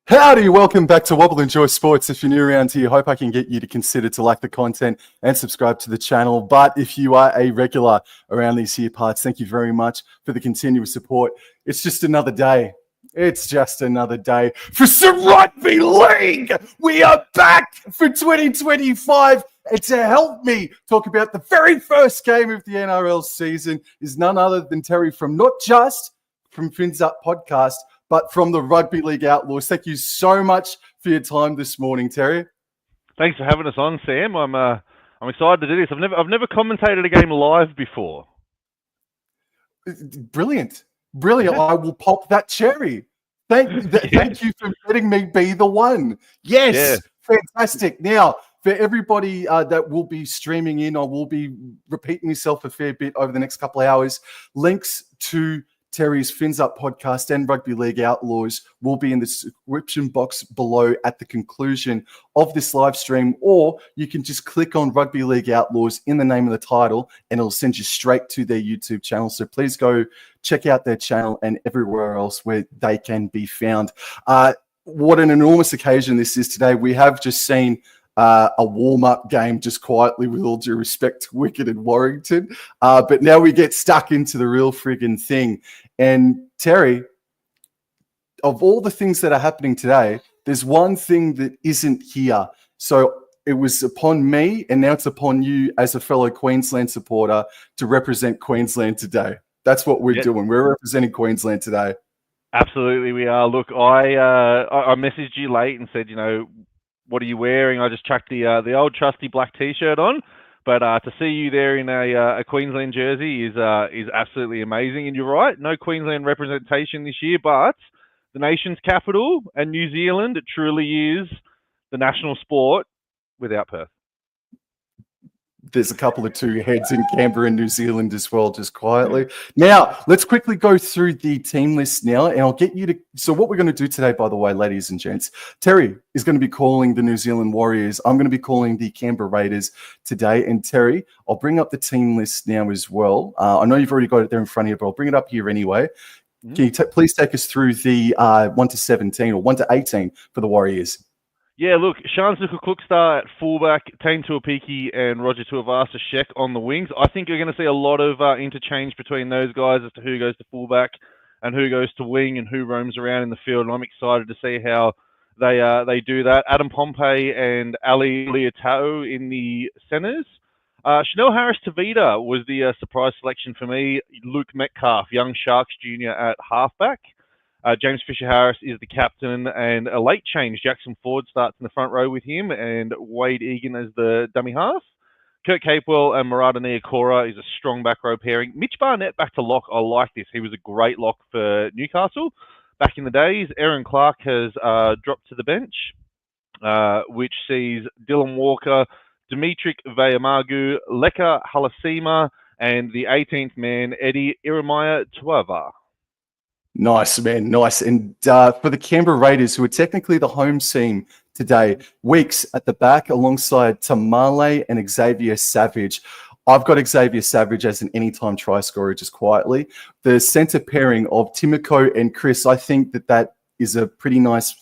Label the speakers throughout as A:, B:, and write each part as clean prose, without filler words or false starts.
A: Howdy, welcome back to Wobble Enjoy Sports. If you're new around here, hope I can get you to consider to like the content and subscribe to the channel. But if you are a regular around these here parts, thank you very much for the continuous support. It's just another day. It's just another day for some rugby league. We are back for 2025. And to help me talk about the very first game of the NRL season is none other than Terry from not just from Fins Up Podcast, but from the Rugby League Outlaws. Thank you so much for your time this morning, Terry.
B: Thanks for having us on, Sam. I'm excited to do this. I've never commentated a game live before.
A: Brilliant. I will pop that cherry. Thank you for letting me be the one. Yes, Fantastic. Now, for everybody that will be streaming in, I will be repeating myself a fair bit over the next couple of hours. Links to Terry's Fins Up podcast and Rugby League Outlaws will be in the description box below at the conclusion of this live stream, or you can just click on Rugby League Outlaws in the name of the title and it'll send you straight to their YouTube channel. So please go check out their channel and everywhere else where they can be found. What an enormous occasion this is today. We have just seen a warm-up game, just quietly, with all due respect to Wicked and Warrington. But now we get stuck into the real friggin' thing. And Terry, of all the things that are happening today, there's one thing that isn't here. So it was upon me, and now it's upon you as a fellow Queensland supporter to represent Queensland today. That's what we're doing. We're representing Queensland today.
B: Absolutely, we are. Look, I messaged you late and said, what are you wearing? I just chucked the old trusty black T-shirt on, but to see you there in a Queensland jersey is absolutely amazing. And you're right, no Queensland representation this year, but the nation's capital and New Zealand, it truly is the national sport without Perth.
A: There's a couple of two heads in Canberra and New Zealand as well, just quietly. Now, let's quickly go through the team list now, and I'll get you to... So what we're going to do today, by the way, ladies and gents, Terry is going to be calling the New Zealand Warriors. I'm going to be calling the Canberra Raiders today. And Terry, I'll bring up the team list now as well. I know you've already got it there in front of you, but I'll bring it up here anyway. Can you please take us through the 1 to 17 or 1 to 18 for the Warriors?
B: Yeah, look, Sean Zuko-Klukstar at fullback, Tane Tuapiki and Roger Tuivasa-Sheck on the wings. I think you're going to see a lot of interchange between those guys as to who goes to fullback and who goes to wing and who roams around in the field, and I'm excited to see how they do that. Adam Pompey and Ali Leotau in the centres. Chanel Harris-Tavita was the surprise selection for me. Luke Metcalf, young Sharks junior at halfback. James Fisher-Harris is the captain, and a late change. Jackson Ford starts in the front row with him, and Wade Egan as the dummy half. Kurt Capewell and Murata Niokora is a strong back row pairing. Mitch Barnett back to lock. I like this. He was a great lock for Newcastle back in the days. Aaron Clark has dropped to the bench, which sees Dylan Walker, Dimitri Vayamagu, Leka Halasima, and the 18th man, Eddie Iremaya Tuava.
A: Nice, man. Nice. And for the Canberra Raiders, who are technically the home team today, Weeks at the back alongside Tamale and Xavier Savage. I've got Xavier Savage as an anytime try scorer, just quietly. The centre pairing of Timoko and Chris, I think that is a pretty nice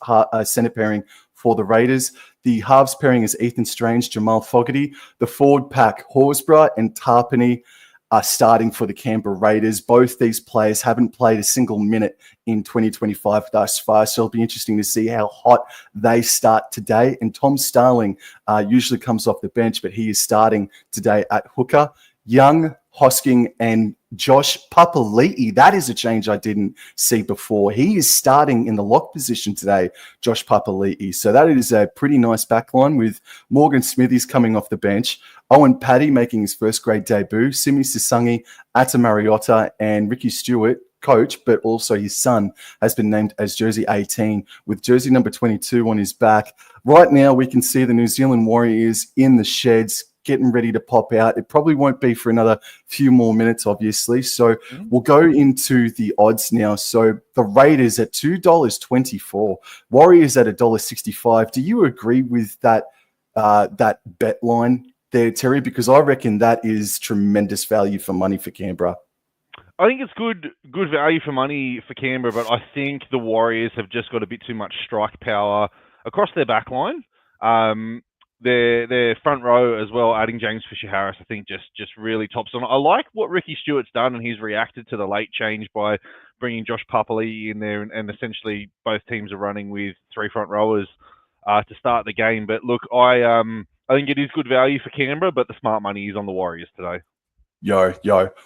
A: centre pairing for the Raiders. The halves pairing is Ethan Strange, Jamal Fogarty. The forward pack, Horsburgh and Tarpany, are starting for the Canberra Raiders. Both these players haven't played a single minute in 2025 thus far, so it'll be interesting to see how hot they start today. And Tom Starling usually comes off the bench, but he is starting today at hooker. Young, Hosking, and Josh Papali'i. That is a change I didn't see before. He is starting in the lock position today, Josh Papali'i. So that is a pretty nice backline with Morgan Smithies coming off the bench, Owen Paddy making his first grade debut, Simi Sisangi, Ata Mariota, and Ricky Stewart, coach, but also his son, has been named as jersey 18 with jersey number 22 on his back. Right now, we can see the New Zealand Warriors in the sheds, getting ready to pop out. It probably won't be for another few more minutes, obviously. So we'll go into the odds now. So the Raiders at $2.24, Warriors at $1.65. Do you agree with that bet line there, Terry? Because I reckon that is tremendous value for money for Canberra.
B: I think it's good value for money for Canberra, but I think the Warriors have just got a bit too much strike power across their back line. Their front row as well, adding James Fisher-Harris, I think just really tops on. I like what Ricky Stewart's done, and he's reacted to the late change by bringing Josh Papali in there, and essentially both teams are running with 3 front rowers to start the game. But look, I think it is good value for Canberra, but the smart money is on the Warriors today.
A: Yo.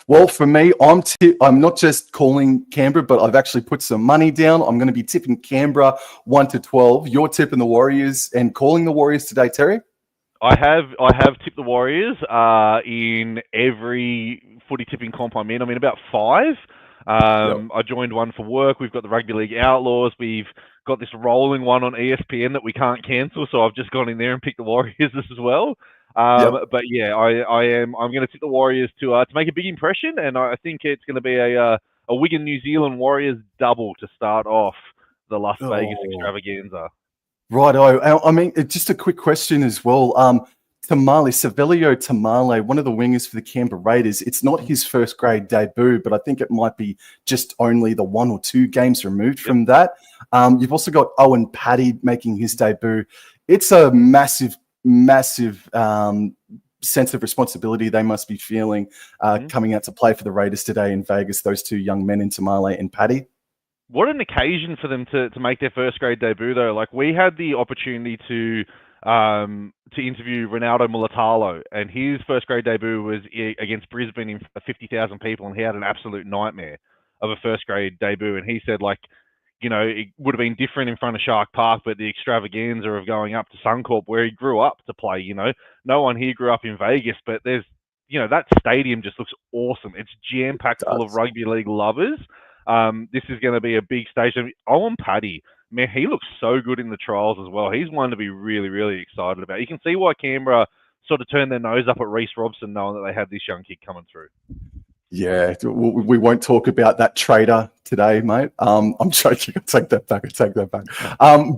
A: Well, for me, I'm not just calling Canberra, but I've actually put some money down. I'm going to be tipping Canberra 1-12. You're tipping the Warriors and calling the Warriors today, Terry?
B: I have tipped the Warriors in every footy tipping comp I'm in. I'm in about 5. I joined one for work. We've got the Rugby League Outlaws. We've got this rolling one on ESPN that we can't cancel, so I've just gone in there and picked the Warriors as well. But yeah, I'm going to tip the Warriors to make a big impression, and I think it's going to be a Wigan New Zealand Warriors double to start off the Las Vegas extravaganza.
A: Righto. I mean, just a quick question as well. Savelio Tamale, one of the wingers for the Canberra Raiders, it's not his first grade debut, but I think it might be just only the 1 or 2 games removed from that. You've also got Owen Paddy making his debut. It's a massive sense of responsibility they must be feeling coming out to play for the Raiders today in Vegas, those 2 young men in Tamale and Paddy.
B: What an occasion for them to make their first grade debut, though. Like, we had the opportunity to interview Ronaldo Mulatalo, and his first grade debut was against Brisbane in 50,000 people, and he had an absolute nightmare of a first grade debut. And he said, like, you know, it would have been different in front of Shark Park, but the extravaganza of going up to Suncorp, where he grew up to play, you know, no one here grew up in Vegas, but there's, you know, that stadium just looks awesome. It's jam-packed full of rugby league lovers. This is going to be a big station. Owen Paddy, man, he looks so good in the trials as well. He's one to be really, really excited about. You can see why Canberra sort of turned their nose up at Reece Robson, knowing that they had this young kid coming through. Yeah,
A: we won't talk about that trader today, mate. I'm joking. I take that back.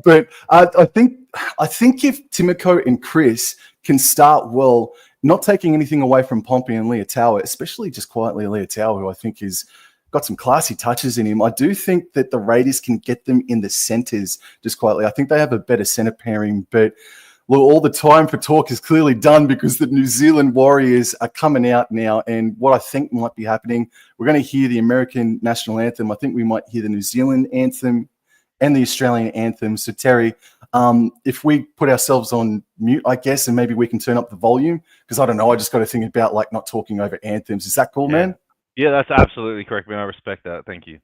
A: But I think if Timoko and Chris can start well, not taking anything away from Pompey and Leotawa, especially just quietly Leotawa, who I think is got some classy touches in him. I do think that the Raiders can get them in the centres just quietly. I think they have a better centre pairing, but well, all the time for talk is clearly done because the New Zealand Warriors are coming out now. And what I think might be happening, we're going to hear the American national anthem. I think we might hear the New Zealand anthem and the Australian anthem. So, Terry, if we put ourselves on mute, I guess, and maybe we can turn up the volume, because I don't know, I just got to think about like not talking over anthems. Is that cool, man?
B: Yeah, that's absolutely correct, man. I respect that. Thank you.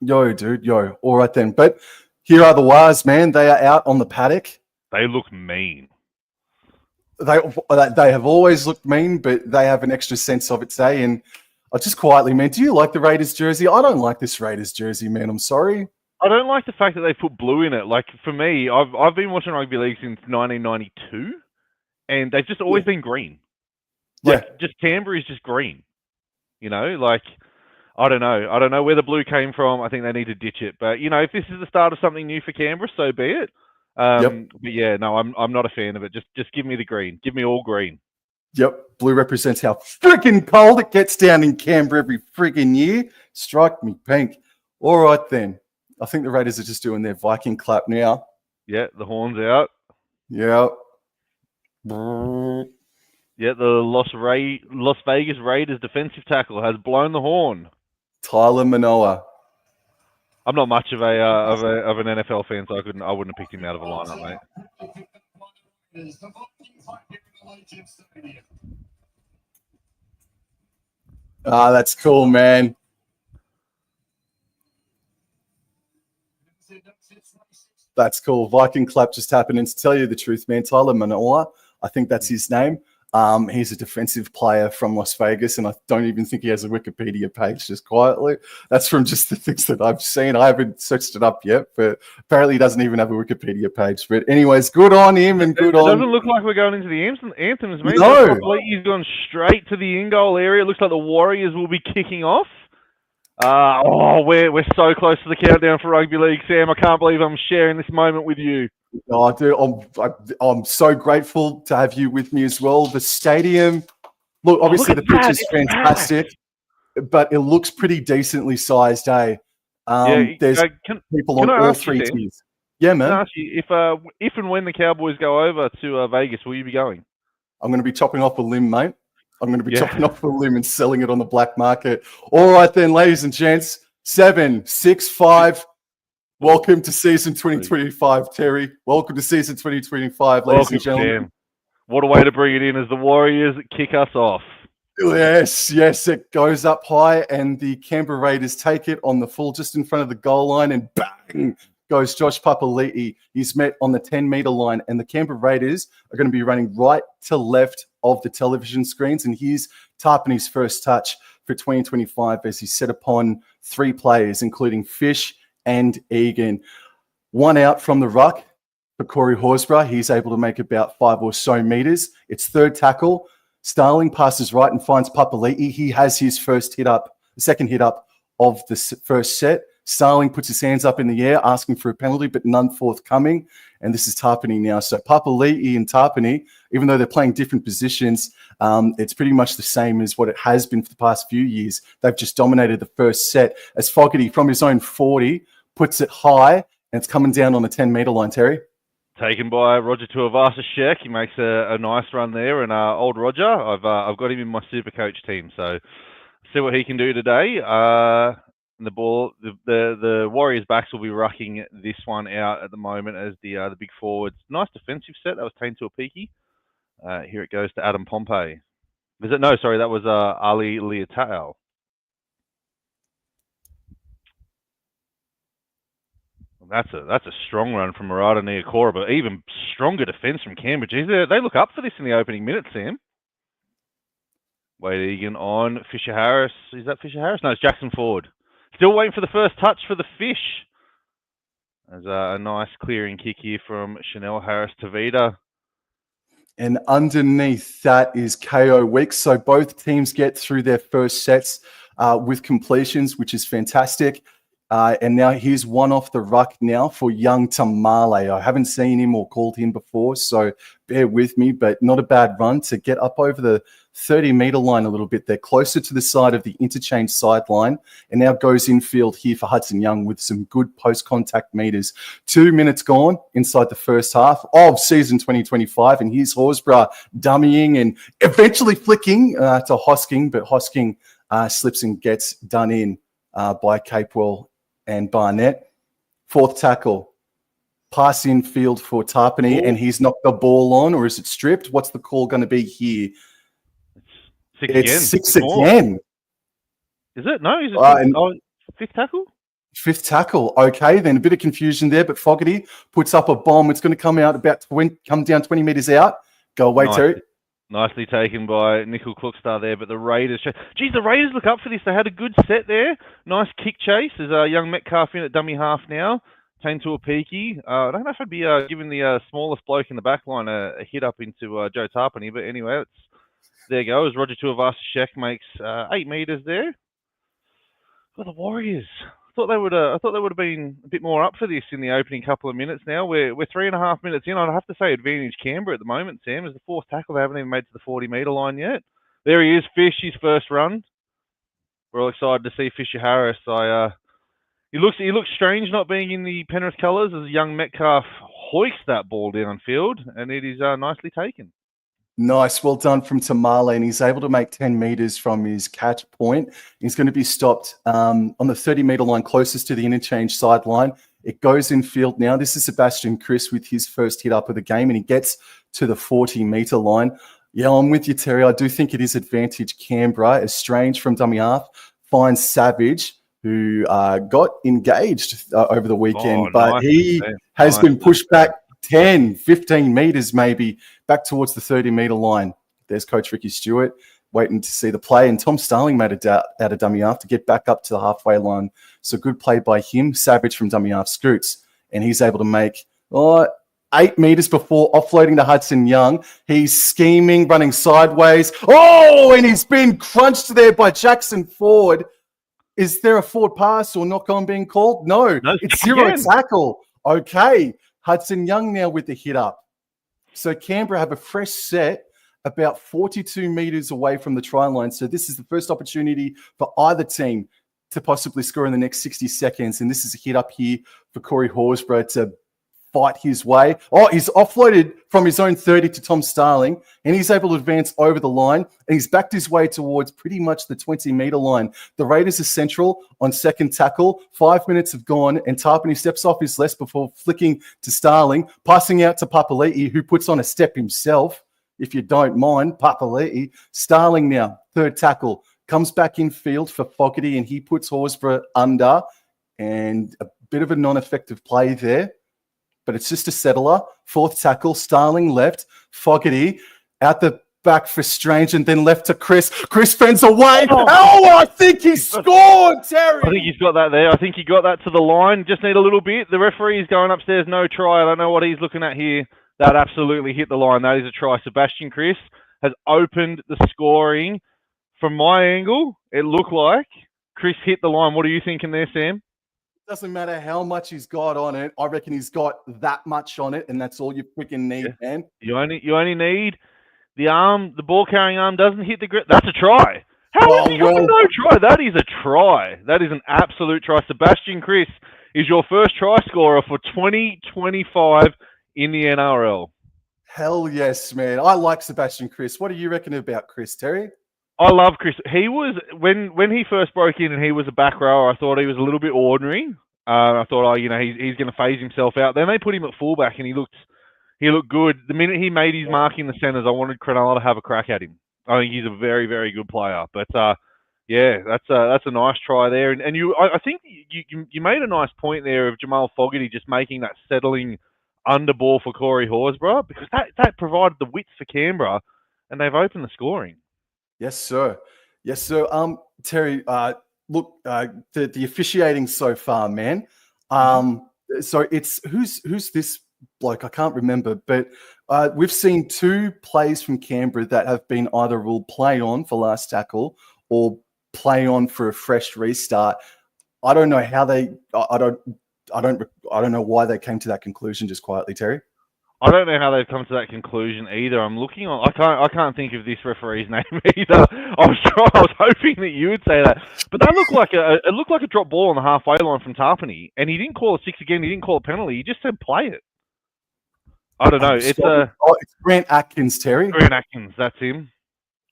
A: Yo, dude, yo. All right then. But here are the Wars, man. They are out on the paddock.
B: They look mean.
A: They have always looked mean, but they have an extra sense of it today. And just quietly, man, do you like the Raiders jersey? I don't like this Raiders jersey, man. I'm sorry.
B: I don't like the fact that they put blue in it. Like, for me, I've been watching rugby league since 1992, and they've just always been green. Like, just Canberra is just green. You know, like, I don't know. I don't know where the blue came from. I think they need to ditch it. But, you know, if this is the start of something new for Canberra, so be it. But yeah, no, I'm not a fan of it. Just give me the green. Give me all green.
A: Yep. Blue represents how freaking cold it gets down in Canberra every freaking year. Strike me pink. All right, then. I think the Raiders are just doing their Viking clap now.
B: Yeah, the horn's out.
A: Yeah.
B: Yeah, the Las Vegas Raiders defensive tackle has blown the horn.
A: Tyler Manoa.
B: I'm not much of an NFL fan, so I wouldn't have picked him out of a lineup, mate.
A: That's cool, man. That's cool. Viking clap just happened. And to tell you the truth, man, Tyler Manoa, I think that's his name. He's a defensive player from Las Vegas, and I don't even think he has a Wikipedia page, just quietly. That's from just the things that I've seen. I haven't searched it up yet, but apparently he doesn't even have a Wikipedia page. But anyways, good on him and good on...
B: It doesn't look like we're going into the anthems, mate.
A: No.
B: He's gone straight to the in-goal area. It looks like the Warriors will be kicking off. We're so close to the countdown for rugby league, Sam. I can't believe I'm sharing this moment with you.
A: Oh, dude, I'm so grateful to have you with me as well. The stadium, look, obviously the pitch is fantastic. but it looks pretty decently sized, eh? There's people on all three tiers. Yeah, man.
B: Can I ask you, if and when the Cowboys go over to Vegas, will you be going?
A: I'm going to be chopping off a limb, mate. I'm going to be chopping off a limb and selling it on the black market. All right, then, ladies and gents, 7, 6, 5. Welcome to season 2025, Terry. Welcome to season 2025, ladies and gentlemen.
B: Sam. What a way to bring it in as the Warriors kick us off.
A: Yes, it goes up high, and the Canberra Raiders take it on the full, just in front of the goal line, and bang goes Josh Papali'i. He's met on the 10-meter line, and the Canberra Raiders are going to be running right to left of the television screens. And here's Tarpany's first touch for 2025 as he's set upon 3 players, including Fish and Egan. 1 out from the ruck for Corey Horsburgh. He's able to make about 5 or so meters. It's third tackle. Starling passes right and finds Papali'i. He has his second hit up of the first set. Starling puts his hands up in the air, asking for a penalty, but none forthcoming. And this is Tarpany now. So Papali'i and Tarpany, even though they're playing different positions, it's pretty much the same as what it has been for the past few years. They've just dominated the first set as Fogarty from his own 40 puts it high, and it's coming down on the 10-meter line, Terry.
B: Taken by Roger Tuivasa-Sheck. He makes a nice run there, and old Roger, I've got him in my super coach team, so see what he can do today. The ball, the Warriors backs will be rucking this one out at the moment as the big forwards. Nice defensive set. That was Tane Tuapiki. Here it goes to Adam Pompey. That was Ali Leotao. That's a strong run from Murata Niokora, but even stronger defence from Canberra. Geez, they look up for this in the opening minutes, Sam. Wade Egan on Fisher Harris. Is that Fisher Harris? No, it's Jackson Ford. Still waiting for the first touch for the Fish. There's a nice clearing kick here from Chanel Harris-Tavita.
A: And underneath that is KO Weeks. So both teams get through their first sets with completions, which is fantastic. And now here's one off the ruck now for young Tamale. I haven't seen him or called him before, so bear with me, but not a bad run to get up over the 30-meter line a little bit. They're closer to the side of the interchange sideline, and now goes infield here for Hudson Young with some good post-contact meters. 2 minutes gone inside the first half of season 2025, and here's Horsburgh dummying and eventually flicking to Hosking, but Hosking slips and gets done in by Capewell and Barnett. Fourth tackle, pass infield for Tarpany, and he's knocked the ball on, or is it stripped? What's the call going to be here? It's six again.
B: Is it? No, is it fifth tackle?
A: Fifth tackle. Okay, then a bit of confusion there, but Fogarty puts up a bomb. It's going to come down 20 meters out. Go away, Terry.
B: Nicely taken by Nickel Cookstar there, but the Raiders... Geez, the Raiders look up for this. They had a good set there. Nice kick chase. There's a young Metcalf in at dummy half now. Tane Tuapiki. I don't know if I'd be giving the smallest bloke in the back line a hit up into Joe Tarpany, but anyway, there goes. Roger Tuivasa-Sheck makes 8 meters there. For the Warriors. I thought they would have been a bit more up for this in the opening couple of minutes. Now we're 3.5 minutes in. I'd have to say advantage Canberra at the moment. Sam is the fourth tackle. They haven't even made to the 40-meter line yet. There he is, Fish, his first run. We're all excited to see Fisher Harris. He looks strange not being in the Penrith colours as young Metcalf hoists that ball downfield, and it is nicely taken.
A: Nice. Well done from Tamale, and he's able to make 10 meters from his catch point. He's going to be stopped on the 30-meter line closest to the interchange sideline. It goes in field now. This is Sebastian Chris with his first hit up of the game, and he gets to the 40-meter line. Yeah, I'm with you, Terry. I do think it is advantage Canberra. As Strange from dummy half finds Savage, who got engaged over the weekend, but he has been pushed back 10, 15 meters maybe back towards the 30-meter line. There's Coach Ricky Stewart waiting to see the play, and Tom Starling made it out of dummy half to get back up to the halfway line. So good play by him. Savage from dummy half scoots, and he's able to make 8 meters before offloading to Hudson Young. He's scheming, running sideways. Oh, and he's been crunched there by Jackson Ford. Is there a forward pass or knock on being called? No, it's zero tackle. Okay. Hudson Young now with the hit up. So Canberra have a fresh set about 42 meters away from the try line. So this is the first opportunity for either team to possibly score in the next 60 seconds. And this is a hit up here for Corey Horsburgh to fight his way. Oh, he's offloaded from his own 30 to Tom Starling, and he's able to advance over the line, and he's backed his way towards pretty much the 20-meter line. The Raiders are central on second tackle. 5 minutes have gone, and Tarpany steps off his left before flicking to Starling, passing out to Papali'i, who puts on a step himself, if you don't mind. Papali'i. Starling now, third tackle, comes back in field for Fogarty, and he puts Horsburgh under, and a bit of a non-effective play there. But it's just a settler. Fourth tackle, Starling left, Fogarty out the back for Strange, and then left to Chris. Chris fends away. Oh, I think he scored, Terry.
B: I think he's got that there. I think he got that to the line. Just need a little bit. The referee's going upstairs, no try. I don't know what he's looking at here. That absolutely hit the line. That is a try. Sebastian Chris has opened the scoring. From my angle, it looked like Chris hit the line. What are you thinking there, Sam?
A: Doesn't matter how much he's got on it. I reckon he's got that much on it, and that's all you freaking need, man.
B: You only need the arm. The ball carrying arm doesn't hit the grip. That's a try. How is he got no try? That is a try. That is an absolute try. Sebastian Chris is your first try scorer for 2025 in the NRL.
A: Hell yes, man. I like Sebastian Chris. What do you reckon about Chris, Terry?
B: I love Chris. He was when he first broke in and he was a back rower. I thought he was a little bit ordinary. I thought, he's going to phase himself out. Then they put him at fullback and he looked good. The minute he made his mark in the centres, I wanted Cronulla to have a crack at him. I think he's a very, very good player. But that's a nice try there. And I think you made a nice point there of Jamal Fogarty just making that settling under ball for Corey Horsburgh, because that provided the width for Canberra, and they've opened the scoring.
A: Yes, sir. Yes, sir. Terry, look, the officiating so far, man. So it's who's this bloke? I can't remember, but we've seen two plays from Canberra that have been either ruled play on for last tackle or play on for a fresh restart. I don't know how they. I don't know why they came to that conclusion. Just quietly, Terry.
B: I don't know how they've come to that conclusion either. I'm looking on. I can't think of this referee's name either. I was hoping that you would say that, but that looked like a drop ball on the halfway line from Tarpany, and he didn't call a 6 again. He didn't call a penalty. He just said play it. I don't know. It's
A: Grant Atkins, Terry.
B: Grant Atkins. That's him.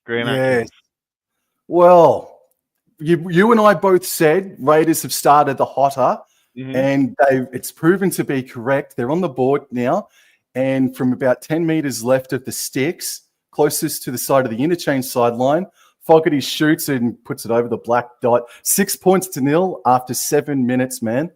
B: Grant Atkins.
A: Well, you and I both said Raiders have started the hotter, and it's proven to be correct. They're on the board now. And from about 10 meters left of the sticks, closest to the side of the interchange sideline, Fogarty shoots and puts it over the black dot. 6 points to nil after 7 minutes, man.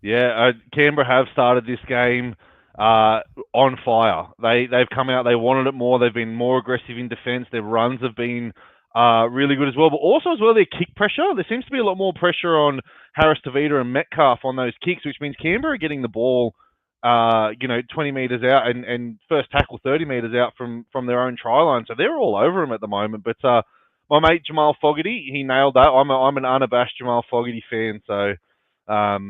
B: Yeah, Canberra have started this game on fire. They've come out, they wanted it more. They've been more aggressive in defence. Their runs have been really good as well. But also as well, their kick pressure. There seems to be a lot more pressure on Harris Tavita and Metcalf on those kicks, which means Canberra are getting the ball 20 meters out and first tackle 30 meters out from their own try line. So they're all over him at the moment. But my mate Jamal Fogarty, he nailed that. I'm an unabashed Jamal Fogarty fan. So love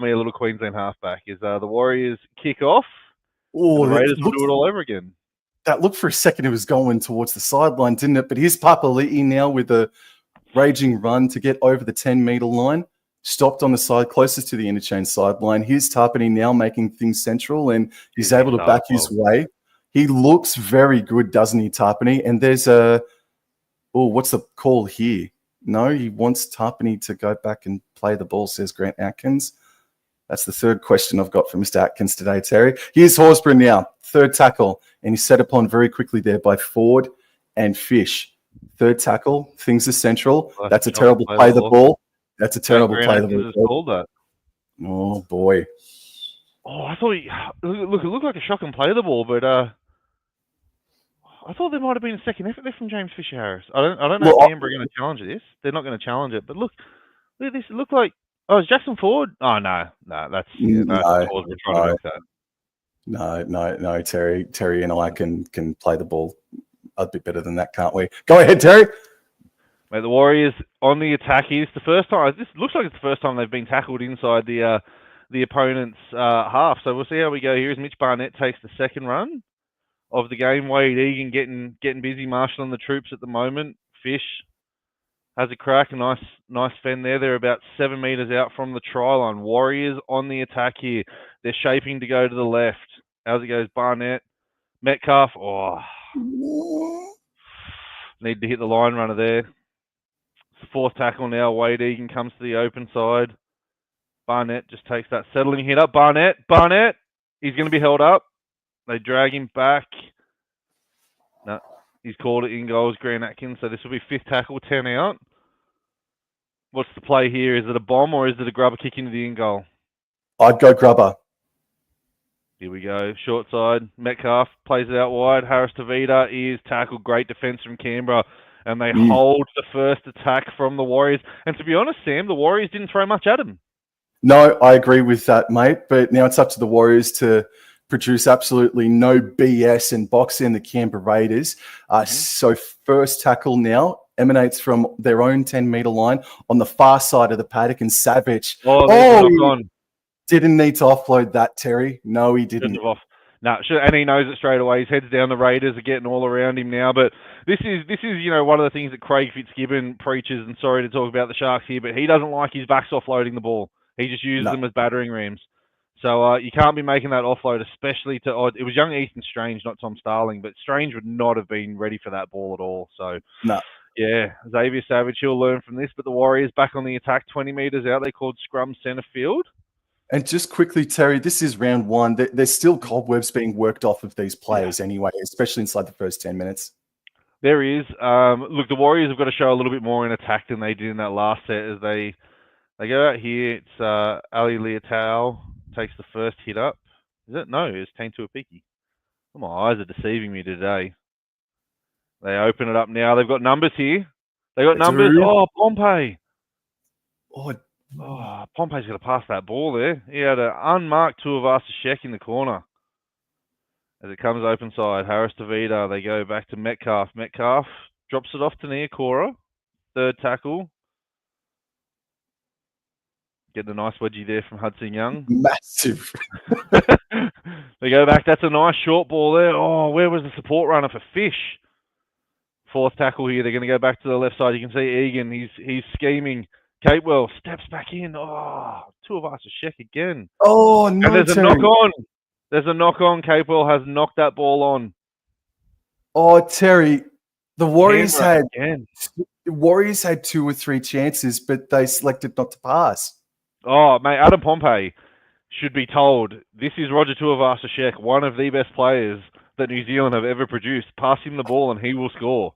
B: me a little Queensland halfback. Is the Warriors kick off? Oh, the Raiders will do it all over again.
A: That looked for a second it was going towards the sideline, didn't it? But here's Papali'i now with a raging run to get over the 10-meter line. Stopped on the side closest to the interchange sideline. Here's Tarpany now making things central, and he's able to back his way. He looks very good, doesn't he, Tarpany? And there's what's the call here? No, he wants Tarpany to go back and play the ball, says Grant Atkins. That's the third question I've got for Mr. Atkins today, Terry. Here's Horsburgh now, third tackle, and he's set upon very quickly there by Ford and Fish. Third tackle, things are central. That's a terrible play the ball. That's a terrible play.
B: That.
A: Oh, boy.
B: Oh, I thought it looked like a shocking play the ball, but I thought there might have been a second effort there from James Fisher-Harris. I don't know if Canberra are going to challenge this. They're not going to challenge it. But look at this. It looked like, is Jackson Ford? Oh, no, that's
A: No, Terry and I can play the ball a bit better than that, can't we? Go ahead, Terry.
B: Mate, the Warriors on the attack here. It's the first time. This looks like it's the first time they've been tackled inside the opponent's half. So we'll see how we go here as Mitch Barnett takes the second run. of the game. Wade Egan getting busy marshalling the troops at the moment. Fish has a crack, a nice fend there. They're about 7 meters out from the try line. Warriors on the attack here. They're shaping to go to the left. As it goes, Barnett, Metcalf. Oh, need to hit the line runner there. It's the fourth tackle now. Wade Egan comes to the open side. Barnett just takes that settling hit up. Barnett. He's going to be held up. They drag him back. No, he's called it in goals, Grant Atkins. So this will be fifth tackle, 10 out. What's the play here? Is it a bomb or is it a grubber kick into the in goal?
A: I'd go grubber.
B: Here we go. Short side. Metcalf plays it out wide. Harris Tavita is tackled. Great defence from Canberra. And they hold the first attack from the Warriors. And to be honest, Sam, the Warriors didn't throw much at him.
A: No, I agree with that, mate. But now it's up to the Warriors to produce absolutely no BS and box in the Canberra Raiders. So first tackle now emanates from their own 10-meter line on the far side of the paddock, and Savage. Didn't need to offload that, Terry. No, he didn't.
B: And he knows it straight away. His head's down. The Raiders are getting all around him now. But this is one of the things that Craig Fitzgibbon preaches. And sorry to talk about the Sharks here, but he doesn't like his backs offloading the ball. He just uses them as battering rams. So you can't be making that offload, especially to it was young Ethan Strange, not Tom Starling, but Strange would not have been ready for that ball at all. So yeah, Xavier Savage, he'll learn from this. But the Warriors back on the attack, 20 meters out. They called scrum centre field.
A: And just quickly, Terry, this is round one. There's still cobwebs being worked off of these players anyway, especially inside the first 10 minutes.
B: There is. Look, the Warriors have got to show a little bit more in attack than they did in that last set as they go out here. It's Ali Leotau takes the first hit up. Is it? No, it's Tain Tuapiki. Oh, my eyes are deceiving me today. They open it up now. They've got numbers here. They got numbers. Oh, Pompey. Pompey's going to pass that ball there. He had an unmarked Tuivasa Sheck in the corner. As it comes open side, Harris Tavita. They go back to Metcalf. Metcalf drops it off to Niokora. Third tackle. Getting a nice wedgie there from Hudson Young.
A: Massive.
B: They go back. That's a nice short ball there. Oh, where was the support runner for Fish? Fourth tackle here. They're going to go back to the left side. You can see Egan. He's scheming. Capewell steps back in. Oh, Tuivasa Sheck again.
A: Oh, no.
B: And there's a knock on. There's a knock on. Capewell has knocked that ball on.
A: Oh, Terry, the Warriors had 2 or 3 chances, but they selected not to pass.
B: Oh, mate, Adam Pompey should be told, this is Roger Tuivasa Sheck, one of the best players that New Zealand have ever produced. Pass him the ball and he will score.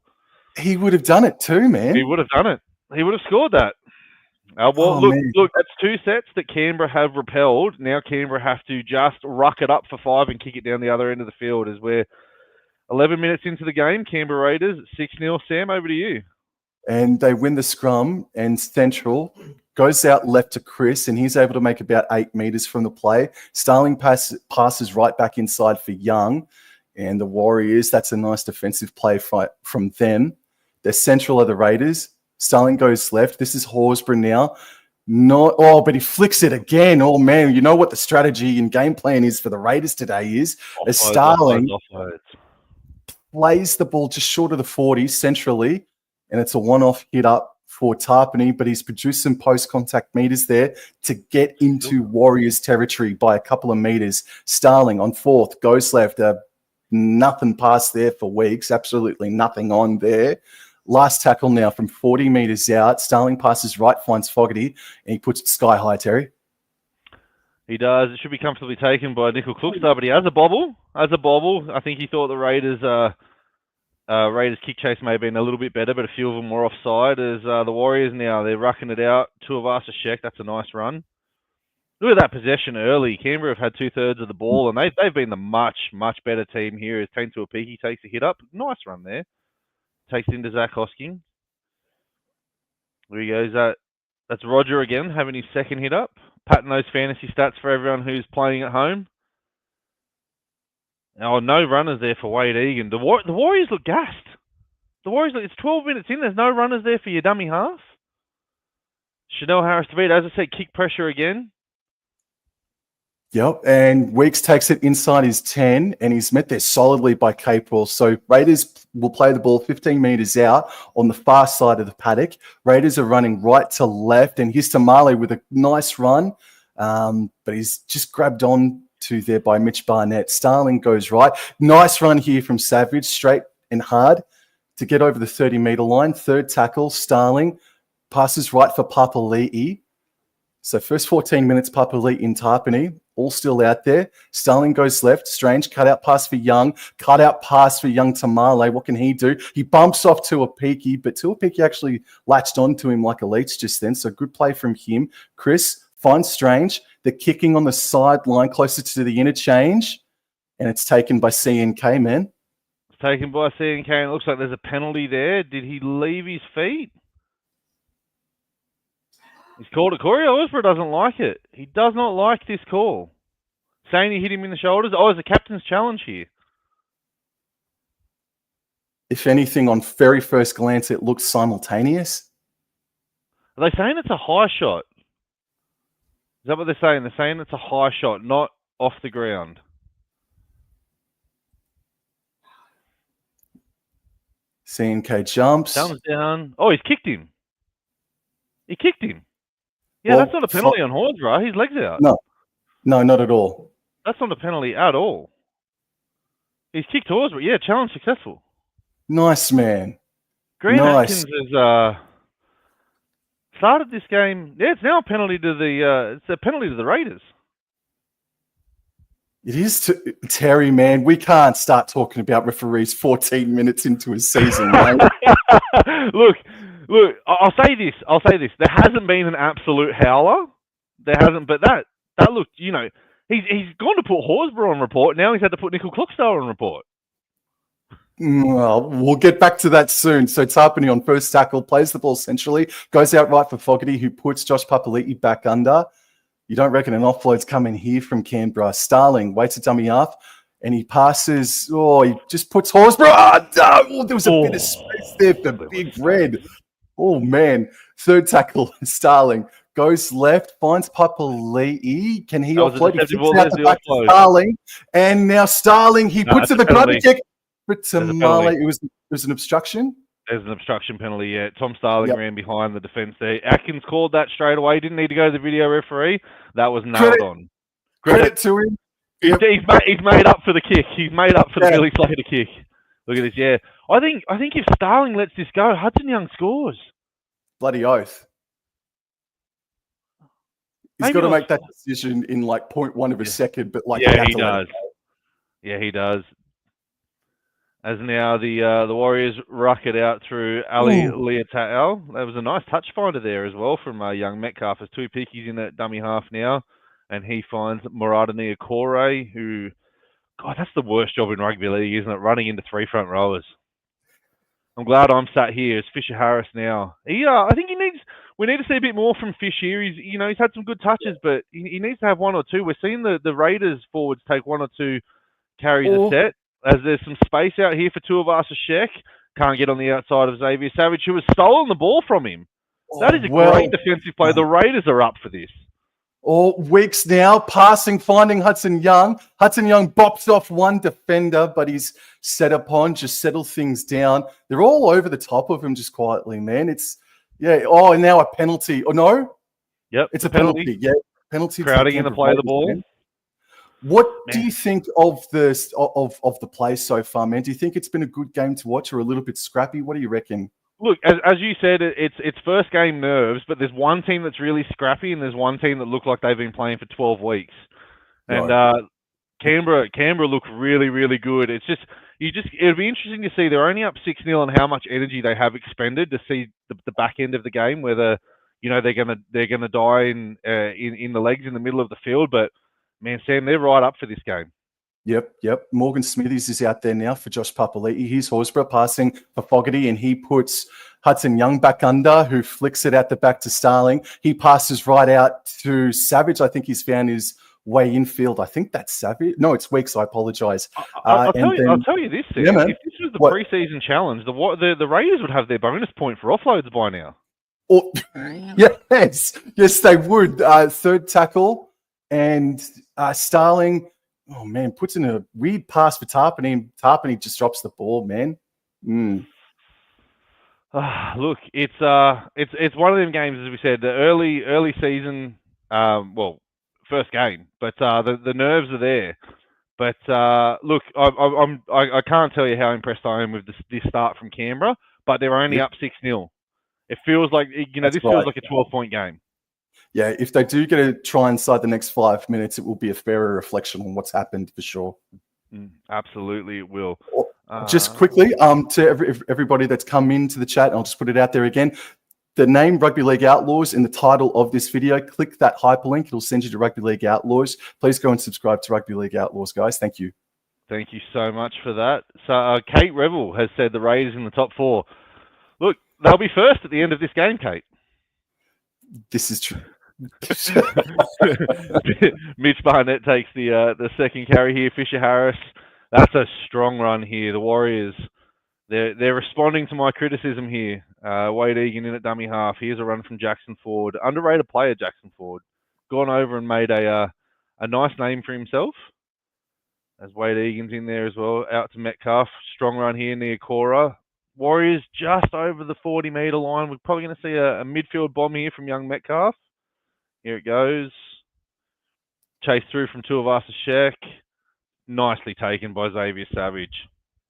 A: He would have done it too, man.
B: He would have done it. He would have scored that. Look, that's 2 sets that Canberra have repelled. Now Canberra have to just ruck it up for 5 and kick it down the other end of the field as we're 11 minutes into the game. Canberra Raiders, 6-0. Sam, over to you.
A: And they win the scrum, and Central goes out left to Chris, and he's able to make about 8 meters from the play. Starling passes right back inside for Young, and the Warriors, that's a nice defensive play from them. They're Central of the Raiders. Starling goes left. This is Horsburgh now. But he flicks it again. Oh, man, you know what the strategy and game plan is for the Raiders today is? As Starling plays the ball just short of the 40 centrally, and it's a one-off hit up for Tarpany, but he's produced some post-contact meters there to get into Warriors territory by a couple of meters. Starling on fourth, goes left. Nothing past there for Weeks. Absolutely nothing on there. Last tackle now from 40 meters out. Starling passes right, finds Fogarty, and he puts it sky high, Terry.
B: He does. It should be comfortably taken by Nickel Klukstar, but he has a bobble. I think he thought the Raiders kick chase may have been a little bit better, but a few of them were offside. As the Warriors now, they're rucking it out. Tuivasa Sheck, that's a nice run. Look at that possession early. Canberra have had 2/3 of the ball, and they've been the much, much better team here. As Tain Tuapiki takes a hit up. Nice run there. Takes it into Zach Hosking. There he goes. That's Roger again, having his second hit up. Patting those fantasy stats for everyone who's playing at home. Oh, no runners there for Wade Egan. The Warriors look gassed. It's 12 minutes in. There's no runners there for your dummy half. Chanel Harris-Tavita, as I said, kick pressure again.
A: Yep, and Weeks takes it inside his 10, and he's met there solidly by Capewell. So Raiders will play the ball 15 metres out on the far side of the paddock. Raiders are running right to left, and here's Tamale with a nice run, but he's just grabbed on to there by Mitch Barnett. Starling goes right. Nice run here from Savage, straight and hard to get over the 30-metre line. Third tackle, Starling passes right for Papali'i. So first 14 minutes, Papali'i in Tarpany, all still out there. Starling goes left. Strange cut out pass for Young. Cut out pass for Young Tamale. What can he do? He bumps off Tuapiki, but Tuapiki actually latched onto him like a leech just then. So good play from him. Chris finds Strange. The kicking on the sideline closer to the interchange, and it's taken by CNK, man.
B: It's taken by CNK, and it looks like there's a penalty there. Did he leave his feet? He's called it. Corey Osborough doesn't like it. He does not like this call. Saying he hit him in the shoulders. Oh, it's a captain's challenge here.
A: If anything, on very first glance, it looks simultaneous.
B: Are they saying it's a high shot? Is that what they're saying? They're saying it's a high shot, not off the ground.
A: CNK jumps.
B: Comes down. Oh, he's kicked him. He kicked him. Yeah,
A: Well,
B: that's not a penalty on Horsburgh. His leg's out.
A: No, not at all.
B: That's not a penalty at all. He's kicked Horsburgh. Yeah, challenge successful.
A: Nice, man.
B: Grant
A: Nice.
B: Atkins has started this game. Yeah, it's now a penalty to the Raiders.
A: It is Terry, man. We can't start talking about referees 14 minutes into a season, mate.
B: Look. I'll say this. There hasn't been an absolute howler. There hasn't, but that looked. You know, he's gone to put Horsburgh on report. Now he's had to put Nickel Clockstar on report.
A: Well, we'll get back to that soon. So Tarpany on first tackle, plays the ball centrally, goes out right for Fogarty, who puts Josh Papali'i back under. You don't reckon an offload's coming here from Canberra. Starling waits a dummy half, and he passes. Oh, he just puts Horsburgh. Oh, there was a bit of space there for Big Red. Oh, man. Third tackle, Starling goes left, finds Papali'i. Can he offload? He flicks out the back to Starling. And now Starling, he puts in the grubby kick. But Tamale, it was an obstruction.
B: There's an obstruction penalty, yeah. Tom Starling ran behind the defence there. Atkins called that straight away. Didn't need to go to the video referee. That was nailed on.
A: Credit to him.
B: Yep. He's made up for the kick. He's made up for the Billy Slater kick. Look at this, yeah. I think if Starling lets this go, Hudson Young scores.
A: Bloody oath. He's got to make that decision in like 0.1 of a second, but like
B: he does. Yeah, he does. As now the Warriors ruck it out through Ali Leotao. That was a nice touch finder there as well from young Metcalf. There's two pickies in that dummy half now, and he finds Murata Niokore, who, God, that's the worst job in rugby league, isn't it? Running into three front rowers. I'm glad I'm sat here. It's Fisher Harris now. I think we need to see a bit more from Fish here. He's had some good touches, but he needs to have one or two. We're seeing the Raiders forwards take one or two carries a set. As there's some space out here for Tuivasa-Sheck. Can't get on the outside of Xavier Savage, who has stolen the ball from him. That is a great defensive play. The Raiders are up for this.
A: Weeks now, passing, finding Hudson Young. Hudson Young bops off one defender, but he's set upon, just settle things down. They're all over the top of him just quietly, man. And now a penalty. Oh, no?
B: Yep.
A: It's a penalty. Yeah, penalty.
B: Crowding in the play of the ball. Man.
A: What do you think of the play so far, man? Do you think it's been a good game to watch or a little bit scrappy? What do you reckon?
B: Look, as you said, it's first game nerves, but there's one team that's really scrappy and there's one team that look like they've been playing for 12 weeks. And Canberra look really, really good. It'll be interesting to see. They're only up 6-0 and how much energy they have expended to see the back end of the game, whether they're gonna die in the legs in the middle of the field, but. Man, Sam, they're right up for this game.
A: Yep. Morgan Smithies is out there now for Josh Papali'i. Here's Horsburgh passing for Fogarty, and he puts Hudson Young back under, who flicks it out the back to Starling. He passes right out to Savage. I think he's found his way infield. I think that's Savage. No, it's Weeks. I apologise.
B: I'll tell you this, Sam. If this was the preseason challenge, the Raiders would have their bonus point for offloads by now.
A: Yes, they would. Third tackle. And Starling, oh man, puts in a weird pass for Tarpany, and Tarpany just drops the ball, man.
B: Look, it's one of them games, as we said, the early season, first game, but the nerves are there. But look, I can't tell you how impressed I am with this start from Canberra. But they're only up 6-0. It feels like this feels like a 12-point game.
A: Yeah, if they do get a try inside the next 5 minutes, it will be a fairer reflection on what's happened for sure.
B: Absolutely, it will.
A: Just quickly, to everybody that's come into the chat, I'll just put it out there again. The name Rugby League Outlaws in the title of this video, click that hyperlink. It'll send you to Rugby League Outlaws. Please go and subscribe to Rugby League Outlaws, guys. Thank you.
B: Thank you so much for that. So Kate Revel has said the Raiders in the top 4. Look, they'll be first at the end of this game, Kate.
A: This is true.
B: Mitch Barnett takes the second carry here. Fisher Harris, that's a strong run here. The Warriors, they're responding to my criticism here. Wade Egan in at dummy half. Here's a run from Jackson Ford. Underrated player, Jackson Ford. Gone over and made a nice name for himself. As Wade Egan's in there as well. Out to Metcalf. Strong run here near Cora. Warriors just over the 40-metre line. We're probably going to see a midfield bomb here from young Metcalf. Here it goes. Chased through from Tuivasa-Sheck. Nicely taken by Xavier Savage.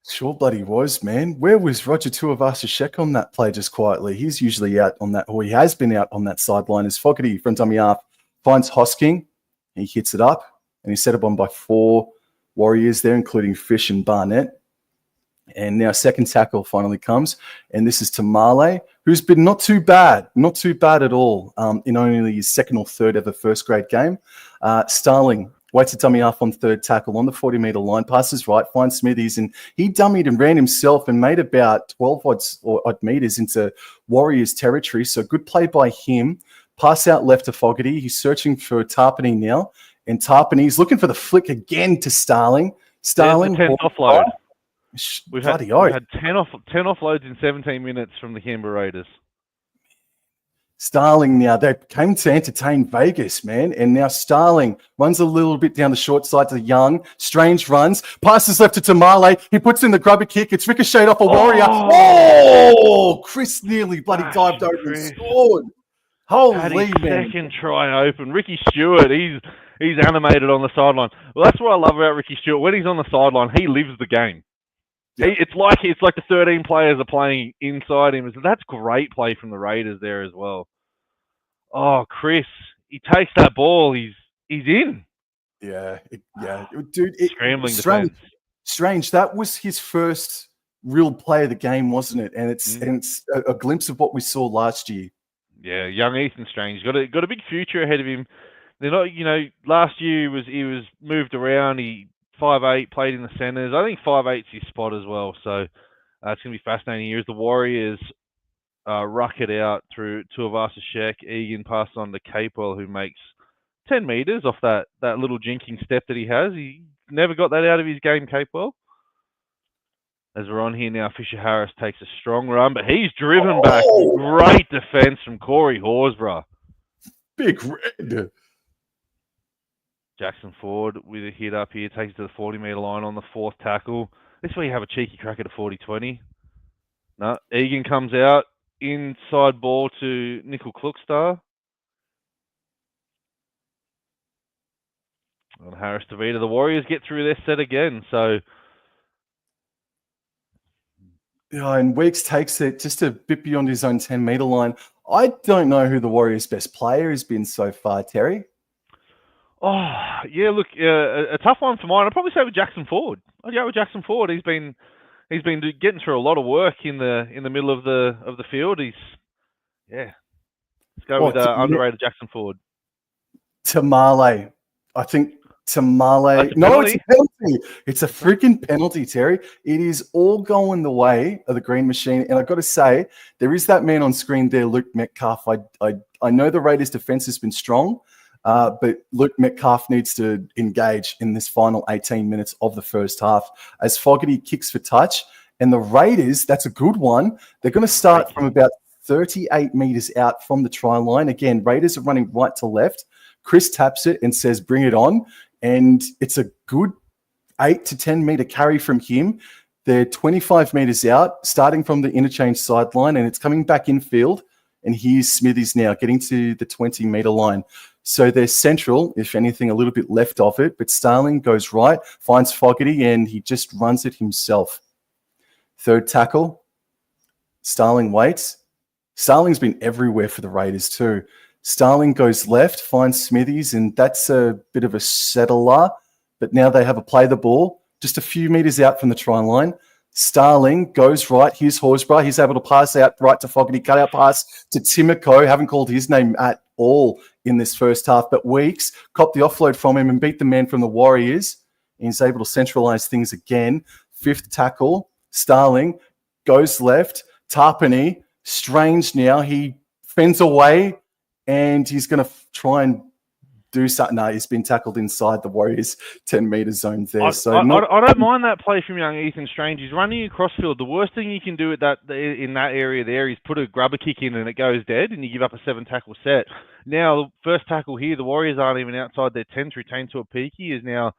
A: Sure bloody was, man. Where was Roger Tuivasa-Sheck on that play just quietly? He's usually out on that, or he has been out on that sideline as Fogarty from dummy half finds Hosking. He hits it up, and he's set up on by 4 Warriors there, including Fish and Barnett. And now second tackle finally comes, and this is Tamale, who's been not too bad at all in only his second or third ever first grade game. Starling waits a dummy half on third tackle on the 40-metre line, passes right, finds Smithies, and he dummied and ran himself and made about 12 odd metres into Warriors territory. So good play by him. Pass out left to Fogarty. He's searching for Tarpany now, and Tarpany's looking for the flick again to Starling. Starling,
B: there's the 10th offload. We've had 10 offloads in 17 minutes from the Canberra Raiders.
A: Starling now, they came to entertain Vegas, man. And now Starling runs a little bit down the short side to Young. Strange runs. Passes left to Tamale. He puts in the grubber kick. It's ricocheted off a Warrior. Oh, Chris nearly bloody dived over and scored. Holy man.
B: Second try open. Ricky Stewart, he's animated on the sideline. Well, that's what I love about Ricky Stewart. When he's on the sideline, he lives the game. Yeah. It's like the 13 players are playing inside him. That's great play from the Raiders there as well. Oh, Chris, he takes that ball. He's in.
A: Yeah, dude.
B: Scrambling defense.
A: Strange. That was his first real play of the game, wasn't it? And it's a glimpse of what we saw last year.
B: Yeah, young Ethan Strange got a big future ahead of him. They're not, last year he was moved around. He 5'8", played in the centres. I think 5'8's his spot as well. So it's going to be fascinating years. The Warriors ruck it out through Tuivasa-Sheck. Egan passed on to Capewell, who makes 10 metres off that little jinking step that he has. He never got that out of his game, Capewell. As we're on here now, Fisher Harris takes a strong run, but he's driven back. Great defence from Corey Horsburgh.
A: Big red.
B: Jackson Ford with a hit up here, takes it to the 40-metre line on the 4th tackle. This is where you have a cheeky crack at a 40-20. No, Egan comes out, inside ball to Nickel Klukstar. And Harris to Vita. The Warriors get through their set again, so...
A: Yeah, and Weeks takes it just a bit beyond his own 10-metre line. I don't know who the Warriors' best player has been so far, Terry.
B: Oh, yeah, look, a tough one for mine. I'd probably say with Jackson Ford. I'd go with Jackson Ford. He's been getting through a lot of work in the middle of the field. Let's go with underrated Jackson Ford.
A: Tamale. I think Tamale. No, it's a penalty. It's a freaking penalty, Terry. It is all going the way of the Green Machine. And I've got to say, there is that man on screen there, Luke Metcalf. I know the Raiders' defense has been strong. But Luke Metcalf needs to engage in this final 18 minutes of the first half as Fogarty kicks for touch. And the Raiders, that's a good one. They're going to start from about 38 metres out from the try line. Again, Raiders are running right to left. Chris taps it and says, bring it on. And it's a good 8 to 10 meter carry from him. They're 25 meters out, starting from the interchange sideline, and it's coming back infield. And here's Smithies now getting to the 20 meter line. So they're central, if anything, a little bit left of it. But Starling goes right, finds Fogarty, and he just runs it himself. Third tackle. Starling waits. Starling's been everywhere for the Raiders too. Starling goes left, finds Smithies, and that's a bit of a settler. But now they have a play the ball just a few meters out from the try line. Starling goes right. Here's Horsburgh. He's able to pass out right to Fogarty. Cut out pass to Timoko. Haven't called his name at all in this first half. But Weeks copped the offload from him and beat the man from the Warriors. And he's able to centralise things again. Fifth tackle. Starling goes left. Tarpany. Strange now. He fends away and he's going to try and do something. No, he's been tackled inside the Warriors' 10-meter zone there.
B: I don't mind that play from young Ethan Strange. He's running across field. The worst thing you can do in that area there is put a grubber kick in and it goes dead and you give up a 7-tackle set. Now, first tackle here, the Warriors aren't even outside their 10 to retain to a peaky, is now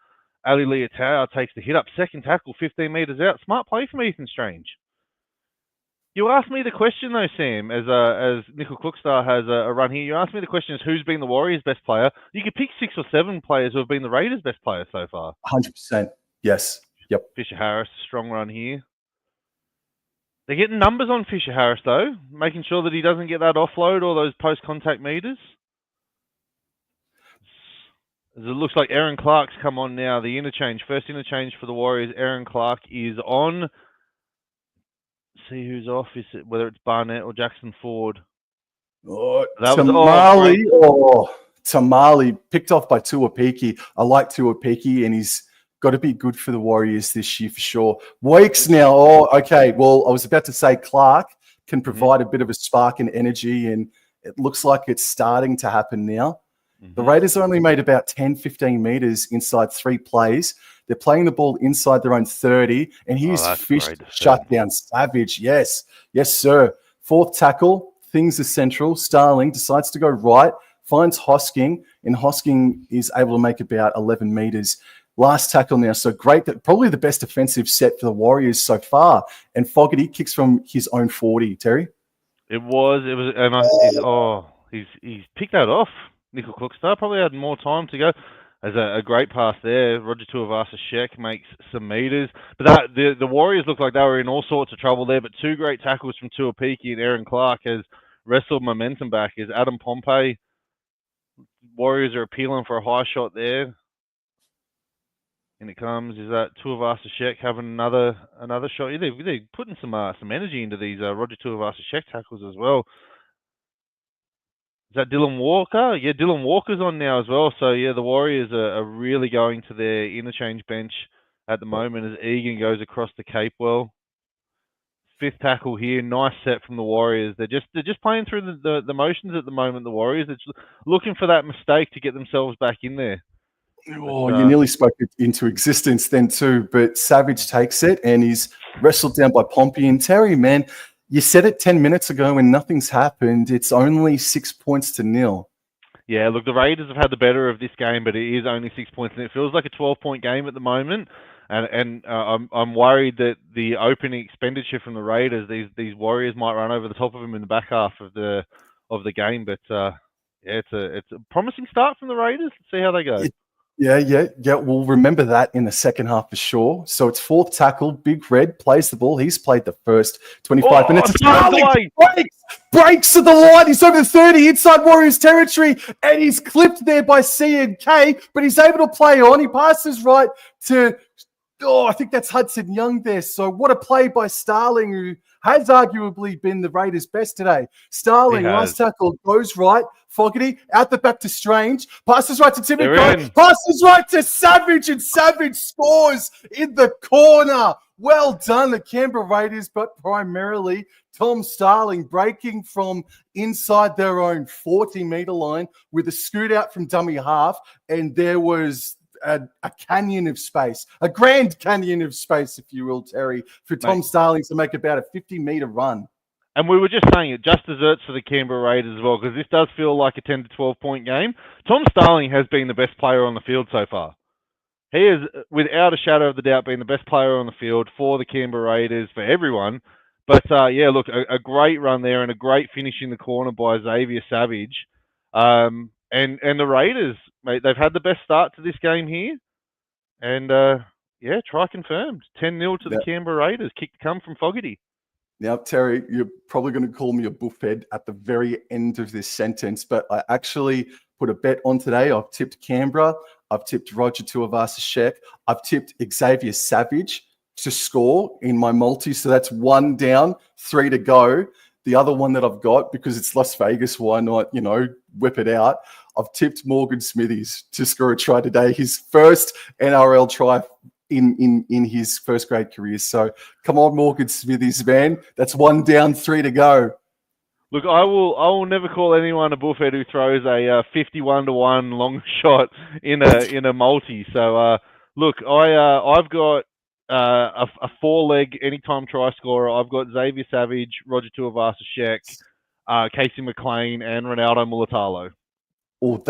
B: Ali Leotau takes the hit up. Second tackle, 15 metres out. Smart play from Ethan Strange. You asked me the question though, Sam, as Nickel Cookstar has a run here. You asked me the question is who's been the Warriors' best player. You could pick 6 or 7 players who have been the Raiders' best players so far.
A: 100%. Yes. Yep.
B: Fisher Harris, strong run here. They're getting numbers on Fisher Harris though, making sure that he doesn't get that offload or those post-contact meters. As it looks like Aaron Clark's come on now. The interchange, first interchange for the Warriors. Aaron Clark is on. See who's off, is it, whether it's Barnett or Jackson Ford.
A: Tamale picked off by Tuapiki. I like Tuapiki, and he's got to be good for the Warriors this year for sure. Weeks now. Oh, okay. Well, I was about to say Clark can provide a bit of a spark and energy, and it looks like it's starting to happen now. The Raiders only made about 10, 15 meters inside 3 plays. They're playing the ball inside their own 30, and here's Fish shut down Savage. Yes, sir. Fourth tackle, things are central. Starling decides to go right, finds Hosking, and Hosking is able to make about 11 meters. Last tackle now, so great. Probably the best offensive set for the Warriors so far. And Fogarty kicks from his own 40, Terry.
B: It was, and he's picked that off. Nickel Cookstar probably had more time to go. As a great pass there, Roger Tuivasa-Sheck makes some meters. But the Warriors look like they were in all sorts of trouble there, but 2 great tackles from Tuapiki and Aaron Clark has wrestled momentum back. As Adam Pompey, Warriors are appealing for a high shot there. And it comes, is that Tuivasa-Sheck having another shot? Yeah, they're putting some energy into these Roger Tuivasa-Sheck tackles as well. Is that Dylan Walker? Yeah, Dylan Walker's on now as well. So, yeah, the Warriors are really going to their interchange bench at the moment as Egan goes across the Capewell. 5th tackle here. Nice set from the Warriors. They're just playing through the motions at the moment, the Warriors. They're looking for that mistake to get themselves back in there.
A: Oh, you nearly spoke it into existence then too. But Savage takes it and he's wrestled down by Pompey. And Terry, man, you said it 10 minutes ago and nothing's happened. It's only 6 points to 0.
B: Yeah, look, the Raiders have had the better of this game, but it is only 6 points, and it feels like a 12-point game at the moment. And I'm worried that the opening expenditure from the Raiders, these Warriors might run over the top of them in the back half of the game. But yeah, it's a promising start from the Raiders. Let's see how they go.
A: Yeah. We'll remember that in the second half for sure. So it's 4th tackle. Big Red plays the ball. He's played the first 25 minutes. Breaks to the line. He's over the 30 inside Warriors territory, and he's clipped there by CNK, but he's able to play on. He passes right to, I think that's Hudson Young there. So what a play by Starling, who has arguably been the Raiders' best today. Starling, last tackle, goes right. Fogarty, out the back to Strange. Passes right to Timothy. Passes right to Savage, and Savage scores in the corner. Well done, the Canberra Raiders, but primarily Tom Starling breaking from inside their own 40-meter line with a scoot out from dummy half, and there was a canyon of space, a grand canyon of space, if you will, Terry, for Tom Starling to make about a 50-meter run.
B: And we were just saying it just desserts for the Canberra Raiders as well, because this does feel like a 10 to 12 point game. Tom Starling has been the best player on the field so far. He is, without a shadow of the doubt, been the best player on the field for the Canberra Raiders, for everyone. But yeah, look, a great run there and a great finish in the corner by Xavier Savage. And the Raiders, mate, they've had the best start to this game here. And yeah, try confirmed. 10-0 to the Canberra Raiders. Kick to come from Fogarty.
A: Now, Terry, you're probably going to call me a buffhead at the very end of this sentence, but I actually put a bet on today. I've tipped Canberra. I've tipped Roger Tuivasa-Sheck. I've tipped Xavier Savage to score in my multi. So that's 1 down, 3 to go. The other one that I've got, because it's Las Vegas, why not, whip it out? I've tipped Morgan Smithies to score a try today. His first NRL try in his first grade career. So come on, Morgan Smithies, man. That's 1 down, 3 to go.
B: Look, I will never call anyone a buffhead who throws a 51-1 long shot in a multi. So look, I've got a 4-leg anytime try scorer. I've got Xavier Savage, Roger Tuivasa-Sheck, Casey McLean, and Ronaldo Mulatalo.
A: Oh,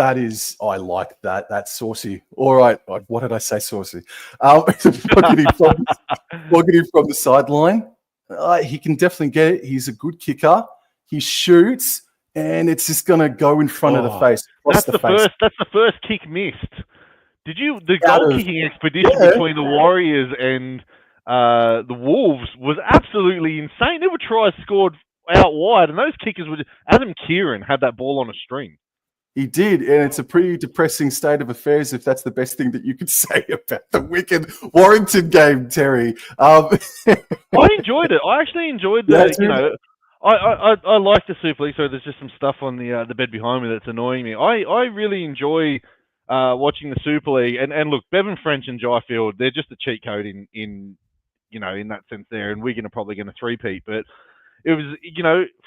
A: I like that. That's saucy. All right. What did I say, saucy? Fogarty from the sideline. He can definitely get it. He's a good kicker. He shoots, and it's just going to go in front of the face.
B: That's the first kick missed. Did you? The goal kicking expedition between the Warriors and the Wolves was absolutely insane. There were tries scored out wide, and those kickers were. Adam Kieran had that ball on a string.
A: He did, and it's a pretty depressing state of affairs if that's the best thing that you could say about the wicked Warrington game, Terry.
B: I enjoyed it. I actually enjoyed the, I like the Super League, so there's just some stuff on the bed behind me that's annoying me. I really enjoy watching the Super League, and look, Bevan French and Jai Field, they're just a cheat code in that sense there, and Wigan are probably going to three-peat, but it was,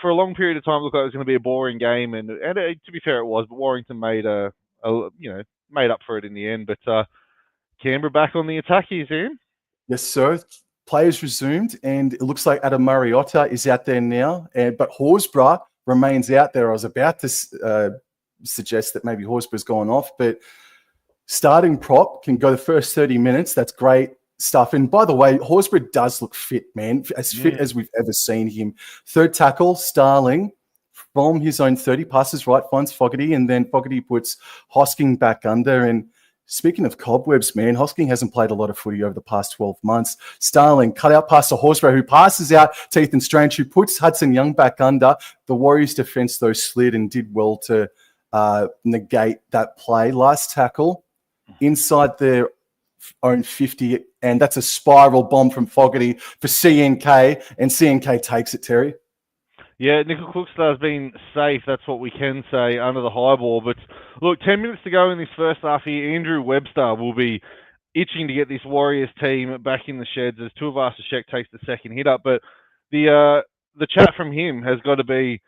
B: for a long period of time, it looked like it was going to be a boring game, and to be fair, it was. But Warrington made made up for it in the end. But Canberra back on the attack here, Sam.
A: Yes, sir. Players resumed, and it looks like Adam Mariota is out there now, but Horsburgh remains out there. I was about to suggest that maybe Horsburgh's gone off, but starting prop can go the first 30 minutes. That's great stuff. And by the way, Horsburgh does look fit, man, as fit as we've ever seen him. Third tackle, Starling, from his own 30 passes, right, finds Fogarty, and then Fogarty puts Hosking back under. And speaking of cobwebs, man, Hosking hasn't played a lot of footy over the past 12 months. Starling cut out past to Horsburgh, who passes out to Ethan Strange, who puts Hudson Young back under. The Warriors' defence, though, slid and did well to negate that play. Last tackle, inside their own 50, and that's a spiral bomb from Fogarty for CNK, and CNK takes it, Terry.
B: Yeah, Nickel Cookstar's been safe, that's what we can say, under the high ball. But look, 10 minutes to go in this first half here. Andrew Webster will be itching to get this Warriors team back in the sheds as Tuivasa-Sheck takes the second hit up. But the chat from him has got to be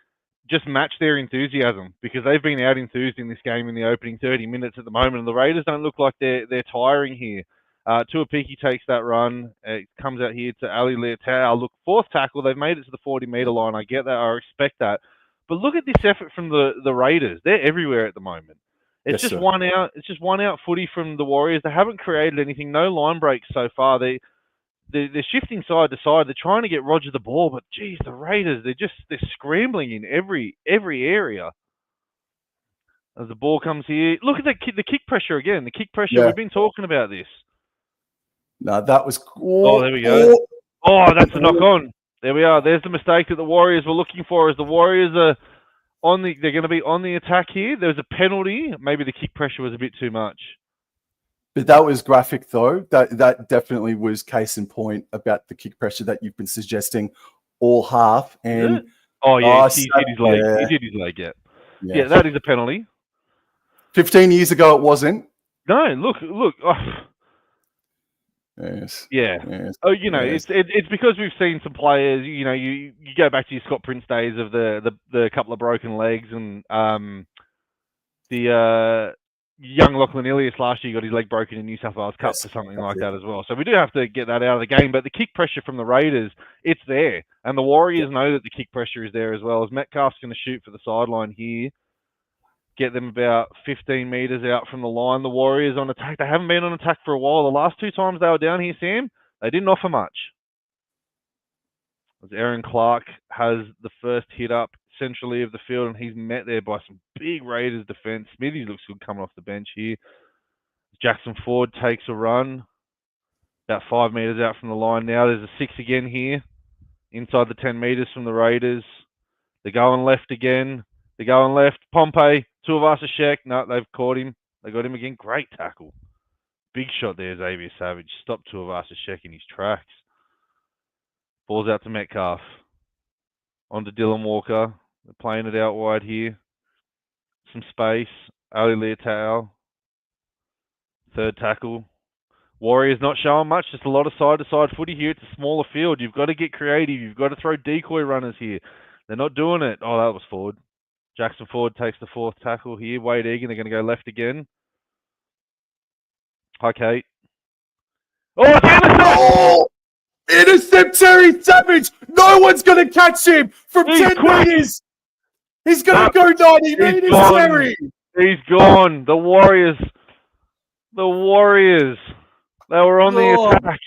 B: just match their enthusiasm, because they've been out enthused in this game in the opening 30 minutes at the moment, and the Raiders don't look like they're tiring here. Tuapiki takes that run. It comes out here to Ali Leotau. Look, fourth tackle. They've made it to the 40-meter line. I get that. I respect that. But look at this effort from the Raiders. They're everywhere at the moment. It's just one out. It's just one out footy from the Warriors. They haven't created anything. No line breaks so far. They're shifting side to side. They're trying to get Roger the ball, but geez, the Raiders, they're scrambling in every area. As the ball comes here, look at the kick pressure again. The kick pressure. Yeah. We've been talking about this.
A: No, that was.
B: Oh, there we go. Oh, that's a knock on. There we are. There's the mistake that the Warriors were looking for. As the Warriors are they're going to be on the attack here. There was a penalty. Maybe the kick pressure was a bit too much.
A: But that was graphic, though. That definitely was case in point about the kick pressure that you've been suggesting all half. And
B: he did his leg. Yeah. He did his leg. Yeah, that is a penalty.
A: 15 years ago, it wasn't.
B: No, look. Oh.
A: Yes.
B: Yeah.
A: Yes.
B: Oh, it's because we've seen some players. You go back to your Scott Prince days of the couple of broken legs and young Lachlan Ilias last year got his leg broken in New South Wales Cup for something like that as well. So we do have to get that out of the game. But the kick pressure from the Raiders, it's there. And the Warriors know that the kick pressure is there as well. As Metcalf's going to shoot for the sideline here, get them about 15 metres out from the line. The Warriors on attack. They haven't been on attack for a while. The last 2 times they were down here, Sam, they didn't offer much. As Aaron Clark has the first hit up centrally of the field, and he's met there by some big Raiders defence. Smithies looks good coming off the bench here. Jackson Ford takes a run, about 5 metres out from the line now. There's a 6 again here, inside the 10 metres from the Raiders. They're going left again. They're going left. Pompey, Tuivasa-Sheck. No, they've caught him. They got him again. Great tackle. Big shot there, Xavier Savage. Stopped Tuivasa-Sheck in his tracks. Ball's out to Metcalf. On to Dylan Walker. They're playing it out wide here. Some space. Ali Leotau. Third tackle. Warriors not showing much. Just a lot of side-to-side footy here. It's a smaller field. You've got to get creative. You've got to throw decoy runners here. They're not doing it. Oh, that was Ford. Jackson Ford takes the 4th tackle here. Wade Egan, they're going to go left again. Hi, Kate. Oh, it's intercept!
A: Oh! Intercept Terry Savage! No one's going to catch him from 10 metres! He's going to go 90 metres, Terry!
B: He's gone. The Warriors. They were on the attack.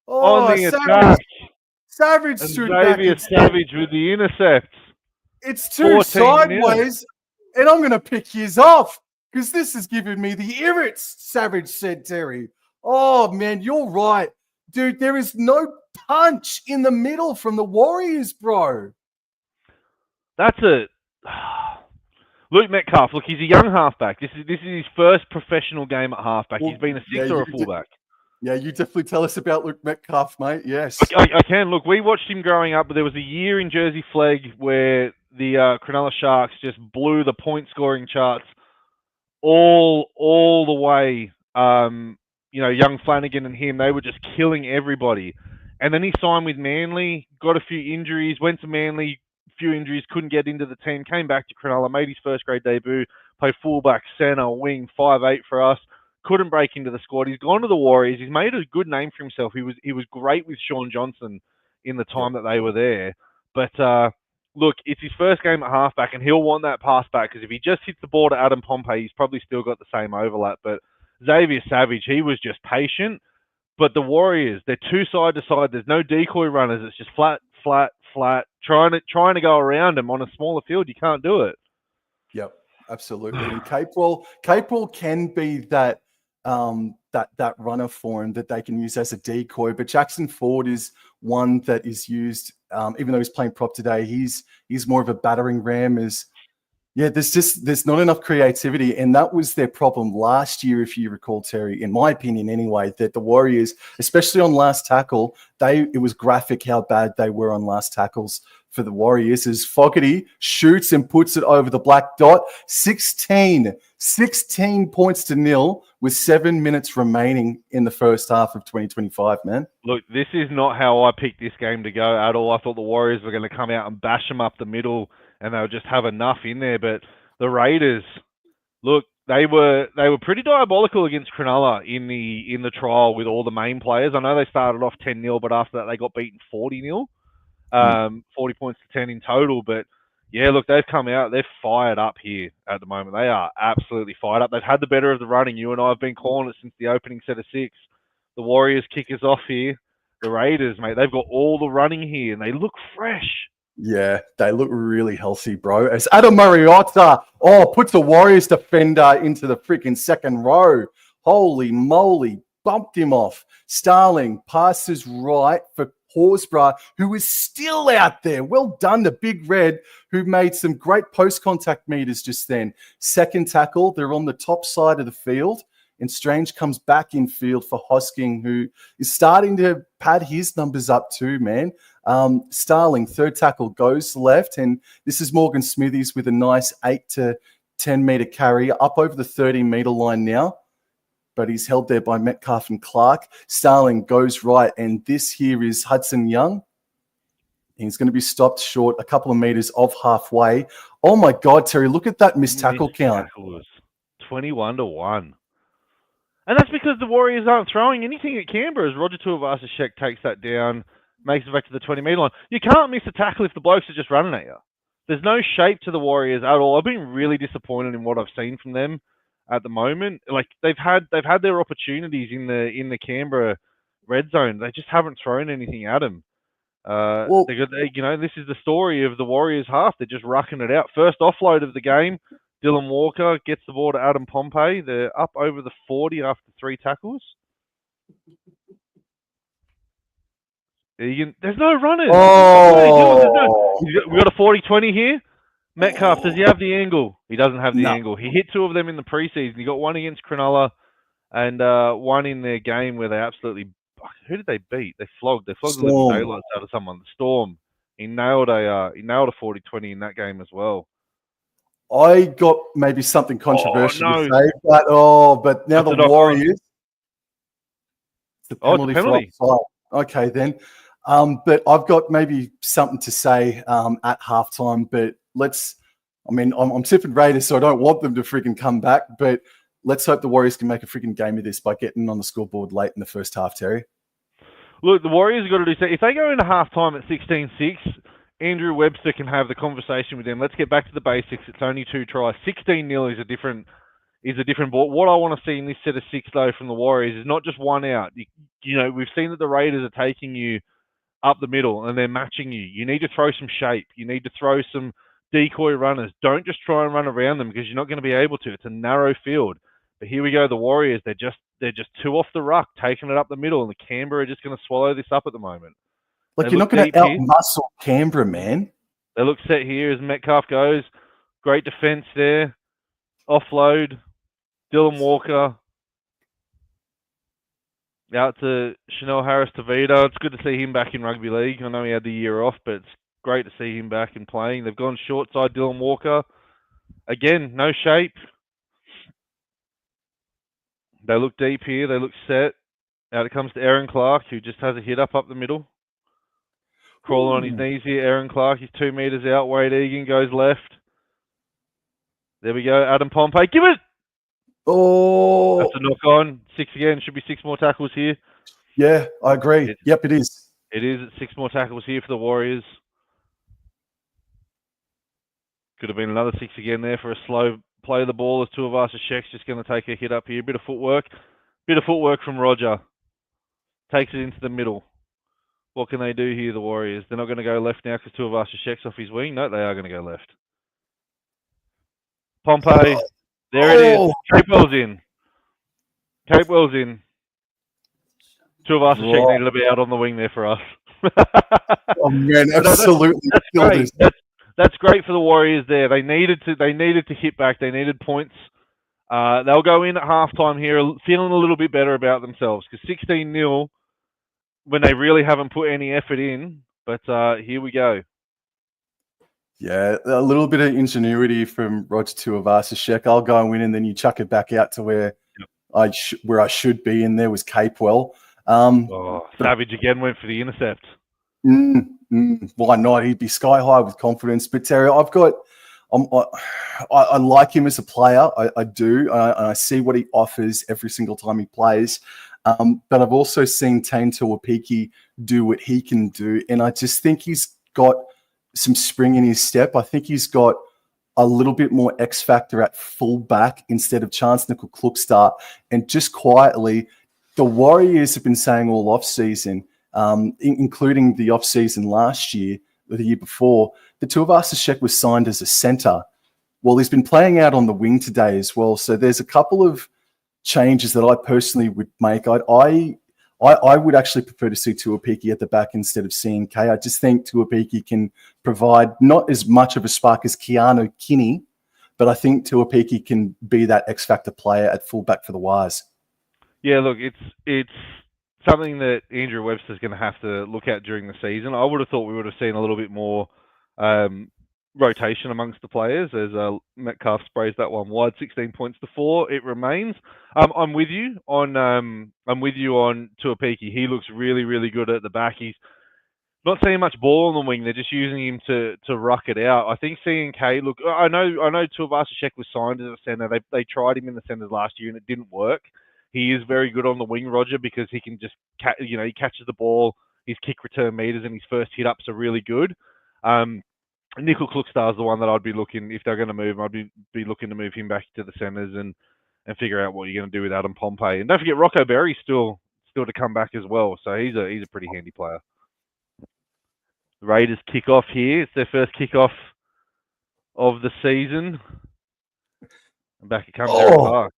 B: On the attack.
A: Savage stood back.
B: Xavier Savage with the intercept.
A: It's 2 sideways, and I'm going to pick his off because this is giving me the irrits, Savage said, Terry. Oh, man, you're right. Dude, there is no punch in the middle from the Warriors, bro.
B: That's a... Luke Metcalf, look, he's a young halfback. This is his first professional game at halfback. He's been a 6 or a fullback.
A: Yeah, you definitely tell us about Luke Metcalf, mate. Yes.
B: I can. Look, we watched him growing up, but there was a year in Jersey Flegg where the Cronulla Sharks just blew the point-scoring charts all the way. Young Flanagan and him, they were just killing everybody. And then he signed with Manly, got a few injuries, went to Manly, few injuries, couldn't get into the team, came back to Cronulla, made his first grade debut, played fullback, centre, wing, 5'8" for us. Couldn't break into the squad. He's gone to the Warriors. He's made a good name for himself. He was great with Sean Johnson in the time that they were there. But look, it's his first game at halfback, and he'll want that pass back because if he just hits the ball to Adam Pompey, he's probably still got the same overlap. But Xavier Savage, he was just patient. But the Warriors, they're 2 side to side. There's no decoy runners. It's just flat, trying to go around him on a smaller field. You can't do it.
A: Yep, absolutely. And Capewell can be that runner for him that they can use as a decoy. But Jackson Ford is one that is used, even though he's playing prop today, he's more of a battering ram. There's not enough creativity, and that was their problem last year, if you recall, Terry, in my opinion anyway, that the Warriors, especially on last tackle, it was graphic how bad they were on last tackles for the Warriors as Fogarty shoots and puts it over the black dot. 16 points to nil with 7 minutes remaining in the first half of 2025, man.
B: Look, this is not how I picked this game to go at all. I thought the Warriors were going to come out and bash them up the middle and they'll just have enough in there. But the Raiders, look, they were pretty diabolical against Cronulla in the trial with all the main players. I know they started off 10-0, but after that they got beaten 40-0. 40 points to 10 in total. But yeah, look, they've come out. They're fired up here at the moment. They are absolutely fired up. They've had the better of the running. You and I have been calling it since the opening set of 6. The Warriors kick us off here. The Raiders, mate, they've got all the running here and they look fresh.
A: Yeah, they look really healthy, bro. As Adam Mariota, puts the Warriors defender into the freaking second row. Holy moly, bumped him off. Starling passes right for Horsburgh, who is still out there. Well done to Big Red, who made some great post-contact meters just then. Second tackle, they're on the top side of the field, and Strange comes back in field for Hosking, who is starting to pad his numbers up too, man. Starling, third tackle, goes left, and this is Morgan Smithies with a nice 8 to 10 meter carry up over the 30-meter line now. But he's held there by Metcalf and Clark. Starling goes right, and this here is Hudson Young. He's going to be stopped short a couple of meters off halfway. Oh, my God, Terry, look at that missed tackle count.
B: 21-1. And that's because the Warriors aren't throwing anything at Canberra as Roger Tuivasa-Sheck takes that down, makes it back to the 20-metre line. You can't miss a tackle if the blokes are just running at you. There's no shape to the Warriors at all. I've been really disappointed in what I've seen from them at the moment. Like they've had their opportunities in the Canberra red zone. They just haven't thrown anything at them.
A: Well,
B: This is the story of the Warriors half. They're just rucking it out. First offload of the game. Dylan Walker gets the ball to Adam Pompey. They're up over the 40 after 3 tackles. There's no runners.
A: oh,
B: We got a 40-20 here. Metcalf, does he have the angle? He doesn't have the angle. He hit 2 of them in the preseason. He got one against Cronulla and one in their game where they absolutely... Who did they beat? They flogged the living daylights out of someone. The Storm. He nailed a 40-20 in that game as well.
A: I got maybe something controversial to say, but now
B: What's
A: the Warriors... The penalty,
B: it's a penalty.
A: For offside. Okay, then. But I've got maybe something to say at halftime, but I'm tipping Raiders, so I don't want them to freaking come back, but let's hope the Warriors can make a freaking game of this by getting on the scoreboard late in the first half, Terry.
B: Look, the Warriors have got to do so. If they go into halftime at 16-6, Andrew Webster can have the conversation with them. Let's get back to the basics. It's only 2 tries. 16-0 is a different ball. What I want to see in this set of 6, though, from the Warriors is not just one out. We've seen that the Raiders are taking you up the middle and they're matching you. You need to throw some shape. You need to throw some decoy runners. Don't just try and run around them because you're not going to be able to. It's a narrow field. But here we go, the Warriors, they're just 2 off the ruck, taking it up the middle, and the Canberra are just going to swallow this up at the moment.
A: You're not going to out-muscle Canberra, man.
B: They look set here as Metcalf goes. Great defense there. Offload. Dylan Walker. Out to Chanel Harris-Tavita. It's good to see him back in rugby league. I know he had the year off, but it's great to see him back and playing. They've gone short side, Dylan Walker. Again, no shape. They look deep here. They look set. Out it comes to Aaron Clark, who just has a hit up the middle. Crawling on his knees here. Aaron Clark, he's 2 meters out. Wade Egan goes left. There we go. Adam Pompey. Give it!
A: Oh!
B: That's a knock on. 6 again. Should be 6 more tackles here.
A: Yeah, I agree. Yep, it is.
B: It is. 6 more tackles here for the Warriors. Could have been another 6 again there for a slow play of the ball as Tuivasa-Sheck's just going to take a hit up here. Bit of footwork from Roger. Takes it into the middle. What can they do here, the Warriors? They're not going to go left now because Tuivasa-Sheck's off his wing. No, they are going to go left. Pompey. There it is. Capewell's in. Tuivasa-Sheck needed to be out on the wing there for us.
A: Oh man, absolutely.
B: That's great for the Warriors there. They needed to hit back. They needed points. They'll go in at halftime here feeling a little bit better about themselves because 16-0 when they really haven't put any effort in. But here we go.
A: Yeah, a little bit of ingenuity from Roger Tuivasa-Sheck. I'll go and win, and then you chuck it back out to where I should be, and there was Capewell.
B: Savage again went for the intercept.
A: Why not? He'd be sky high with confidence. But Terry, I like him as a player. I do. I see what he offers every single time he plays. But I've also seen Tane Tuapiki do what he can do, and I just think he's got some spring in his step. I think he's got a little bit more X factor at fullback instead of Chance Nickel-Klukstart. And just quietly, the Warriors have been saying all off-season, including the off-season last year or the year before, that Tuivasa-Sheck was signed as a centre. Well, he's been playing out on the wing today as well. So there's a couple of changes that I personally would make. I would actually prefer to see Tuapiki at the back instead of seeing K. I just think Tuapiki can provide not as much of a spark as Keanu Kinney, but I think Tuapiki can be that X factor player at fullback for the Wires.
B: Yeah, look, it's something that Andrew Webster's going to have to look at during the season. I would have thought we would have seen a little bit more rotation amongst the players as Metcalf sprays that one wide. 16 points to 4. It remains. I'm with you on Tuapiki. He looks really, really good at the back. not seeing much ball on the wing. They're just using him to ruck it out. I think C&K, look, I know Tuivasa-Sheck was signed as a centre. They tried him in the centres last year and it didn't work. He is very good on the wing, Roger, because he can just, he catches the ball. His kick return meters and his first hit ups are really good. Nickel Klukstar is the one that I'd be looking, if they're going to move, I'd be looking to move him back to the centres and figure out what you're going to do with Adam Pompey. And don't forget, Rocco Berry's still to come back as well. So he's a pretty handy player. The Raiders kick off here. It's their first kickoff of the season. And back it comes, Aaron Park.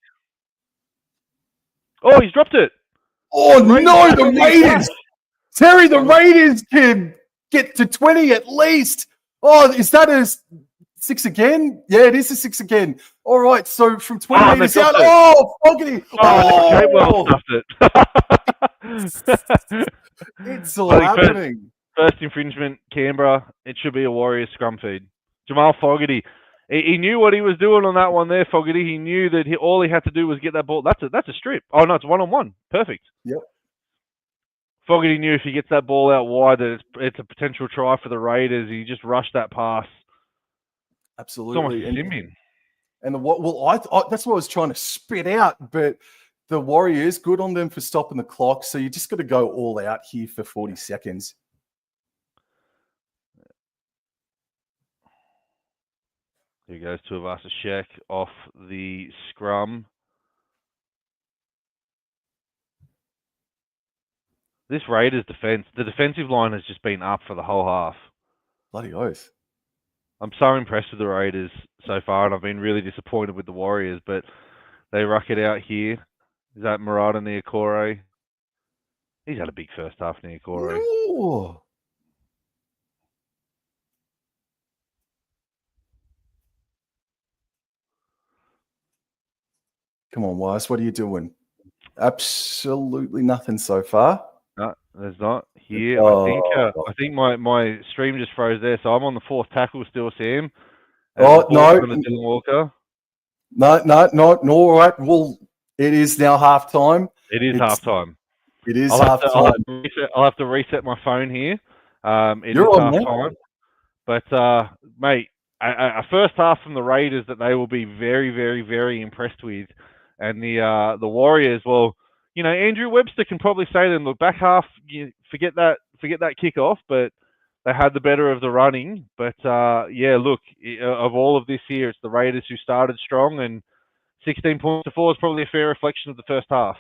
B: Oh, he's dropped it.
A: Oh, no, the Raiders. Terry, the Raiders can get to 20 at least. Oh, is that a 6 again? Yeah, it is a 6 again. All right, so from 20 meters out. Oh, Fogarty.
B: Well stuffed it.
A: It's all happening.
B: First infringement, Canberra. It should be a Warriors scrum feed. Jamal Fogarty. He knew what he was doing on that one there, Fogarty. He knew that all he had to do was get that ball. That's a strip. Oh, no, it's 1-on-1. Perfect.
A: Yep.
B: Fogarty knew if he gets that ball out wide that it's a potential try for the Raiders. He just rushed that pass.
A: Absolutely.
B: And
A: that's what I was trying to spit out, but the Warriors, good on them for stopping the clock. So you just got to go all out here for 40 seconds.
B: Here goes Tuivasa-Sheck off the scrum. This Raiders defense, the defensive line has just been up for the whole half.
A: Bloody oath.
B: I'm so impressed with the Raiders so far, and I've been really disappointed with the Warriors, but they ruck it out here. Is that Murata Niokore? He's had a big first half, Niokore.
A: Ooh. Come on, Wise. What are you doing? Absolutely nothing so far.
B: No, there's not. Here, I think my stream just froze there, so I'm on the fourth tackle still, Sam.
A: No.
B: Dylan Walker.
A: No. All right. Well, it is now halftime.
B: It's halftime.
A: It is halftime.
B: I'll have to reset my phone here.
A: You're on
B: halftime. But, mate, a first half from the Raiders that they will be very, very, very impressed with. And the Warriors, well, Andrew Webster can probably say to them, look, back half, forget that kickoff, but they had the better of the running. But, look, of all of this here, it's the Raiders who started strong, and 16 points to 4 is probably a fair reflection of the first half.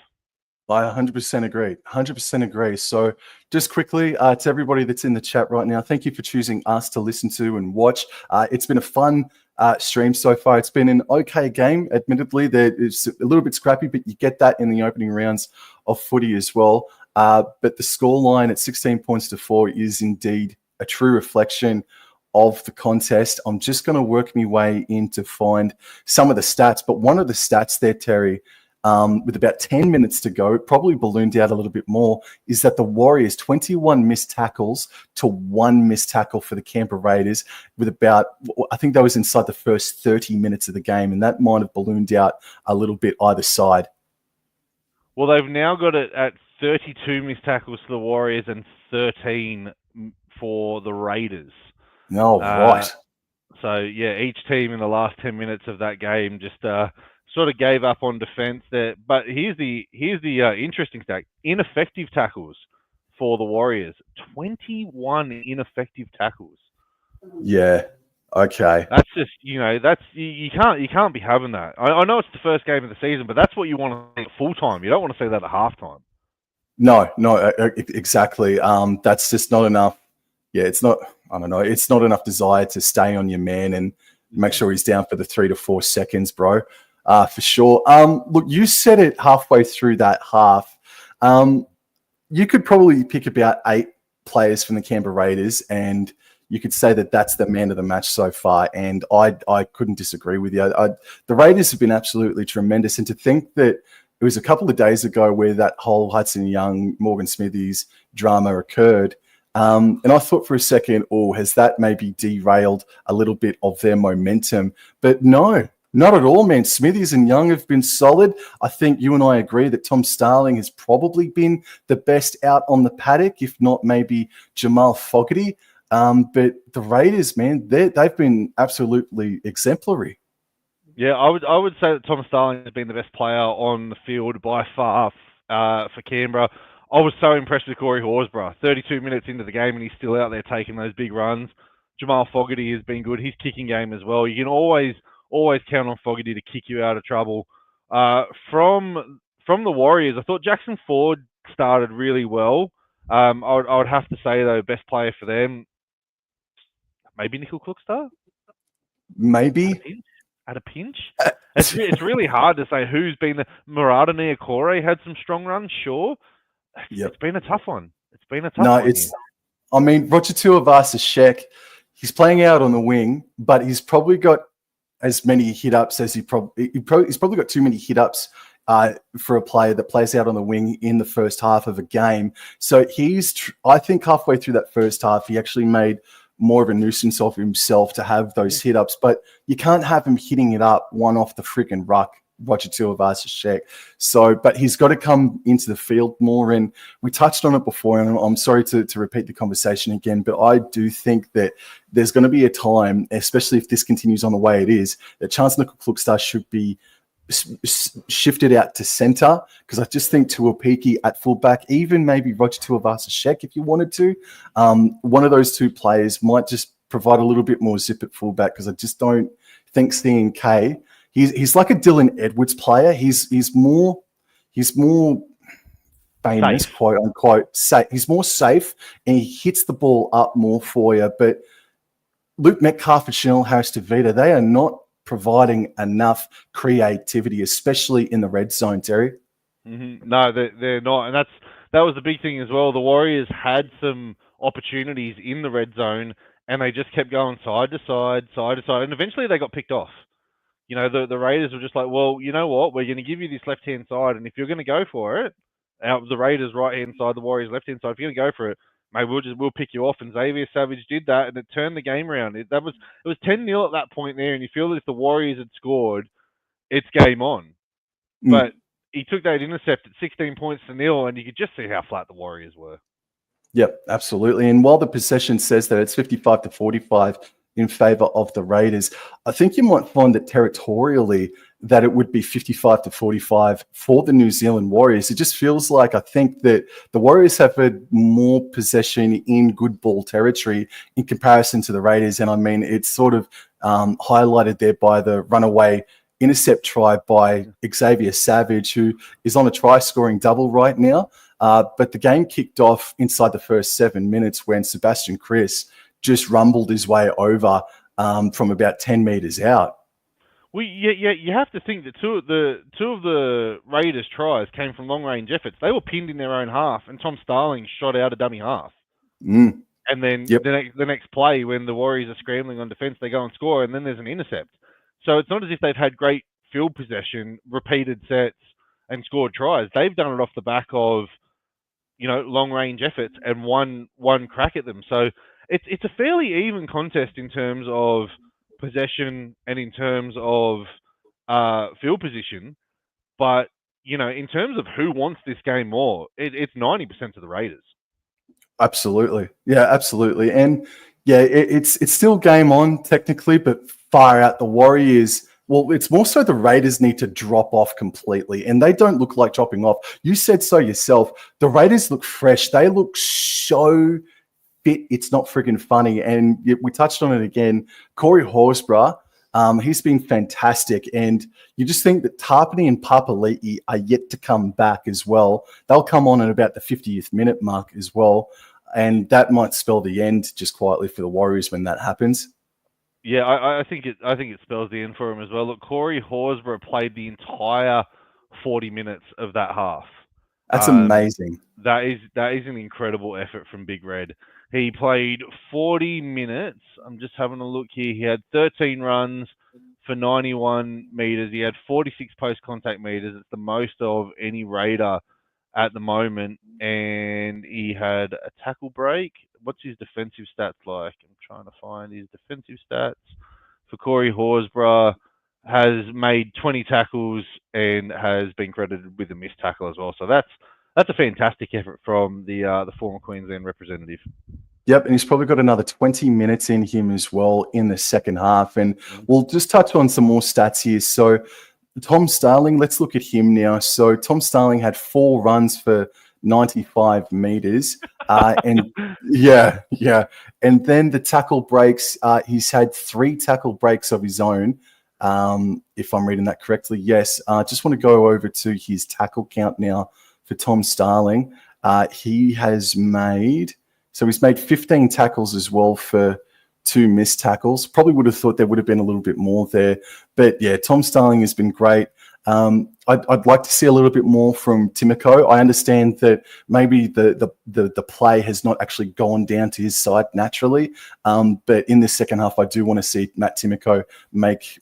A: I 100% agree. 100% agree. So just quickly to everybody that's in the chat right now, thank you for choosing us to listen to and watch. It's been a fun stream so far. It's been an okay game. Admittedly, it's a little bit scrappy, but you get that in the opening rounds of footy as well. But the scoreline at 16 points to 4 is indeed a true reflection of the contest. I'm just going to work my way in to find some of the stats. But one of the stats there, Terry, with about 10 minutes to go, it probably ballooned out a little bit more, is that the Warriors, 21 missed tackles to 1 missed tackle for the Canberra Raiders, with about, I think that was inside the first 30 minutes of the game, and that might have ballooned out a little bit either side.
B: Well, they've now got it at 32 missed tackles for the Warriors and 13 for the Raiders.
A: No, right.
B: So, yeah, each team in the last 10 minutes of that game just sort of gave up on defense there. But here's the interesting stat. Ineffective tackles for the Warriors. 21 ineffective tackles.
A: Yeah. Okay.
B: That's just, you can't be having that. I know it's the first game of the season, but that's what you want to see at full time. You don't want to see that at halftime.
A: No, exactly. That's just not enough. Yeah, it's not, I don't know, it's not enough desire to stay on your man and make sure he's down for the 3 to 4 seconds, bro. For sure. Look, you said it halfway through that half. You could probably pick about 8 players from the Canberra Raiders, and you could say that that's the man of the match so far. And I couldn't disagree with you. The Raiders have been absolutely tremendous. And to think that it was a couple of days ago where that whole Hudson Young, Morgan Smithies drama occurred. And I thought for a second, has that maybe derailed a little bit of their momentum? But no. Not at all, man. Smithies and Young have been solid. I think you and I agree that Tom Starling has probably been the best out on the paddock, if not maybe Jamal Fogarty. But the Raiders, man, they've been absolutely exemplary.
B: Yeah, I would say that Tom Starling has been the best player on the field by far for Canberra. I was so impressed with Corey Horsburgh. 32 minutes into the game and he's still out there taking those big runs. Jamal Fogarty has been good. His kicking game as well. You can always count on Fogarty to kick you out of trouble. From the Warriors, I thought Jackson Ford started really well. I would have to say though, best player for them, maybe Nickel Cookstar.
A: Maybe.
B: At a pinch. It's really hard to say who's been the Murata Niokore had some strong runs, sure. It's been a tough one.
A: I mean, Roger Tuivasa-Sheck, he's playing out on the wing, but he's probably got as many hit-ups as he's probably got too many hit-ups for a player that plays out on the wing in the first half of a game. So I think halfway through that first half, he actually made more of a nuisance of himself to have those hit-ups, but you can't have him hitting it up one off the freaking ruck, Roger Tuivasa-Sheck. So, but he's got to come into the field more, and we touched on it before, and I'm sorry to repeat the conversation again, but I do think that there's going to be a time, especially if this continues on the way it is, that Chance Nickel-Klugstar should be shifted out to centre, because I just think Tuapiki at fullback, even maybe Roger Tuivasa-Sheck if you wanted to, one of those two players might just provide a little bit more zip at fullback, because I just don't think Steen K, he's like a Dylan Edwards player. He's more famous, safe, quote unquote, safe. He's more safe and he hits the ball up more for you. But Luke Metcalf and Chanel Harris-Tavita, they are not providing enough creativity, especially in the red zone, Terry.
B: Mm-hmm. No, they're not, and that was the big thing as well. The Warriors had some opportunities in the red zone, and they just kept going side to side, and eventually they got picked off. You know, the Raiders were just like, well, you know what? We're going to give you this left-hand side, and if you're going to go for it, the Raiders' right-hand side, the Warriors' left-hand side, if you're going to go for it, maybe we'll pick you off. And Xavier Savage did that, and it turned the game around. It was 10-0 at that point there, and you feel that if the Warriors had scored, it's game on. But he took that intercept at 16 points to 0, and you could just see how flat the Warriors were.
A: Yep, absolutely. And while the possession says that it's 55-45 in favor of the Raiders, I think you might find that territorially that it would be 55-45 for the New Zealand Warriors. It just feels like I think that the Warriors have had more possession in good ball territory in comparison to the Raiders. And I mean, it's sort of highlighted there by the runaway intercept try by Xavier Savage, who is on a try-scoring double right now. But the game kicked off inside the first 7 minutes when Sebastian Chris just rumbled his way over from about 10 meters out.
B: Well, yeah, you have to think that two of the Raiders' tries came from long-range efforts. They were pinned in their own half, and Tom Starling shot out a dummy half. And then the next play, when the Warriors are scrambling on defense, they go and score, and then there's an intercept. So it's not as if they've had great field possession, repeated sets, and scored tries. They've done it off the back of, you know, long-range efforts and one crack at them. So it's a fairly even contest in terms of possession and in terms of field position. But, you know, in terms of who wants this game more, it's 90% to the Raiders.
A: Absolutely. Yeah, absolutely. And yeah, it's still game on technically, but far out the Warriors. Well, it's more so the Raiders need to drop off completely, and they don't look like dropping off. You said so yourself. The Raiders look fresh. They look so fit. It's not freaking funny. And we touched on it again. Corey Horsburgh, he's been fantastic. And you just think that Tarpany and Papali'i are yet to come back as well. They'll come on at about the 50th minute mark as well. And that might spell the end just quietly for the Warriors when that happens.
B: Yeah, I think it spells the end for him as well. Look, Corey Horsburgh played the entire 40 minutes of that half.
A: That's amazing.
B: That is an incredible effort from Big Red. He played 40 minutes. I'm just having a look here. He had 13 runs for 91 meters. He had 46 post-contact meters. It's the most of any Raider at the moment. And he had a tackle break. What's his defensive stats like? I'm trying to find his defensive stats for Corey Horsburgh. has made 20 tackles and has been credited with a missed tackle as well. So that's a fantastic effort from the former Queensland representative.
A: Yep, and he's probably got another 20 minutes in him as well in the second half. And we'll just touch on some more stats here. So Tom Starling, let's look at him now. So Tom Starling had 4 runs for 95 meters. And yeah. And then the tackle breaks, he's had 3 tackle breaks of his own. If I'm reading that correctly, yes. Just want to go over to his tackle count now for Tom Starling. He's made 15 tackles as well for 2 missed tackles. Probably would have thought there would have been a little bit more there. But yeah, Tom Starling has been great. I'd like to see a little bit more from Timoko. I understand that maybe the play has not actually gone down to his side naturally. But in this second half, I do want to see Matt Timoko make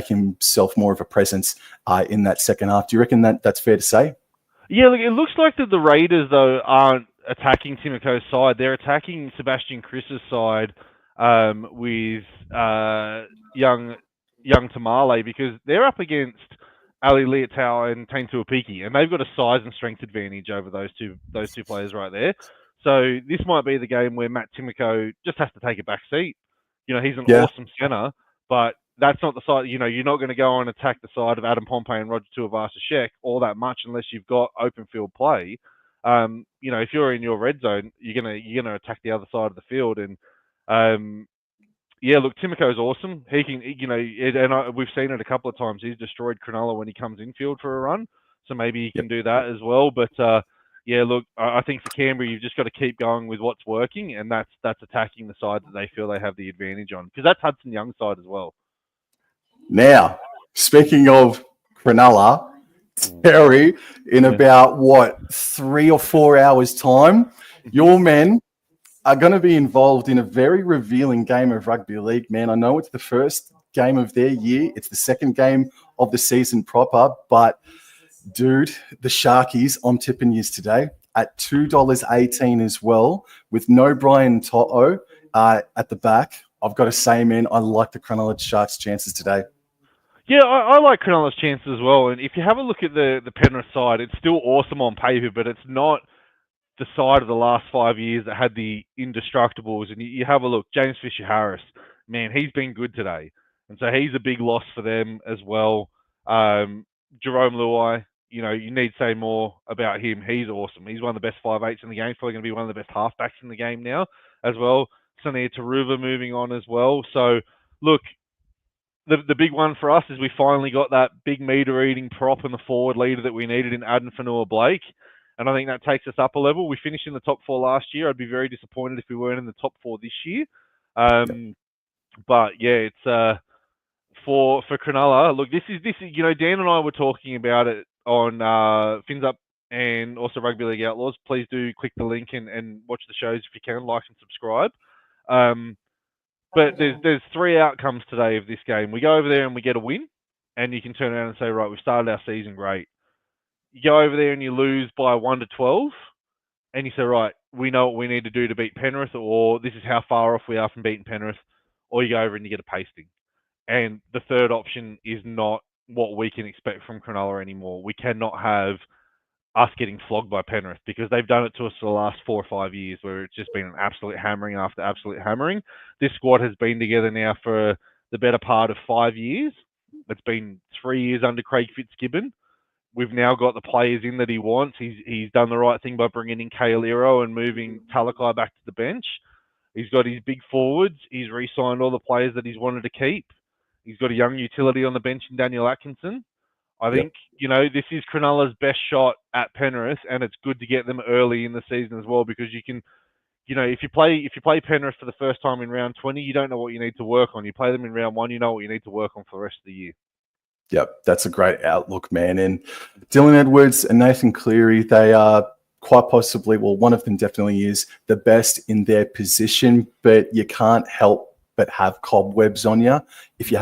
A: himself more of a presence in that second half. Do you reckon that's fair to say?
B: Yeah, look, it looks like that the Raiders, though, aren't attacking Timoko's side. They're attacking Sebastian Chris's side with young Tamale, because they're up against Ali Leotau and Tain Tuapiki, and they've got a size and strength advantage over those two players right there. So this might be the game where Matt Timoko just has to take a back seat. You know, he's an awesome centre, but that's not the side. You know, you're not going to go and attack the side of Adam Pompey and Roger Tuivasa-Sheck all that much unless you've got open field play. You know, if you're in your red zone, you're gonna attack the other side of the field. And yeah, look, Timoko's awesome. He can, you know, we've seen it a couple of times. He's destroyed Cronulla when he comes infield for a run, so maybe he can do that as well. But yeah, look, I think for Canberra, you've just got to keep going with what's working, and that's attacking the side that they feel they have the advantage on, because that's Hudson Young's side as well.
A: Now, speaking of Cronulla, Terry, in about 3 or 4 hours' time, your men are going to be involved in a very revealing game of rugby league, man. I know it's the first game of their year. It's the second game of the season proper. But, dude, the Sharkies, I'm tipping yous today at $2.18 as well, with no Brian To'o at the back. I've got to say, man, I like the Cronulla Sharks' chances today.
B: Yeah, I like Cronulla's chances as well. And if you have a look at the Penrith side, it's still awesome on paper, but it's not the side of the last 5 years that had the indestructibles. And you have a look, James Fisher-Harris, man, he's been good today. And so he's a big loss for them as well. Jerome Luai, you know, you need to say more about him. He's awesome. He's one of the best 5'8" in the game. He's probably going to be one of the best halfbacks in the game now as well. Sunil Taruva moving on as well. So, look, the big one for us is we finally got that big meter-eating prop and the forward leader that we needed in Aden Fanua-Blake. And I think that takes us up a level. We finished in the top 4 last year. I'd be very disappointed if we weren't in the top 4 this year. But yeah, it's for Cronulla. Look, this is you know, Dan and I were talking about it on Fins Up and also Rugby League Outlaws. Please do click the link and watch the shows if you can, like and subscribe. But there's 3 outcomes today of this game. We go over there and we get a win, and you can turn around and say, right, we've started our season great. You go over there and you lose by 1-12, and you say, right, we know what we need to do to beat Penrith, or this is how far off we are from beating Penrith, or you go over and you get a pasting. And the third option is not what we can expect from Cronulla anymore. We cannot have us getting flogged by Penrith, because they've done it to us for the last 4 or 5 years, where it's just been an absolute hammering after absolute hammering. This squad has been together now for the better part of 5 years. It's been 3 years under Craig Fitzgibbon. We've now got the players in that he wants. He's done the right thing by bringing in Kailero and moving Talakai back to the bench. He's got his big forwards. He's re-signed all the players that he's wanted to keep. He's got a young utility on the bench in Daniel Atkinson. I think, you know, this is Cronulla's best shot at Penrith, and it's good to get them early in the season as well, because you can, you know, if you play Penrith for the first time in round 20, you don't know what you need to work on. You play them in round 1, you know what you need to work on for the rest of the year.
A: Yep, that's a great outlook, man. And Dylan Edwards and Nathan Cleary, they are quite possibly, well, one of them definitely is the best in their position, but you can't help but have cobwebs on you if you're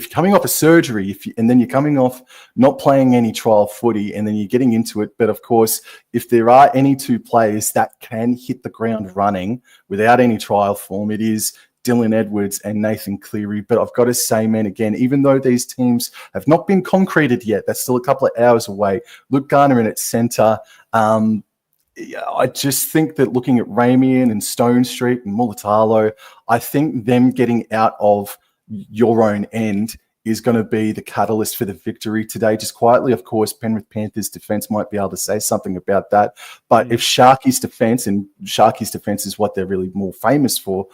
A: coming off a surgery, and then you're coming off not playing any trial footy, and then you're getting into it. But of course, if there are any 2 players that can hit the ground running without any trial form, it is Dylan Edwards and Nathan Cleary. But I've got to say, man, again, even though these teams have not been concreted yet, that's still a couple of hours away. Luke Garner in at centre. I just think that looking at Ramian and Stone Street and Mulatalo, I think them getting out of your own end is going to be the catalyst for the victory today. Just quietly, of course, Penrith Panthers defense might be able to say something about that. But if Sharky's defense, and Sharky's defense is what they're really more famous for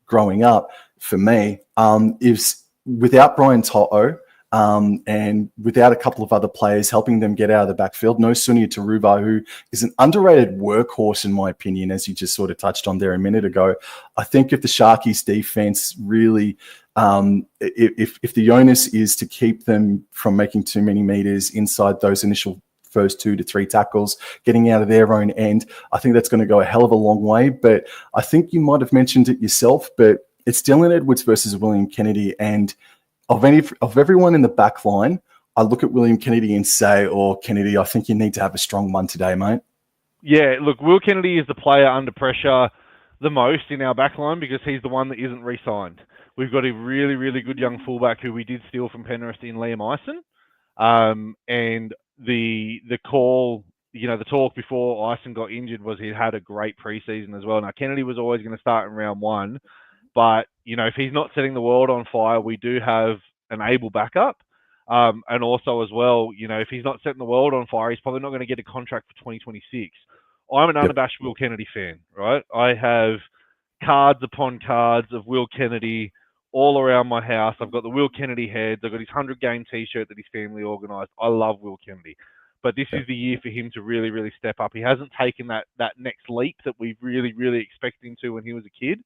A: growing up for me, is without Brian To'o, and without a couple of other players helping them get out of the backfield, no Sunia Taruva, who is an underrated workhorse in my opinion, as you just sort of touched on there a minute ago. I think if the Sharkies defense really, if the onus is to keep them from making too many meters inside those initial first 2 to 3 tackles, getting out of their own end, I think that's going to go a hell of a long way. But I think you might have mentioned it yourself, but it's Dylan Edwards versus William Kennedy, and of everyone in the back line, I look at William Kennedy and say, Kennedy, I think you need to have a strong one today, mate.
B: Yeah, look, Will Kennedy is the player under pressure the most in our back line because he's the one that isn't re-signed. We've got a really, really good young fullback who we did steal from Penrith in Liam Eisen. And the call, the talk before Eisen got injured was he had a great preseason as well. Now, Kennedy was always going to start in round 1. But, if he's not setting the world on fire, we do have an able backup. And also as well, if he's not setting the world on fire, he's probably not going to get a contract for 2026. I'm an unabashed Will Kennedy fan, right? I have cards upon cards of Will Kennedy all around my house. I've got the Will Kennedy heads. I've got his 100-game T-shirt that his family organised. I love Will Kennedy. But this is the year for him to really, really step up. He hasn't taken that next leap that we really, really expected him to when he was a kid.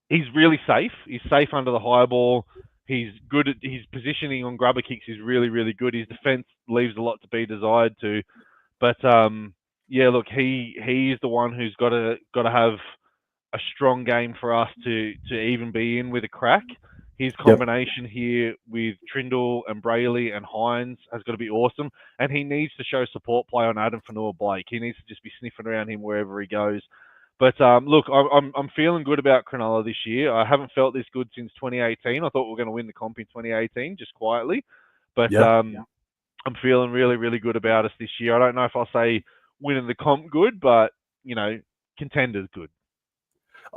B: He's really safe. He's safe under the high ball. He's good at his positioning on grubber kicks is really, really good. His defense leaves a lot to be desired too. But look, he is the one who's got to have a strong game for us to even be in with a crack. His combination here with Trindle and Brayley and Hines has got to be awesome. And he needs to show support play on Adam Fanua-Blake. He needs to just be sniffing around him wherever he goes. But look, I'm feeling good about Cronulla this year. I haven't felt this good since 2018. I thought we were going to win the comp in 2018, just quietly. But I'm feeling really, really good about us this year. I don't know if I'll say winning the comp good, but, contenders good.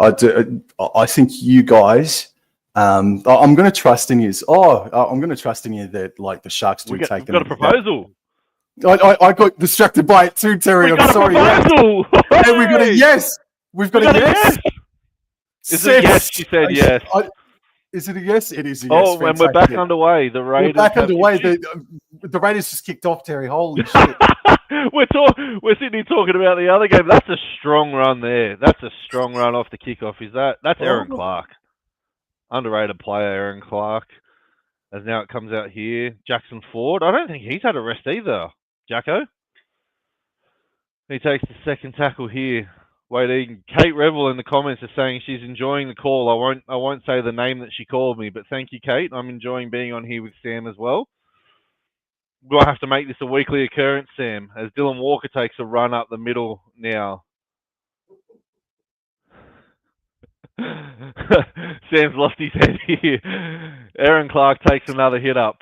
A: I think you guys, I'm going to trust in you. I'm going to trust in you that, like, the Sharks do take them.
B: We've got a proposal.
A: I got distracted by it too, Terry. I'm sorry.
B: Proposal.
A: Yeah, we got a yes. We've got a yes.
B: Is it a yes? She said yes.
A: Is it a yes? It is a yes.
B: Oh, and we're back underway. The Raiders.
A: We're back underway. The Raiders just kicked off, Terry. Holy shit.
B: We're sitting here talking about the other game. That's a strong run there. That's a strong run off the kickoff. That's Aaron Clark. Underrated player, Aaron Clark. As now it comes out here. Jackson Ford. I don't think he's had a rest either, Jacko. He takes the second tackle here. Kate Revel in the comments is saying she's enjoying the call. I won't say the name that she called me, but thank you, Kate. I'm enjoying being on here with Sam as well. We'll have to make this a weekly occurrence, Sam, as Dylan Walker takes a run up the middle now. Sam's lost his head here. Aaron Clark takes another hit up.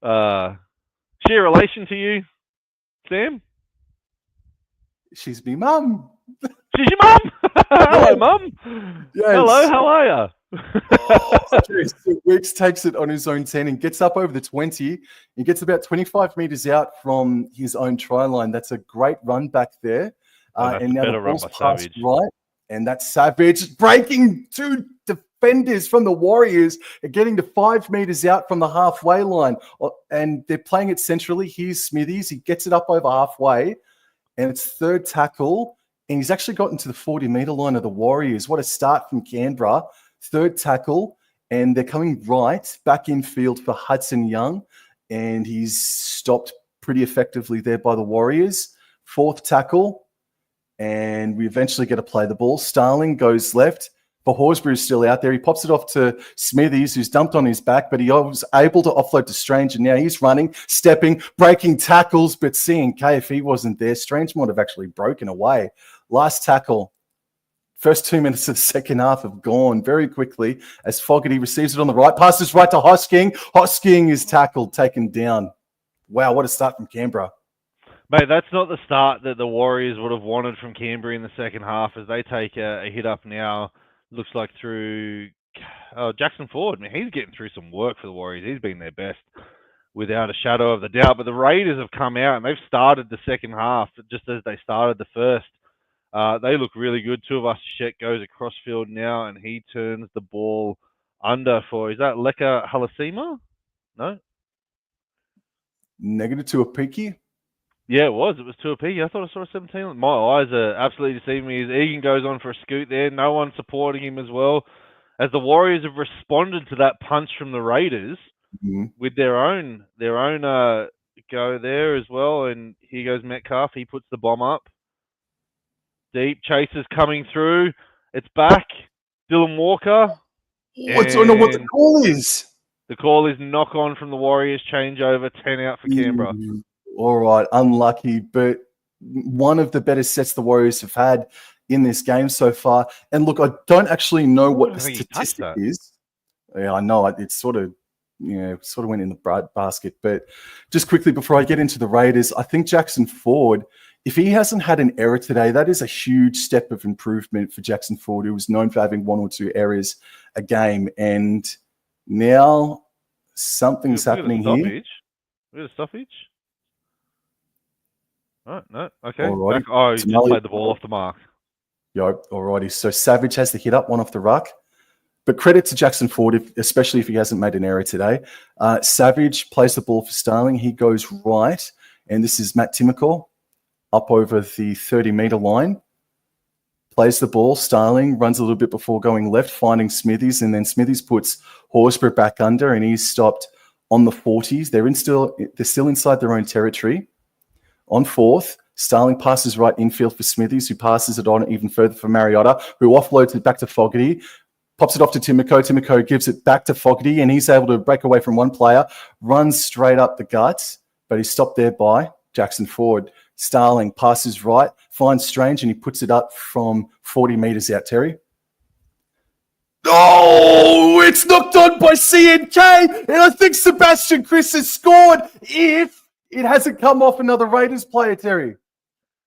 B: She a relation to you, Sam?
A: She's me mum.
B: She's your mum. Hello, mum. Yes. Hello, how are you?
A: Weeks takes it on his own 10 and gets up over the 20. He gets about 25 meters out from his own try line. That's a great run back there. And now the ball's passed right. And that's Savage breaking 2 defenders from the Warriors and getting to 5 meters out from the halfway line. And they're playing it centrally. Here's Smithies. He gets it up over halfway. And it's third tackle. And he's actually gotten to the 40-meter line of the Warriors. What a start from Canberra. Third tackle. And they're coming right back in field for Hudson Young. And he's stopped pretty effectively there by the Warriors. Fourth tackle. And we eventually get to play the ball. Starling goes left. But Horsburgh's still out there. He pops it off to Smithies, who's dumped on his back, but he was able to offload to Strange, and now he's running, stepping, breaking tackles. But C&K, if he wasn't there, Strange might have actually broken away. Last tackle First 2 minutes of the second half have gone very quickly as Fogarty receives it on the right, passes right to Hosking. Hosking is tackled, taken down. Wow, what a start from Canberra.
B: Mate, that's not the start that the Warriors would have wanted from Canberra in the second half as they take a hit up now. Looks like through Jackson Ford. I mean, he's getting through some work for the Warriors. He's been their best without a shadow of the doubt. But the Raiders have come out and they've started the second half just as they started the first. They look really good. Tuivasa-Sheck goes across field now and he turns the ball under for, is that Leka Halasima? No?
A: Negative to a peaky.
B: Yeah, it was. It was Tuapiki. I thought I saw a 17. My eyes are absolutely deceiving me as Egan goes on for a scoot there. No one supporting him as well. As the Warriors have responded to that punch from the Raiders with their own go there as well. And here goes Metcalf. He puts the bomb up. Deep chasers coming through. It's back. Dylan Walker.
A: I don't know what the call is.
B: The call is knock on from the Warriors. Changeover. 10 out for Canberra.
A: All right, unlucky, but one of the better sets the Warriors have had in this game so far. And look, I don't actually know what the statistic is. Yeah, I know it sort of went in the basket. But just quickly before I get into the Raiders, I think Jackson Ford, if he hasn't had an error today, that is a huge step of improvement for Jackson Ford, who was known for having 1 or 2 errors a game. And now something's happening here.
B: Look at the stoppage. Oh, no, okay.
A: Alrighty.
B: He just played the ball off the mark.
A: Yo, alrighty. So Savage has the hit up, one off the ruck. But credit to Jackson Ford, especially if he hasn't made an error today. Savage plays the ball for Starling. He goes right. And this is Matt Timokor up over the 30-metre line. Plays the ball. Starling runs a little bit before going left, finding Smithies. And then Smithies puts Horsburgh back under, and he's stopped on the 40s. They're still inside their own territory. On 4th, Starling passes right infield for Smithies, who passes it on even further for Mariota, who offloads it back to Fogarty, pops it off to Timoko. Timoko gives it back to Fogarty, and he's able to break away from one player, runs straight up the guts, but he's stopped there by Jackson Ford. Starling passes right, finds Strange, and he puts it up from 40 metres out, Terry. Oh, it's knocked on by CNK, and I think Sebastian Chris has scored if it hasn't come off another Raiders player, Terry.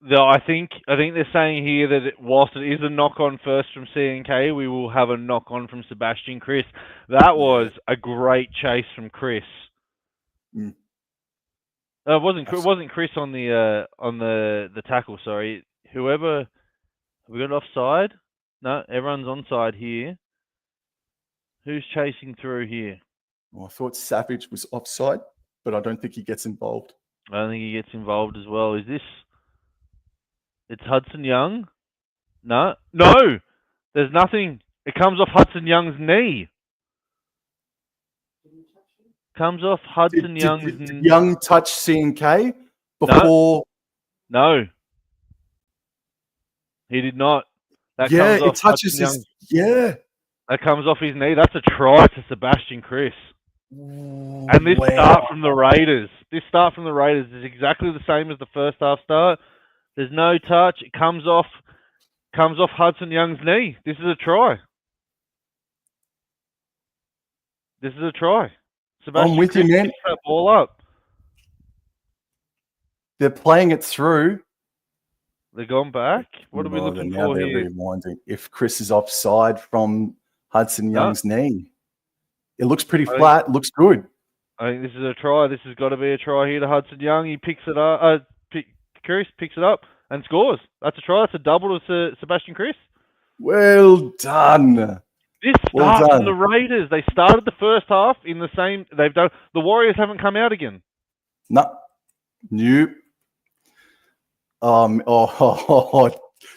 B: No, I think they're saying here that whilst it is a knock-on first from CNK, we will have a knock-on from Sebastian Chris. That was a great chase from Chris. It wasn't Chris on the tackle. Sorry, whoever. Have we got offside? No, everyone's onside here. Who's chasing through here?
A: Well, I thought Savage was offside, but I don't think he gets involved.
B: I don't think he gets involved as well. Is this... It's Hudson Young? No. There's nothing. It comes off Hudson Young's knee. Comes off Hudson Young's knee.
A: Did Young touch CNK before?
B: No. He did not.
A: That comes off touches his... Yeah.
B: That comes off his knee. That's a try to Sebastian Chris. And this start from the Raiders. This start from the Raiders is exactly the same as the first half start. There's no touch. It comes off Hudson Young's knee. This is a try. Sebastian
A: I'm with
B: Chris
A: you, man.
B: picks that ball up.
A: They're playing it through.
B: They're gone back. What are we looking for here?
A: They're rewinding. If Chris is offside from Hudson Young's knee, it looks pretty flat. It looks good.
B: I think this is a try. This has got to be a try here to Hudson Young. He picks it up. Chris picks it up and scores. That's a try. That's a double to Sebastian Chris.
A: Well done.
B: This start from the Raiders. They started the first half in the same. They've done. The Warriors haven't come out again.
A: No. Nope.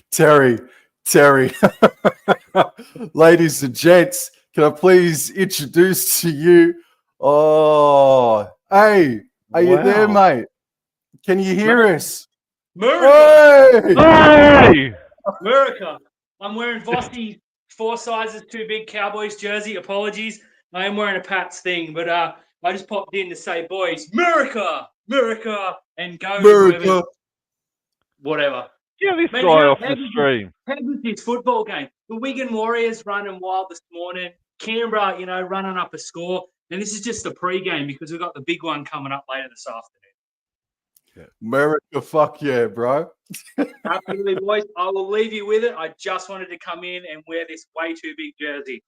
A: Terry. Ladies and gents, can I please introduce to you? Oh, hey, are you there, mate? Can you hear us?
C: Hey! America. I'm wearing Vossi 4 sizes too big Cowboys jersey. Apologies. I am wearing a Pats thing, but I just popped in to say, boys, America, and go.
A: America.
C: Whatever.
B: Get this
C: Man,
B: guy off the stream.
C: How good this football game? The Wigan Warriors running wild this morning. Canberra, running up a score. And this is just the pre-game because we've got the big one coming up later this afternoon.
A: America, fuck yeah, bro.
C: Absolutely, boys. I will leave you with it. I just wanted to come in and wear this way too big jersey.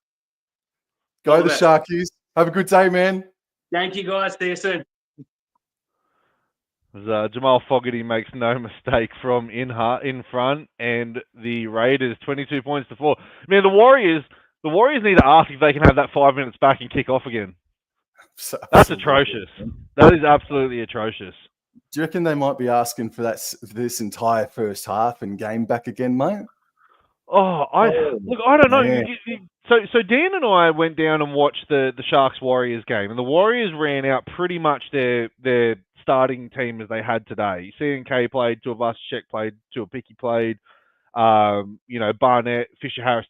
A: Go the Sharkies. Have a good day, man.
C: Thank you, guys. See you soon.
B: Jamal Fogarty makes no mistake from in front, and the Raiders 22 points to 4. Man, the Warriors need to ask if they can have that 5 minutes back and kick off again. That's atrocious. That is absolutely atrocious.
A: Do you reckon they might be asking for this entire first half and game back again, mate?
B: I don't know. So Dan and I went down and watched the Sharks Warriors game, and the Warriors ran out pretty much their starting team as they had today. CNK played, Tuivasa-Sheck played, Tuapiki played, Barnett, Fisher Harris.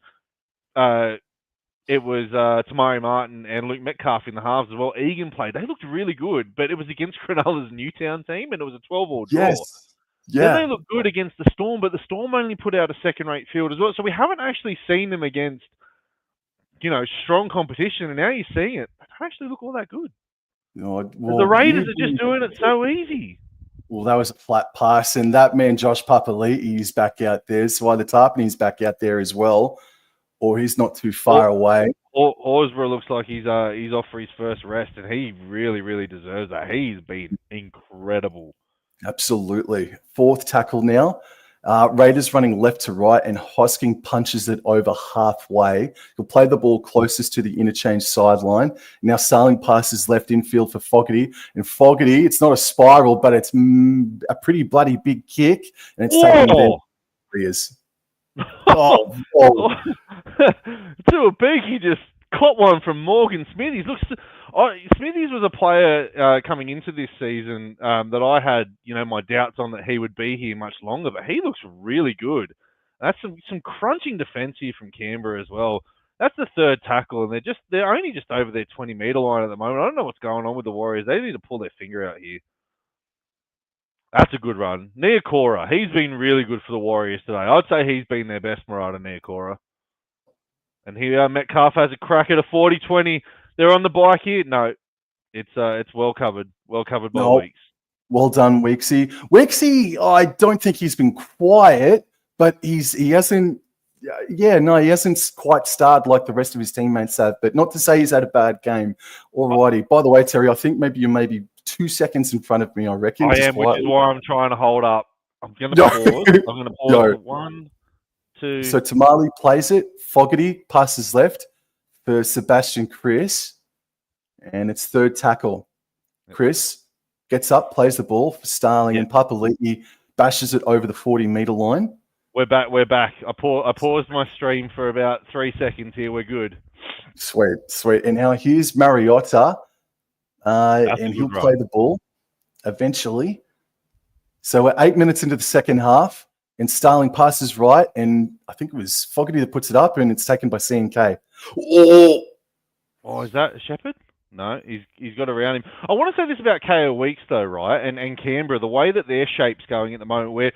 B: It was Tamari Martin and Luke Metcalf in the halves as well. Egan played. They looked really good, but it was against Cronulla's Newtown team, and it was a 12-all draw.
A: Yes. Yeah.
B: Then they looked good against the Storm, but the Storm only put out a second-rate field as well. So we haven't actually seen them against, strong competition, and now you're seeing it. They don't actually look all that good. The Raiders are just doing it so easy.
A: Well, that was a flat pass, and that man, Josh Papali'i, is back out there. So either Tarpany's back out there as well, or he's not too far away.
B: Horsburgh looks like he's off for his first rest, and he really, really deserves that. He's been incredible.
A: Absolutely. Fourth tackle now. Raiders running left to right, and Hosking punches it over halfway. He'll play the ball closest to the interchange sideline. Now Starling passes left infield for Fogarty. And Fogarty, it's not a spiral, but it's a pretty bloody big kick. And it's taking him areas.
B: Tuapiki just caught one from Morgan Smithies. Smithies was a player coming into this season that I had, my doubts on that he would be here much longer, but he looks really good. That's some crunching defense here from Canberra as well. That's the third tackle, and they're only just over their 20-meter line at the moment. I don't know what's going on with the Warriors. They need to pull their finger out here. That's a good run. Niokora, he's been really good for the Warriors today. I'd say he's been their best Marata, Niokora. And here Metcalf has a crack at a 40-20. They're on the bike here. No, it's well covered. Well covered by Weeks.
A: Well done, Weeksy. Weeksy, I don't think he's been quiet, but he hasn't quite started like the rest of his teammates have. But not to say he's had a bad game. Alrighty. By the way, Terry, I think maybe you're 2 seconds in front of me, I reckon.
B: I am, which is why I'm trying to hold up. I'm going to pause. I'm going to pause. 1, 2.
A: So Tamale plays it. Fogarty passes left for Sebastian Chris. And it's third tackle. Chris gets up, plays the ball for Starling, and Papali'i bashes it over the 40-meter line.
B: We're back. I paused my stream for about 3 seconds here. We're good.
A: Sweet. And now here's Mariota. And he'll play the ball eventually. So we're 8 minutes into the second half, and Starling passes right, and I think it was Fogarty that puts it up, and it's taken by CNK.
B: Oh, is that Shepherd? No, he's got around him. I want to say this about KO Weeks though, right? And Canberra, the way that their shape's going at the moment, where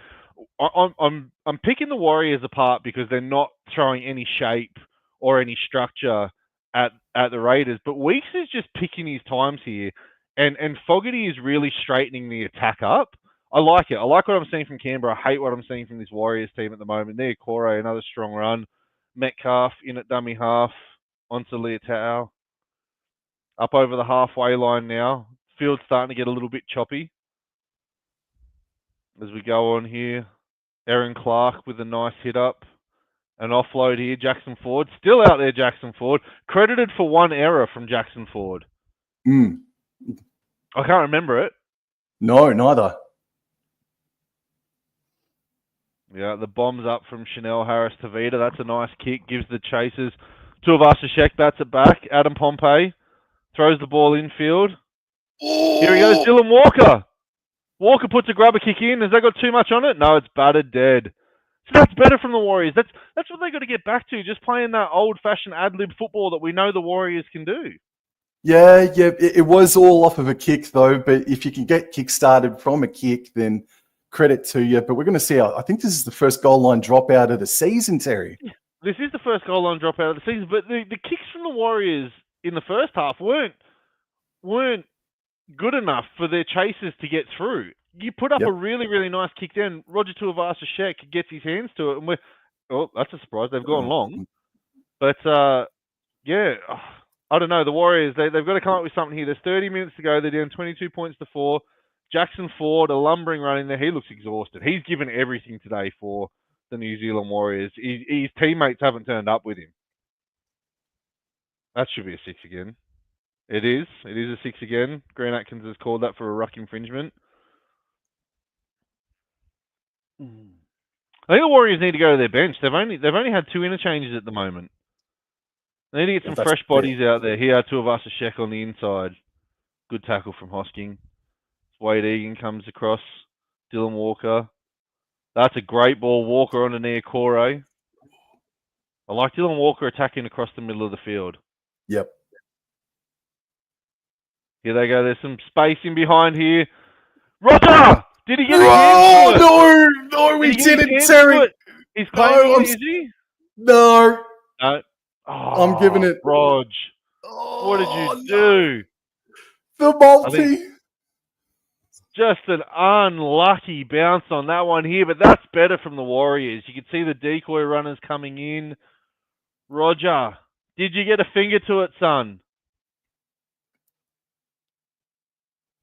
B: I'm picking the Warriors apart because they're not throwing any shape or any structure at the Raiders, but Weeks is just picking his times here, and Fogarty is really straightening the attack up. I like it. I like what I'm seeing from Canberra. I hate what I'm seeing from this Warriors team at the moment. Niokora, another strong run. Metcalf in at dummy half onto Leotau. Up over the halfway line now. Field's starting to get a little bit choppy as we go on here. Aaron Clark with a nice hit up. An offload here, Jackson Ford. Still out there, Jackson Ford. Credited for one error from Jackson Ford. I can't remember it.
A: No, neither.
B: Yeah, the bomb's up from Chanel Harris Tavita. That's a nice kick. Gives the chasers. Tuivasa-Sheck bats it back. Adam Pompey throws the ball infield. Here he goes, Dylan Walker. Walker puts a grubber kick in. Has that got too much on it? No, it's battered dead. So that's better from the Warriors. That's what they got to get back to, just playing that old-fashioned ad-lib football that we know the Warriors can do.
A: Yeah, it was all off of a kick, though. But if you can get kick-started from a kick, then credit to you. But we're going to see. I think this is the first goal line dropout of the season, Terry.
B: This is the first goal line dropout of the season, but the kicks from the Warriors in the first half weren't good enough for their chasers to get through. You put up a really, really nice kick down. Roger Tuivasa-Sheck gets his hands to it, and that's a surprise. They've gone long. But, yeah, I don't know. The Warriors, they've got to come up with something here. There's 30 minutes to go. They're down 22 points to 4. Jackson Ford, a lumbering run in there. He looks exhausted. He's given everything today for the New Zealand Warriors. His teammates haven't turned up with him. That should be a 6 again. It is. It is a 6 again. Grant Atkins has called that for a ruck infringement. I think the Warriors need to go to their bench. They've only had 2 interchanges at the moment. They need to get some fresh bodies out there. Here, Tuivasa-Sheck on the inside. Good tackle from Hosking. Wade Egan comes across. Dylan Walker. That's a great ball. Walker on the Niokore. I like Dylan Walker attacking across the middle of the field.
A: Yep.
B: Here they go. There's some space in behind here. Roger! Did he get his hands to it?
A: No, we didn't, Terry.
B: He's claiming it, is he?
A: No.
B: No. Oh,
A: I'm giving it.
B: Rog. What did you do?
A: The multi.
B: Just an unlucky bounce on that one here, but that's better from the Warriors. You can see the decoy runners coming in. Roger, did you get a finger to it, son?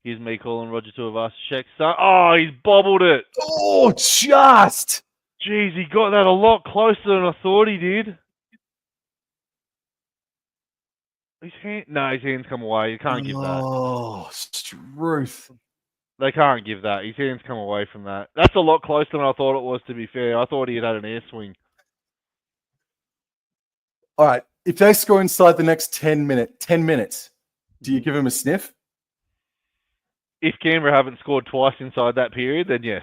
B: Here's me calling Roger Tuivasa-Sheck. Oh, he's bobbled it.
A: Oh, just.
B: Jeez, he got that a lot closer than I thought he did. His hands come away. You can't give that.
A: Oh, Struth.
B: They can't give that. His hands come away from that. That's a lot closer than I thought it was, to be fair. I thought he had an air swing.
A: All right. If they score inside the next 10 minutes, do you give him a sniff?
B: If Canberra haven't scored twice inside that period, then yes.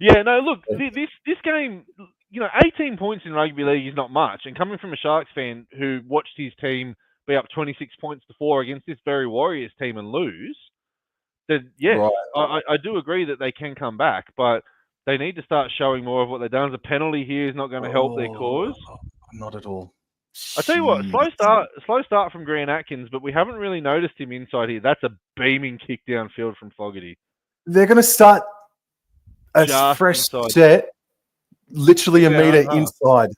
B: Yeah, no, look, this game, 18 points in rugby league is not much. And coming from a Sharks fan who watched his team be up 26 points to 4 against this very Warriors team and lose, then yes, right. I do agree that they can come back, but they need to start showing more of what they've done. The penalty here is not going to help their cause.
A: Not at all.
B: I tell you what, slow start from Grant Atkins, but we haven't really noticed him inside here. That's a beaming kick downfield from Fogarty.
A: They're going to start a fresh set, literally a meter inside.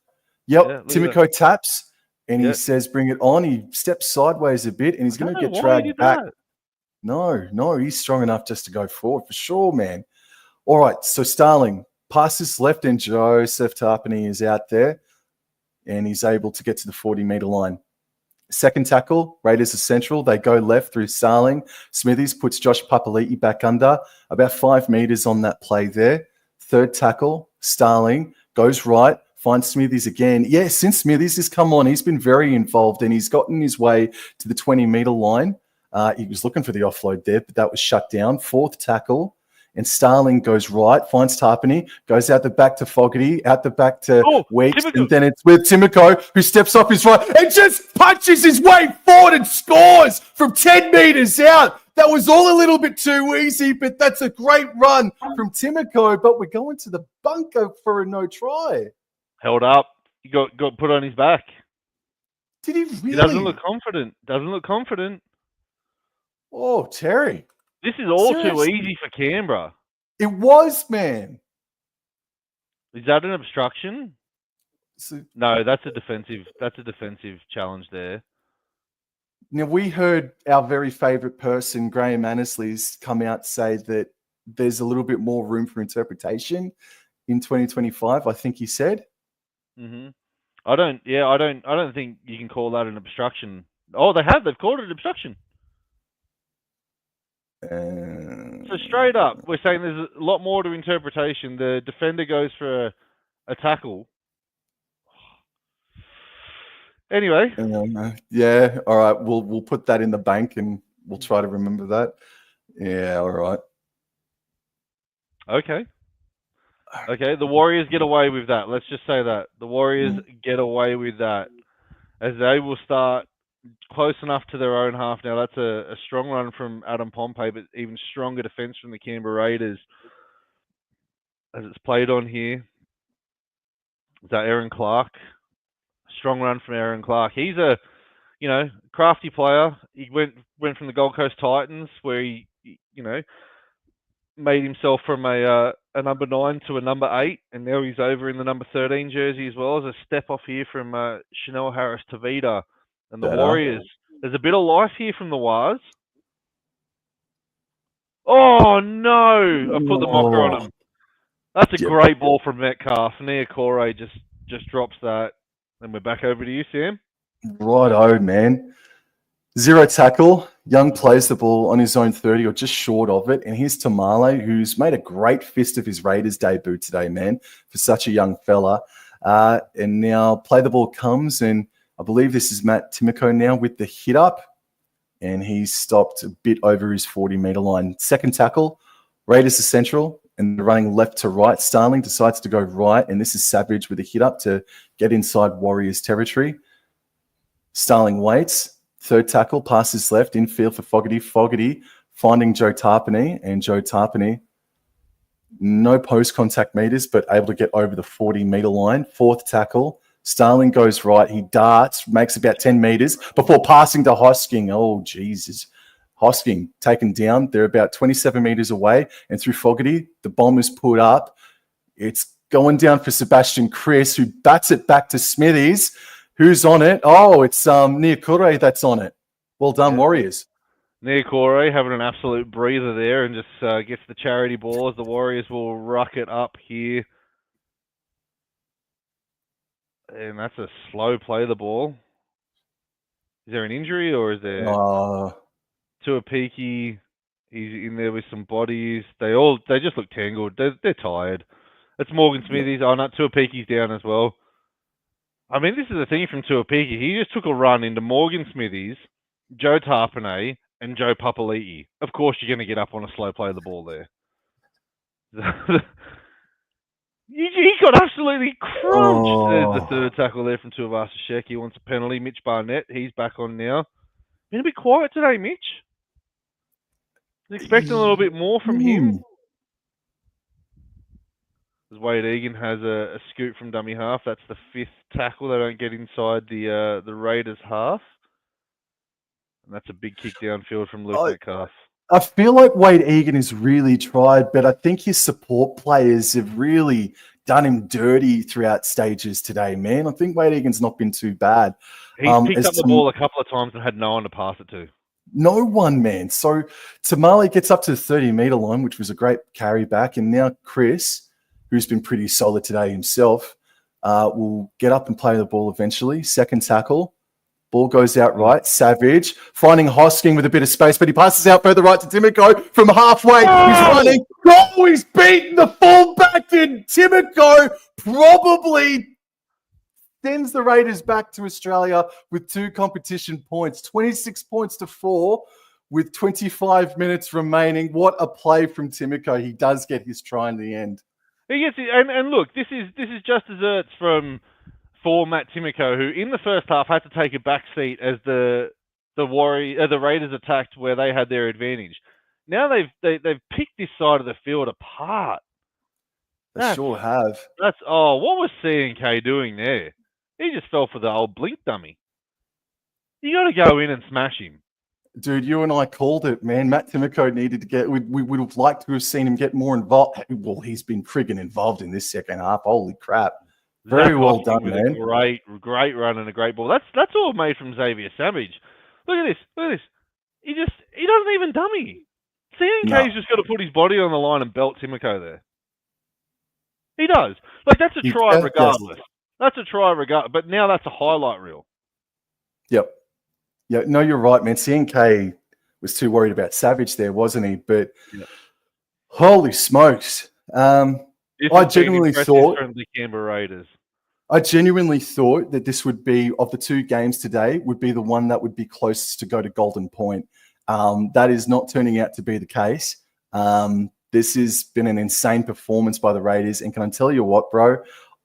A: Yep, yeah, Timoko taps, and he says, bring it on. He steps sideways a bit, and he's going to get dragged back. No, he's strong enough just to go forward for sure, man. All right, so Starling passes left, and Joseph Tarpany is out there. And he's able to get to the 40-meter line. Second tackle, Raiders are central. They go left through Starling. Smithies puts Josh Papali'i back under. About 5 meters on that play there. Third tackle, Starling goes right, finds Smithies again. Yeah, since Smithies has come on, he's been very involved, and he's gotten his way to the 20-meter line. He was looking for the offload there, but that was shut down. Fourth tackle. And Starling goes right, finds Tarpany, goes out the back to Fogarty, out the back to Weeks, and then it's with Timoko, who steps off his right and just punches his way forward and scores from 10 meters out. That was all a little bit too easy, but that's a great run from Timoko. But we're going to the bunker for a no try.
B: Held up. He got put on his back.
A: Did he really?
B: He doesn't look confident.
A: Oh, Terry.
B: This is all too easy for Canberra.
A: It was, man.
B: Is that an obstruction? No, that's a defensive challenge there.
A: Now, we heard our very favourite person, Graham Annesley's, come out say that there's a little bit more room for interpretation in 2025. I think he said.
B: Mm-hmm. I don't think you can call that an obstruction. Oh, they've called it an obstruction. So straight up, we're saying there's a lot more to interpretation. The defender goes for a tackle. Anyway.
A: Yeah, all right. We'll put that in the bank and we'll try to remember that. Yeah, all right.
B: Okay. The Warriors get away with that. Let's just say that. The Warriors get away with that. As they will start close enough to their own half now. That's a strong run from Adam Pompey, but even stronger defence from the Canberra Raiders as it's played on here. Is that Aaron Clark? Strong run from Aaron Clark. He's a, crafty player. He went from the Gold Coast Titans where he made himself from a number 9 to a number 8, and now he's over in the number 13 jersey as well. As a step off here from Chanel Harris-Tavita and the Warriors. There's a bit of life here from the Wars. Oh, no! I put the mocker on him. That's a great ball from Metcalf. Nia Corey just drops that. And we're back over to you, Sam.
A: Righto, man. 0 tackle. Young plays the ball on his own 30 or just short of it. And here's Tamale, who's made a great fist of his Raiders debut today, man, for such a young fella. And now play the ball comes, and I believe this is Matt Timoko now with the hit up. And he's stopped a bit over his 40-meter line. Second tackle, Raiders are central, and they're running left to right. Starling decides to go right, and this is Savage with a hit up to get inside Warriors territory. Starling waits. Third tackle, passes left, infield for Fogarty. Fogarty finding Joe Tarpany, and Joe Tarpany, no post-contact meters, but able to get over the 40-meter line. Fourth tackle, Starling goes right. He darts, makes about 10 meters before passing to Hosking. Oh, Jesus. Hosking taken down. They're about 27 meters away, and through Fogarty, the bomb is put up. It's going down for Sebastian Chris, who bats it back to Smithies. Who's on it? Oh, it's Niakure that's on it. Well done, Warriors.
B: Niakure having an absolute breather there and just gets the charity ball as the Warriors will ruck it up here. And that's a slow play the ball. Is there an injury or is there... Tuapiki, he's in there with some bodies. They just look tangled. They're tired. It's Morgan Smithies. Oh, no, Tuapiki's down as well. I mean, this is the thing from Tuapiki. He just took a run into Morgan Smithies, Joe Tarpanay, and Joe Papali'i. Of course, you're going to get up on a slow play of the ball there. He got absolutely crunched. There's the third tackle there from Tuivasa Sheck. He wants a penalty. Mitch Barnett, he's back on now. Been a bit quiet today, Mitch. Expecting a little bit more from him. As Wade Egan has a scoot from dummy half. That's the fifth tackle. They don't get inside the Raiders half. And that's a big kick downfield from Luke Metcalf.
A: I feel like Wade Egan has really tried, but I think his support players have really done him dirty throughout stages today, man. I think Wade Egan's not been too bad.
B: He's picked up the ball a couple of times and had no one to pass it to.
A: No one, man. So Tamale gets up to the 30-meter line, which was a great carry back. And now Chris, who's been pretty solid today himself, will get up and play the ball eventually. Second tackle. Ball goes out right. Savage finding Hosking with a bit of space, but he passes out further right to Timoko from halfway. Oh! He's running. Oh, he's beaten the fullback, and Timoko probably sends the Raiders back to Australia with 2 competition points. 26 points to 4 with 25 minutes remaining. What a play from Timoko. He does get his try in the end.
B: He gets it, and look, this is just desserts for Matt Timoko, who in the first half had to take a back seat as the Raiders attacked where they had their advantage. Now they've picked this side of the field apart.
A: They sure have.
B: What was C&K doing there? He just fell for the old blink dummy. You got to go in and smash him.
A: Dude, you and I called it, man. Matt Timoko needed to get... We would have liked to have seen him get more involved. Well, he's been friggin' involved in this second half. Holy crap. Very well done, man.
B: Great run and a great ball. That's all made from Xavier Savage. Look at this. He doesn't even dummy. C&K's just got to put his body on the line and belt Timoko there. He does. Like, that's a try regardless. Yes. That's a try regardless. But now that's a highlight reel.
A: Yep. Yeah, no, you're right, man. C&K was too worried about Savage there, wasn't he? But holy smokes. I genuinely thought
B: from the Canberra Raiders.
A: I genuinely thought that this would be, of the 2 games today, would be the one that would be closest to go to Golden Point. That is not turning out to be the case. This has been an insane performance by the Raiders. And can I tell you what, bro?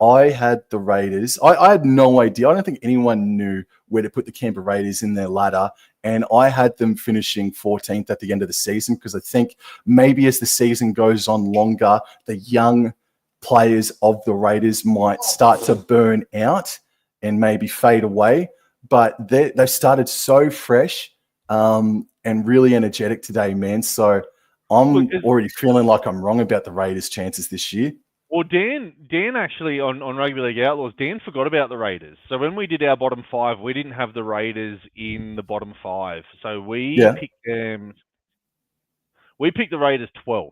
A: I had the Raiders. I had no idea. I don't think anyone knew where to put the Canberra Raiders in their ladder. And I had them finishing 14th at the end of the season because I think maybe as the season goes on longer, the young players of the Raiders might start to burn out and maybe fade away. But they started so fresh and really energetic today, man. So I'm already feeling like I'm wrong about the Raiders' chances this year.
B: Well, Dan actually on Rugby League Outlaws, Dan forgot about the Raiders. So when we did our bottom 5, we didn't have the Raiders in the bottom 5. So we picked them. We picked the Raiders 12th.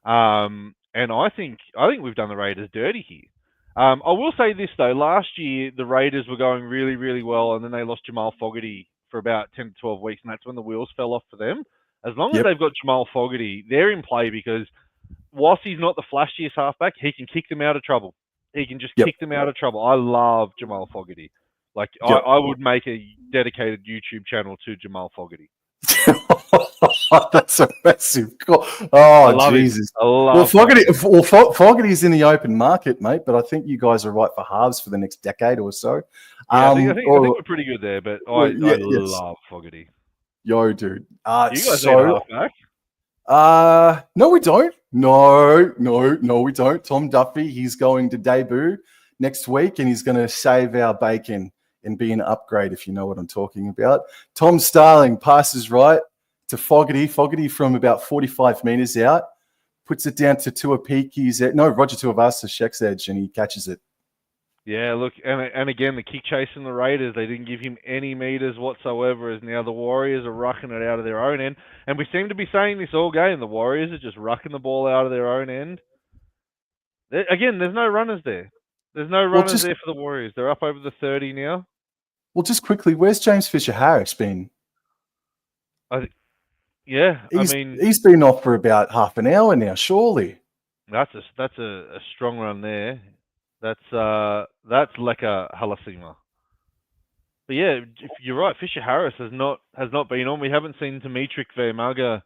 B: And I think we've done the Raiders dirty here. I will say this though: last year the Raiders were going really, really well, and then they lost Jamal Fogarty for about 10 to 12 weeks, and that's when the wheels fell off for them. As long as they've got Jamal Fogarty, they're in play because whilst he's not the flashiest halfback, he can kick them out of trouble. He can just kick them out of trouble. I love Jamal Fogarty. Like I would make a dedicated YouTube channel to Jamal Fogarty.
A: That's a massive call. Oh, Jesus. Fogarty's in the open market, mate, but I think you guys are right for halves for the next decade or so.
B: Yeah, I think we're pretty good there, but I love Fogarty.
A: Yo, dude.
B: You guys need a halfback?
A: No, we don't. No, we don't. Tom Duffy, he's going to debut next week, and he's going to save our bacon and be an upgrade, if you know what I'm talking about. Tom Starling passes right to Fogarty. Fogarty from about 45 metres out, puts it down to Tuapiki's. No, Roger Tuivasa checks edge, and he catches it.
B: Yeah, look, and again, the kick chasing the Raiders, they didn't give him any meters whatsoever, as now the Warriors are rucking it out of their own end. And we seem to be saying this all game. The Warriors are just rucking the ball out of their own end. Again, there's no runners there. There's no runners there for the Warriors. They're up over the 30 now.
A: Well, just quickly, where's James Fisher-Harris been?
B: He's
A: been off for about half an hour now, surely.
B: That's a strong run there. That's Leka Halasima. But yeah, if you're right, Fisher-Harris has not been on. We haven't seen Dimitri Vermaga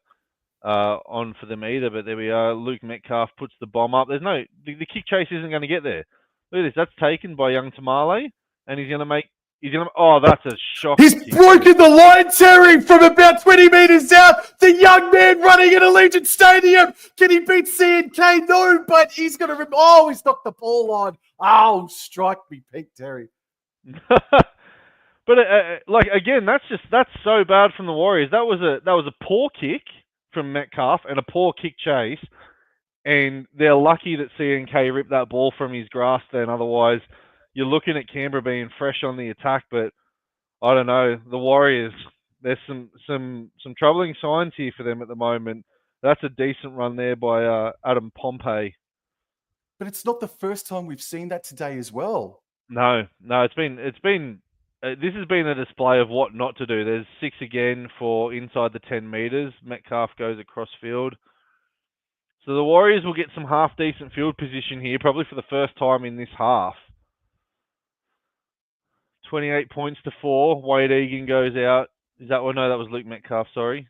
B: on for them either, but there we are. Luke Metcalf puts the bomb up. There's the kick chase isn't going to get there. Look at this. That's taken by young Tamale, and that's a shock.
A: He's broken the line, Terry, from about 20 metres out. The young man running at Allegiant Stadium. Can he beat C&K? No, but he's going to... he's knocked the ball on. Oh, strike me, Pete Terry.
B: But again, that's so bad from the Warriors. That was a poor kick from Metcalf and a poor kick chase, and they're lucky that C&K ripped that ball from his grasp. Then otherwise, you're looking at Canberra being fresh on the attack. But I don't know, the Warriors. There's some troubling signs here for them at the moment. That's a decent run there by Adam Pompey.
A: But it's not the first time we've seen that today as well.
B: No, it's been. This has been a display of what not to do. There's 6 again for inside the 10 metres. Metcalf goes across field. So the Warriors will get some half-decent field position here, probably for the first time in this half. 28 points to 4. Wade Egan goes out. No, that was Luke Metcalf, sorry.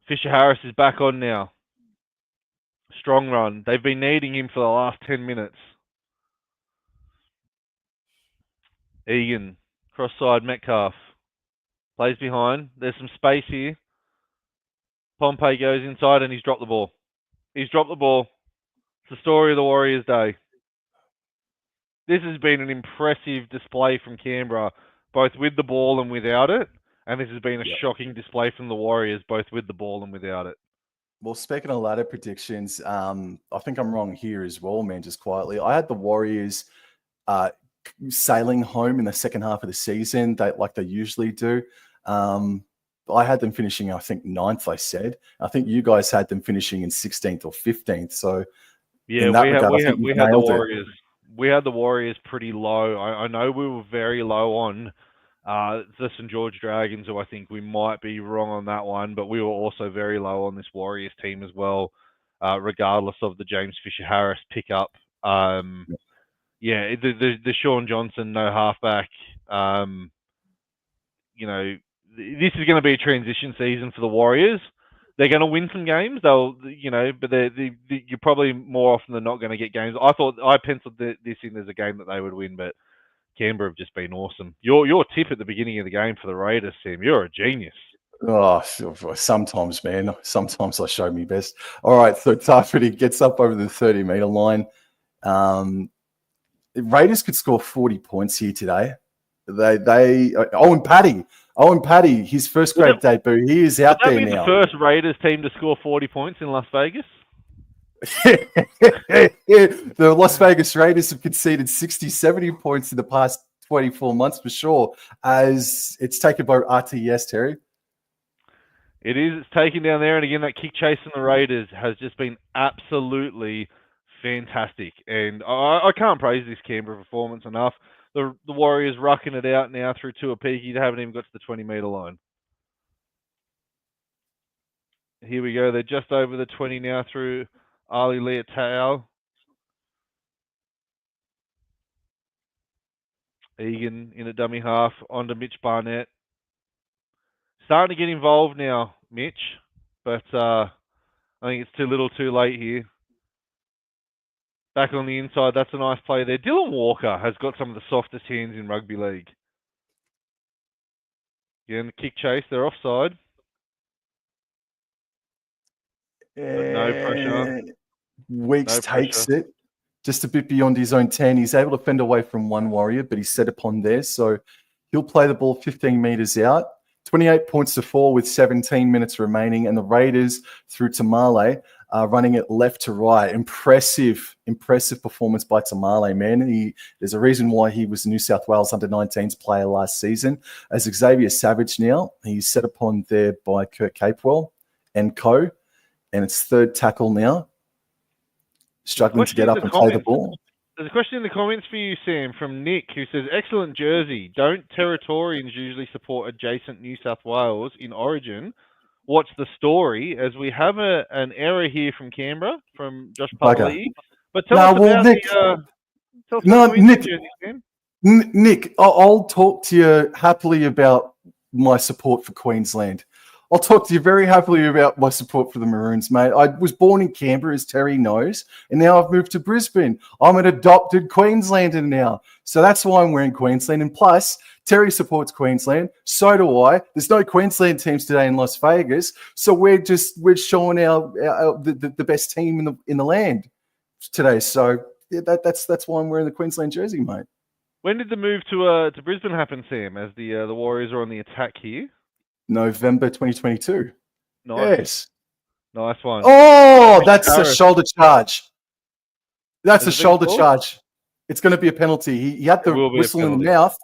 B: Fisher-Harris is back on now. Strong run. They've been needing him for the last 10 minutes. Egan, cross side, Metcalf. Plays behind. There's some space here. Pompey goes inside and he's dropped the ball. It's the story of the Warriors' day. This has been an impressive display from Canberra, both with the ball and without it. And this has been a shocking display from the Warriors, both with the ball and without it.
A: Well, speaking of ladder predictions, I think I'm wrong here as well, man, just quietly. I had the Warriors sailing home in the second half of the season, like they usually do. I had them finishing, I think, 9th, I said. I think you guys had them finishing in 16th or 15th. So,
B: yeah, we had the Warriors pretty low. I know we were very low on the St. George Dragons, who I think we might be wrong on that one, but we were also very low on this Warriors team as well, regardless of the James Fisher-Harris pickup. Yeah, the Sean Johnson, no halfback. This is going to be a transition season for the Warriors. they're going to win some games. They'll, but you're probably more often than not going to get games. I penciled this in as a game that they would win, but Canberra have just been awesome. Your tip at the beginning of the game for the Raiders, Sam, you're a genius.
A: Oh, sometimes, man. Sometimes I show me best. All right, so Tafferty gets up over the 30-meter line. Raiders could score 40 points here today. Owen Paddy, his first grade debut. He is out there now.
B: The first Raiders team to score 40 points in Las Vegas.
A: The Las Vegas Raiders have conceded 60, 70 points in the past 24 months for sure, as it's taken by RTS, Terry.
B: It is. It's taken down there, and again, that kick chase from the Raiders has just been absolutely fantastic. And I can't praise this Canberra performance enough. The Warriors rucking it out now through Tuapiki. They haven't even got to the 20-meter line. Here we go. They're just over the 20 now through Ali Leotau. Egan in a dummy half onto Mitch Barnett. Starting to get involved now, Mitch, but I think it's too little too late here. Back on the inside, that's a nice play there. Dylan Walker has got some of the softest hands in rugby league. Again, the kick chase, they're offside. No pressure.
A: Weeks takes it just a bit beyond his own 10. He's able to fend away from one Warrior, but he's set upon there. So he'll play the ball 15 metres out. 28 points to 4 with 17 minutes remaining. And the Raiders through Tamale running it left to right. Impressive performance by Tamale, man. There's a reason why he was the New South Wales under-19s player last season. As Xavier Savage now, he's set upon there by Kurt Capewell and co. And it's third tackle now. Struggling to get up and play the ball.
B: There's a question in the comments for you, Sam, from Nick, who says, excellent jersey. Don't Territorians usually support adjacent New South Wales in Origin? What's the story? As we have an error here from Canberra, from Josh Pavley. But tell us about
A: Nick, Nick, I'll talk to you happily about my support for Queensland. I'll talk to you very happily about my support for the Maroons, mate. I was born in Canberra, as Terry knows, and now I've moved to Brisbane. I'm an adopted Queenslander now. So that's why I'm wearing Queensland. And plus, Terry supports Queensland. So do I. There's no Queensland teams today in Las Vegas. So we're showing the best team in the land today. So yeah, that's why I'm wearing the Queensland jersey, mate.
B: When did the move to Brisbane happen, Sam, as the Warriors are on the attack here?
A: November 2022.
B: Nice.
A: Yes.
B: Nice one.
A: Oh, that's a shoulder charge. That's a shoulder charge. It's going to be a penalty. He had the whistle in the mouth.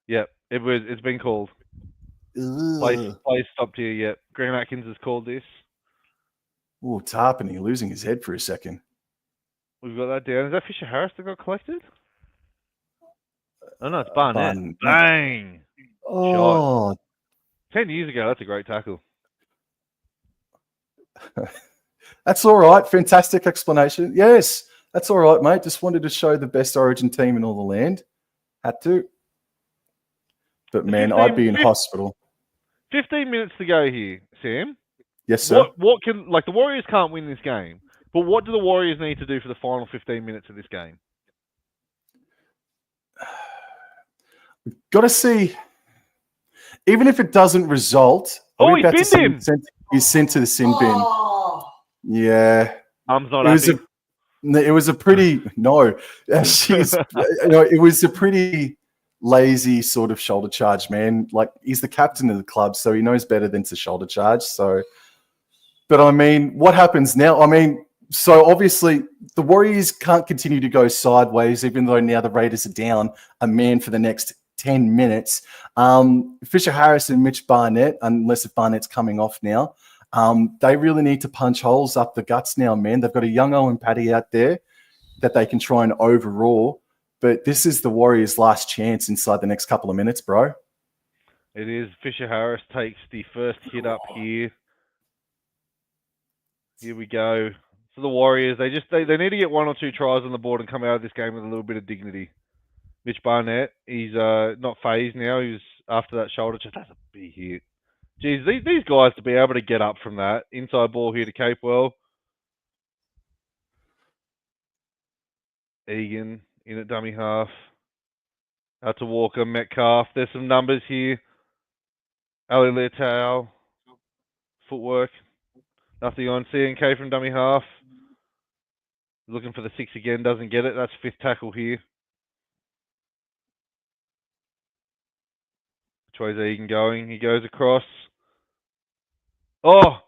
B: Yep, it's been called. Play stopped here. Yep. Graham Atkins has called this.
A: Oh, Tarpany losing his head for a second.
B: We've got that down. Is that Fisher Harris that got collected? Oh no, it's Barnett. Bang!
A: Oh.
B: Shot. 10 years ago, that's a great tackle.
A: That's all right. Fantastic explanation. Yes, that's all right, mate. Just wanted to show the best Origin team in all the land. Had to. But, man, I'd be in hospital.
B: 15 minutes to go here, Sam.
A: Yes, sir.
B: What can, the Warriors can't win this game, but what do the Warriors need to do for the final 15 minutes of this game?
A: Got to see... Even if it doesn't result,
B: he binned him.
A: He's sent to the sin bin. Yeah,
B: Arm's not happy.
A: It was a pretty it was a pretty lazy sort of shoulder charge, man. Like, he's the captain of the club, so he knows better than to shoulder charge. So, but I mean, what happens now? I mean, so obviously the Warriors can't continue to go sideways, even though now the Raiders are down a man for the next 10 minutes. Fisher Harris and Mitch Barnett, unless if Barnett's coming off now, they really need to punch holes up the guts now, man. They've got a young Owen Paddy out there that they can try and overawe, but this is the Warriors' last chance inside the next couple of minutes, bro.
B: It is. Fisher Harris takes the first hit up here. Here we go. For the Warriors, they need to get 1 or 2 tries on the board and come out of this game with a little bit of dignity. Mitch Barnett, he's not phased now. He was after that shoulder check. That's a big hit. Geez, these guys to be able to get up from that. Inside ball here to Capewell. Egan in at dummy half. Out to Walker, Metcalf. There's some numbers here. Ali Leitao. Footwork. Nothing on. C&K from dummy half. Looking for the 6 again. Doesn't get it. That's 5th tackle here. Which way is Egan going? He goes across. Oh!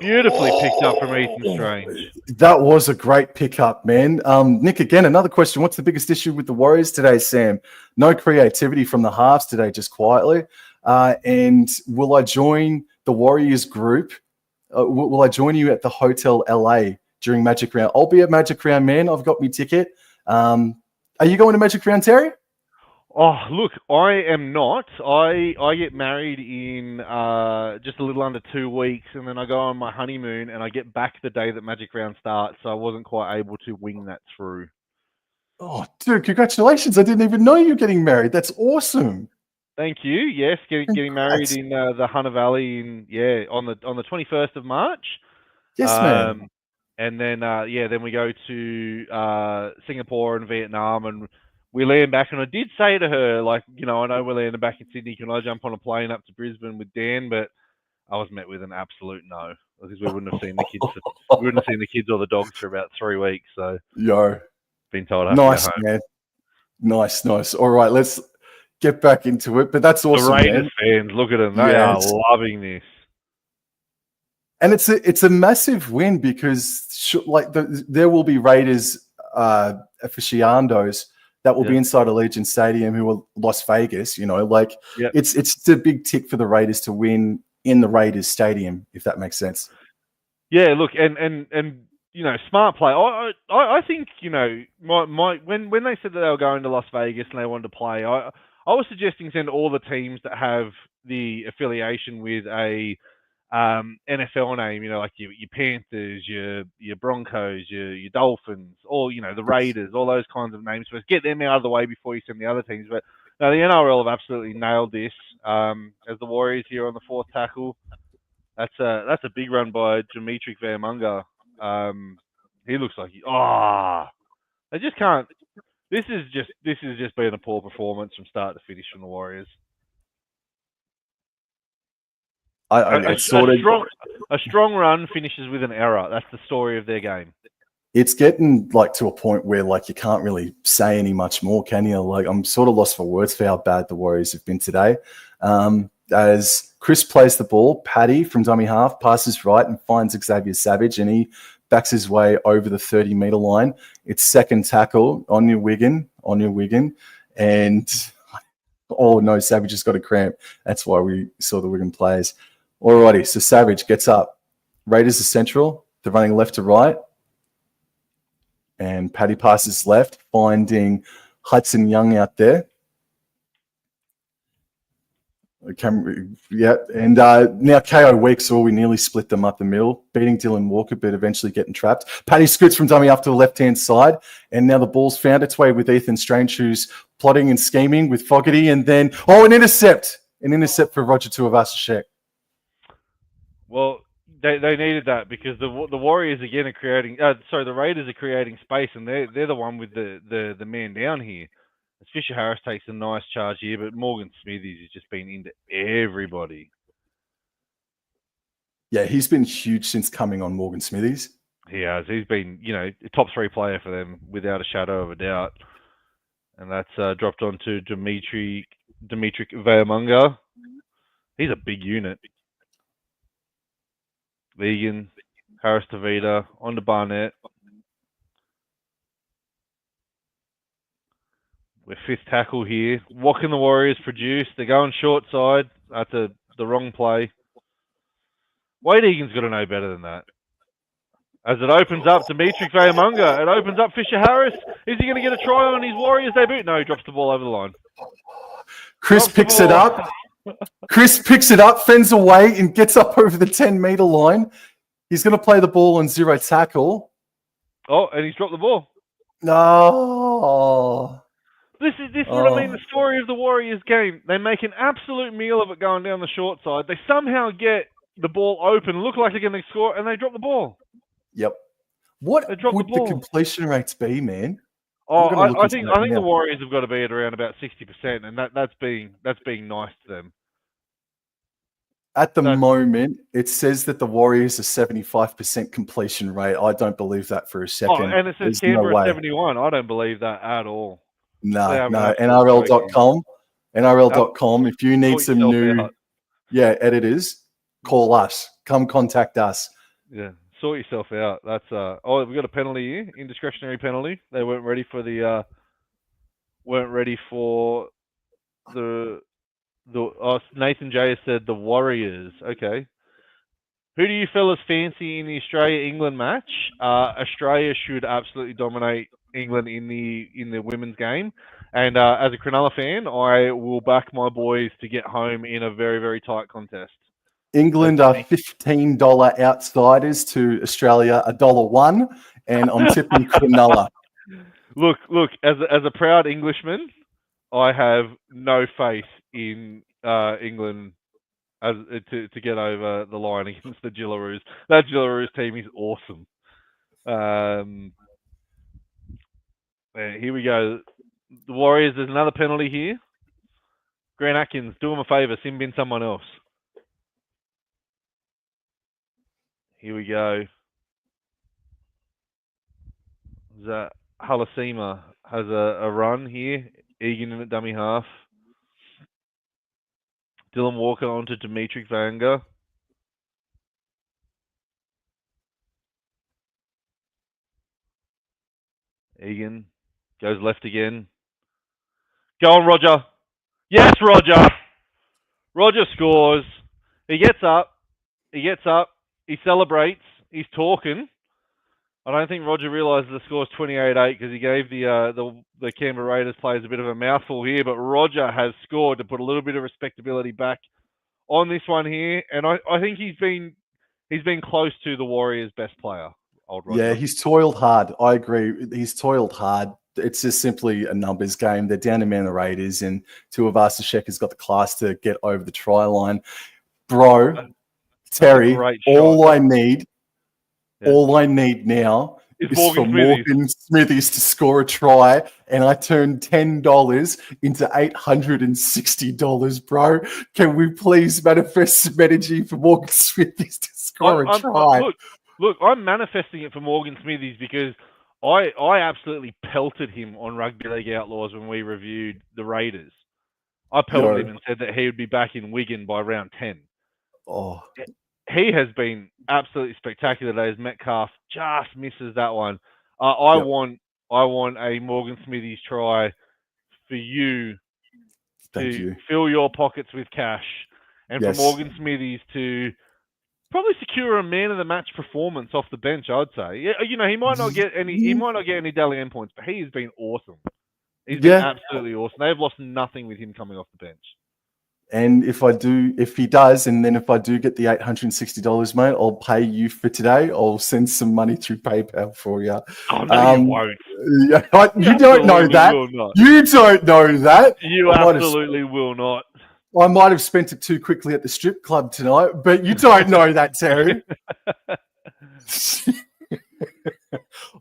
B: Beautifully picked up from Ethan Strange.
A: That was a great pickup, man. Nick, again, another question. What's the biggest issue with the Warriors today, Sam? No creativity from the halves today, just quietly. And will I join the Warriors group? Will I join you at the Hotel LA during Magic Round? I'll be at Magic Round, man. I've got my ticket. Are you going to Magic Round, Terry?
B: Oh, look, I am not. I get married in just a little under 2 weeks, and then I go on my honeymoon, and I get back the day that Magic Round starts, so I wasn't quite able to wing that through.
A: Oh, dude, congratulations. I didn't even know you're getting married. That's awesome.
B: Thank you. Yes, getting married in the Hunter Valley on the 21st of March.
A: Yes, man.
B: And then then we go to Singapore and Vietnam, and we land back. And I did say to her, like, I know we're landing back in Sydney. Can I jump on a plane up to Brisbane with Dan? But I was met with an absolute no, because we wouldn't have seen the kids. We wouldn't have seen the kids or the dogs for about 3 weeks. So been told I have to go home.
A: Man. Nice. All right, let's get back into it. But that's awesome,
B: the Raiders fans, look at them. They are loving this.
A: And it's a massive win because there will be Raiders aficionados that will be inside Allegiant Stadium who are Las Vegas. It's a big tick for the Raiders to win in the Raiders Stadium, if that makes sense. Yeah,
B: look, and smart play. I think when they said that they were going to Las Vegas and they wanted to play, I was suggesting send all the teams that have the affiliation with a NFL name, like your Panthers, your Broncos, your Dolphins, or the Raiders, all those kinds of names. But get them out of the way before you send the other teams. But no, the NRL have absolutely nailed this. As the Warriors here on the 4th tackle, that's a big run by Dimitri Vermunga. He looks like they just can't. This is just been a poor performance from start to finish from the Warriors. A strong run finishes with an error. That's the story of their game.
A: It's getting to a point where you can't really say any much more, can you? I'm sort of lost for words for how bad the Warriors have been today. As Chris plays the ball, Paddy from dummy half passes right and finds Xavier Savage, and he backs his way over the 30-meter line. It's 2nd tackle on your Wigan, and oh no, Savage has got a cramp. That's why we saw the Wigan players. Alrighty, so Savage gets up. Raiders are central. They're running left to right. And Paddy passes left, finding Hudson Young out there. And now KO Weeks, we nearly split them up the middle, beating Dylan Walker, but eventually getting trapped. Paddy scoots from dummy up to the left-hand side, and now the ball's found its way with Ethan Strange, who's plotting and scheming with Fogarty, and then, an intercept! An intercept for Roger Tuivasa-Sheck.
B: Well, they needed that because the Warriors again are creating. The Raiders are creating space, and they're the one with the man down here. As Fisher Harris takes a nice charge here, but Morgan Smithies has just been into everybody.
A: Yeah, he's been huge since coming on, Morgan Smithies.
B: He has. He's been, a top 3 player for them without a shadow of a doubt. And that's dropped on to Dimitri Vermunga. He's a big unit. Vegan, Harris Tavita, on to Barnett. We're 5th tackle here. What can the Warriors produce? They're going short side. That's the wrong play. Wade Egan's got to know better than that. As it opens up, Dimitri Vermunga. It opens up Fisher Harris. Is he going to get a try on his Warriors debut? No, he drops the ball over the line.
A: Chris picks it up. Chris picks it up, fends away, and gets up over the 10-meter line. He's going to play the ball on 0 tackle.
B: Oh, and he's dropped the ball.
A: No.
B: This is what I mean. The story of the Warriors game. They make an absolute meal of it going down the short side. They somehow get the ball open, look like they're going to score, and they drop the ball.
A: Yep. What
B: They drop
A: would
B: the ball.
A: the completion rates be, man?
B: Oh, I think the Warriors have got to be at around about 60%, and that's being nice to them.
A: At the moment, it says that the Warriors are 75% completion rate. I don't believe that for a second.
B: Oh, and it says Canberra 71. I don't believe that at all.
A: No. NRL.com. NRL.com. If you need some new editors, call us. Come contact us.
B: Yeah. Sort yourself out. That's we've got a penalty here, indiscretionary penalty. They weren't ready for the Nathan J has said the Warriors. Okay. Who do you fellas fancy in the Australia-England match? Australia should absolutely dominate England in the women's game. And as a Cronulla fan, I will back my boys to get home in a very, very tight contest.
A: England are $15 outsiders to Australia, $1.01, and I'm tipping Cronulla.
B: Look, as a proud Englishman, I have no faith in England to get over the line against the Gillaroos. That Gillaroos team is awesome. Here we go. The Warriors, there's another penalty here. Grant Atkins, do him a favour, sin bin someone else. Here we go. Halasima has a run here. Egan in at dummy half. Dylan Walker onto Dimitri Vanga. Egan goes left again. Go on, Roger. Yes, Roger. Roger scores. He gets up. He celebrates. He's talking. I don't think Roger realises the score's 28-8 because he gave the Canberra Raiders players a bit of a mouthful here. But Roger has scored to put a little bit of respectability back on this one here, and I think he's been close to the Warriors' best player. Old Roger.
A: Yeah, he's toiled hard. I agree. He's toiled hard. It's just simply a numbers game. They're down to man the Raiders, and Tuivasa-Sheck has got the class to get over the try line. Bro, Terry, all I need now is for Morgan Smithies to score a try, and I turn $10 into $860, bro. Can we please manifest some energy for Morgan Smithies to score a try?
B: Look, I'm manifesting it for Morgan Smithies because I absolutely pelted him on Rugby League Outlaws when we reviewed the Raiders. I pelted him and said that he would be back in Wigan by round 10.
A: Oh,
B: he has been absolutely spectacular today. Metcalf just misses that one. I want a Morgan Smithies try for you to fill your pockets with cash, and for Morgan Smithies to probably secure a man of the match performance off the bench. I'd say, he might not get any Dally M points, but he has been awesome. He's been absolutely awesome. They've lost nothing with him coming off the bench.
A: And if he does, and then if I do get the $860, mate, I'll pay you for today. I'll send some money through PayPal for you.
B: Oh, no, you won't.
A: You don't know that. You don't know that.
B: You absolutely will not.
A: I might have spent it too quickly at the strip club tonight, but you don't know that, Terry.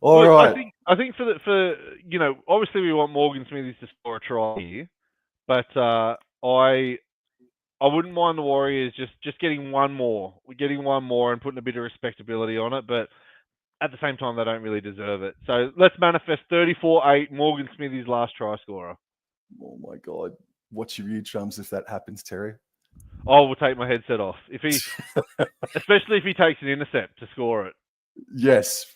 A: All right.
B: I think for obviously we want Morgan Smithies to score a try here, but I wouldn't mind the Warriors just getting one more. We're getting one more and putting a bit of respectability on it, but at the same time they don't really deserve it. So let's manifest 34-8 Morgan Smithies' last try scorer.
A: Oh my God. What's your eardrums if that happens, Terry?
B: I will take my headset off. Especially if he takes an intercept to score it.
A: Yes.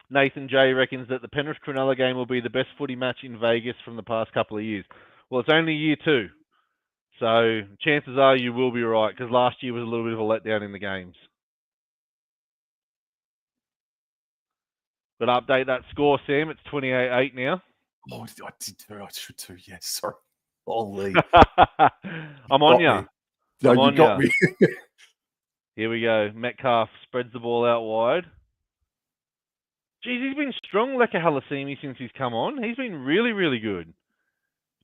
B: Nathan J reckons that the Penrith Cronulla game will be the best footy match in Vegas from the past couple of years. Well, it's only year 2. So chances are you will be right, because last year was a little bit of a letdown in the games. But update that score, Sam. It's 28-8 now.
A: Oh, I did too. I should too. Yes, sorry. Holy.
B: I'm on ya.
A: No, you got me.
B: Here we go. Metcalf spreads the ball out wide. Geez, he's been strong, Leka Halasimi, since he's come on. He's been really, really good.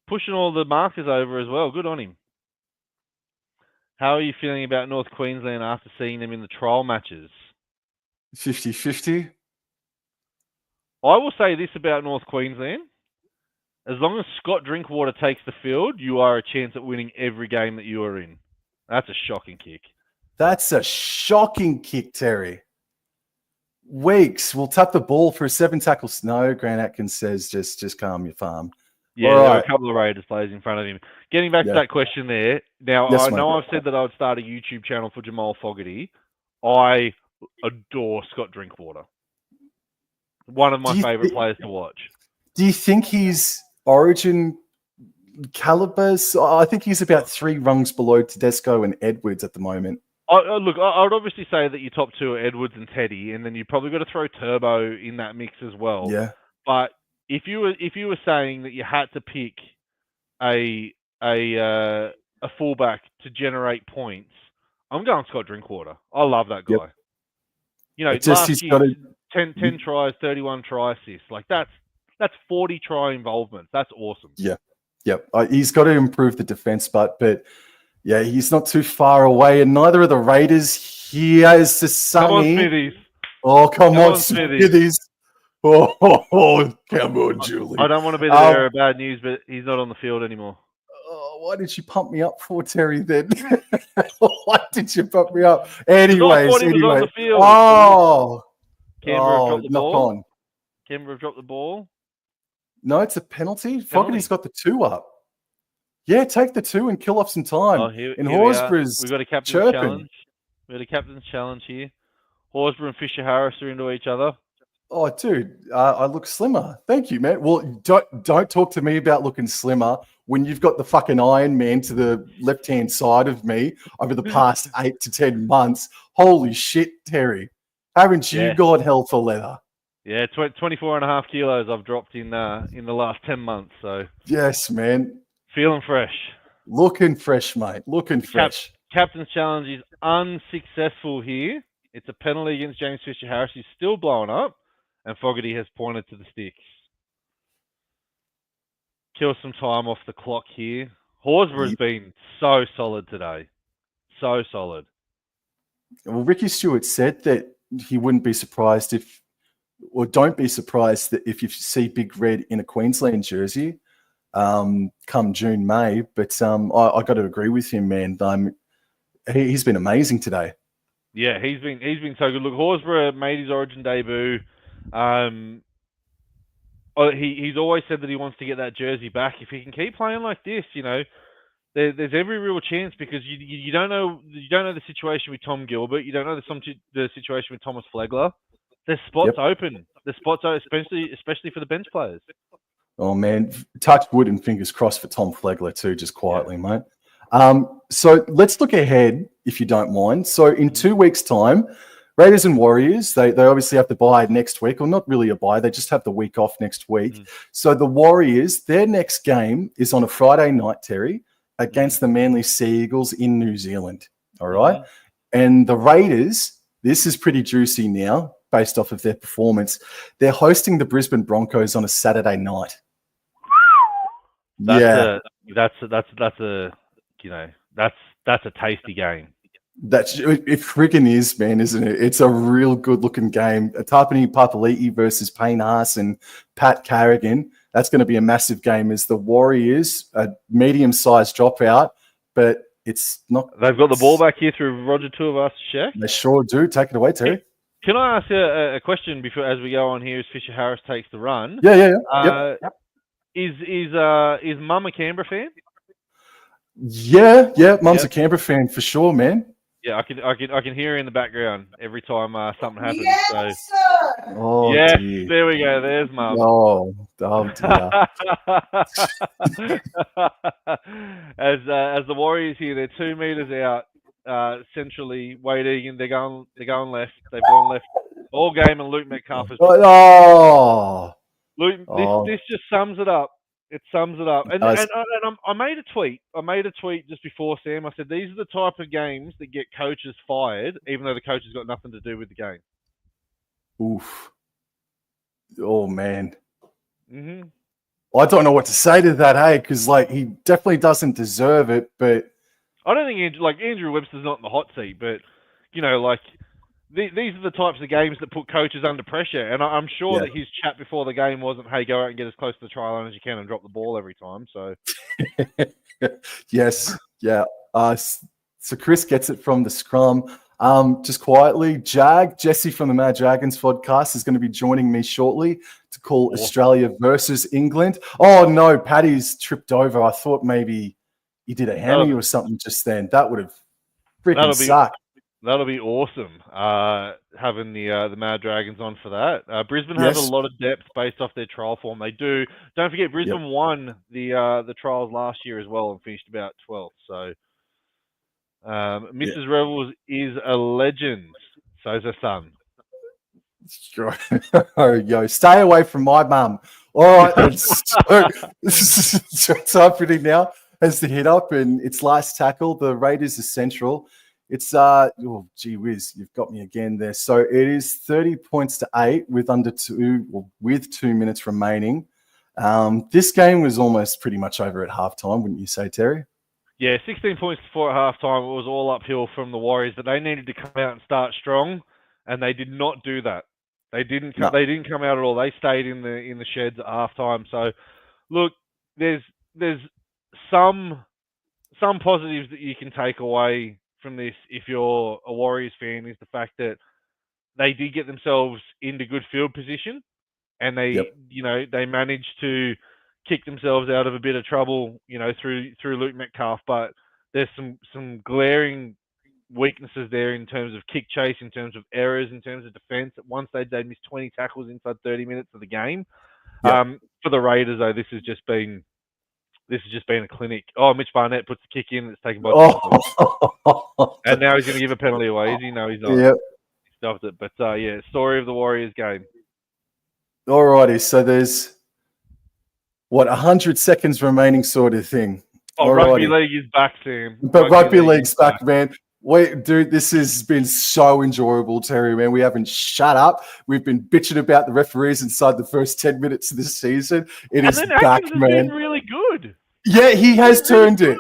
B: Pushing all the markers over as well. Good on him. How are you feeling about North Queensland after seeing them in the trial matches?
A: 50-50.
B: I will say this about North Queensland. As long as Scott Drinkwater takes the field, you are a chance at winning every game that you are in. That's a shocking kick.
A: That's a shocking kick, Terry. Weeks will tap the ball for a 7 tackles. No, Grant Atkins says just calm your farm.
B: Yeah,
A: All
B: there
A: right.
B: were a couple of Raiders players in front of him. Getting back to that question there. Now,
A: Yes,
B: I know
A: mate.
B: I've said that I would start a YouTube channel for Jamal Fogarty. I adore Scott Drinkwater. One of my favourite players to watch.
A: Do you think he's Origin calibers? I think he's about 3 rungs below Tedesco and Edwards at the moment.
B: Look, I would obviously say that your top 2 are Edwards and Teddy, and then you've probably got to throw Turbo in that mix as well.
A: Yeah.
B: But if you were saying that you had to pick a fullback to generate points, I'm going Scott Drinkwater. I love that guy.
A: Yep.
B: You know,
A: Just
B: last year, 10 tries, 31 try assists. Like that's 40 try involvements. That's awesome.
A: Yeah. Yep. He's got to improve the defense, but yeah, he's not too far away, and neither are the Raiders. Here's to Sonny.
B: Come on, Smithies.
A: Oh, come on, Smithies. Oh, come on, Julie.
B: I don't want to be the bearer of bad news, but he's not on the field anymore.
A: Why did you pump me up for, Terry, then? Why did you pump me up? Anyways.
B: On the field.
A: Canberra
B: dropped the ball. Canberra dropped the ball.
A: No, it's a penalty. Fogarty's got the 2 up. Yeah, take the 2 and kill off some time. Here Horsburgh's
B: we've got a captain's challenge. We've got a captain's challenge here. Horsburgh and Fisher Harris are into each other.
A: Oh, dude, I look slimmer. Thank you, man. Well, don't talk to me about looking slimmer when you've got the fucking Iron Man to the left-hand side of me over the past 8 to 10 months. Holy shit, Terry. Haven't you got hell for leather?
B: Yeah, 24.5 kilos I've dropped in the last 10 months. So
A: yes, man.
B: Feeling fresh.
A: Looking fresh, mate. Looking fresh.
B: Captain's challenge is unsuccessful here. It's a penalty against James Fisher-Harris. He's still blowing up, and Fogarty has pointed to the sticks. Kill some time off the clock here. Horsburgh has been so solid today. So solid.
A: Well, Ricky Stewart said that he wouldn't be surprised don't be surprised that if you see Big Red in a Queensland jersey come June, May. But I got to agree with him, man. He's been amazing today.
B: Yeah, he's been so good. Look, Horsburgh made his Origin debut. He's always said that he wants to get that jersey back. If he can keep playing like this, you know, there's every real chance, because you don't know the situation with Tom Gilbert. You don't know the situation with Thomas Flegler. There's spots open. There's spots open, especially for the bench players.
A: Oh man, touch wood and fingers crossed for Tom Flegler too, just quietly, mate. So let's look ahead, if you don't mind. So in 2 weeks' time, Raiders and Warriors, they obviously have the bye next week, or not really a bye, they just have the week off next week. So the Warriors, their next game is on a Friday night, Terry, against the Manly Sea Eagles in New Zealand. All right? And the Raiders, this is pretty juicy now, based off of their performance. They're hosting the Brisbane Broncos on a Saturday night.
B: That's a tasty game.
A: It friggin' is, man, isn't it? It's a real good-looking game. Tapani Papali'i versus Payne Haas and Pat Carrigan. That's going to be a massive game as the Warriors, a medium-sized dropout, but it's not...
B: They've got the ball back here through Roger Tuivasa-Sheck.
A: They sure do. Take it away, Terry.
B: Can I ask a question before, as we go on here, as Fisher Harris takes the run?
A: Yeah. Yep.
B: Is Mum a Canberra fan?
A: Yeah. Mum's a Canberra fan for sure, man.
B: Yeah, I can hear her in the background every time something happens.
D: Yes,
A: Oh,
B: yes,
A: dear.
B: there we go. There's Mum.
A: Oh dear.
B: As the Warriors here, they're 2 meters out, centrally waiting, and they're going left. They've gone left all game, and Luke Metcalf has. This just sums it up. It sums it up. And I made a tweet. I made a tweet just before, Sam. I said, these are the type of games that get coaches fired, even though the coach has got nothing to do with the game.
A: Oof. Oh man,
B: Mm-hmm.
A: I don't know what to say to that. Hey, because like he definitely doesn't deserve it, but
B: I don't think Andrew Webster's not in the hot seat, but like these are the types of games that put coaches under pressure. And I'm sure
A: yeah.
B: that his chat before the game wasn't, "Hey, go out and get as close to the try line as you can and drop the ball every time." So
A: Yes, yeah. So Chris gets it from the scrum. Just quietly, Jesse from the Mad Dragons podcast is going to be joining me shortly to call
B: Awesome.
A: Australia versus England. Oh no, Paddy's tripped over. I thought maybe he did a hammy or something just then. That would have freaking sucked.
B: That'll be awesome. Having the Mad Dragons on for that. Brisbane has a
A: Yes.
B: lot of depth based off their trial form. They do. Don't forget, Brisbane won the trials last year as well and finished about 12th. So Mrs. Rebels is a legend. So's her son.
A: Sure. Yo, stay away from my mum. All right, then. So it's happening now as the hit up and its last tackle. The Raiders are central. It's oh gee whiz, you've got me again there. So it is 30 points to 8 with with 2 minutes remaining. This game was almost pretty much over at halftime, wouldn't you say, Terry?
B: Yeah, 16 points to 4 at halftime. It was all uphill from the Warriors, but they needed to come out and start strong, and they did not do that. They didn't come.
A: No.
B: They didn't come out at all. They stayed in the sheds at halftime. So, look, there's some positives that you can take away from this if you're a Warriors fan is the fact that they did get themselves into good field position, and they they managed to kick themselves out of a bit of trouble, through Luke Metcalf. But there's some glaring weaknesses there in terms of kick chase, in terms of errors, in terms of defense. At one stage, they missed 20 tackles inside 30 minutes of the game.
A: Yep.
B: For the Raiders, though, this has just been a clinic. Oh, Mitch Barnett puts the kick in. It's taken by and now he's going to give a penalty away. Is he? No, he's not.
A: Yep.
B: He stuffed it. But yeah, story of the Warriors game.
A: Alrighty, so there's 100 seconds remaining, sort of thing.
B: Oh, rugby league is back, Sam.
A: But rugby league's back, man. Wait, dude, this has been so enjoyable, Terry, man. We haven't shut up. We've been bitching about the referees inside the first 10 minutes of the season. It is back, man.
B: Been really good.
A: Yeah, he has turned it.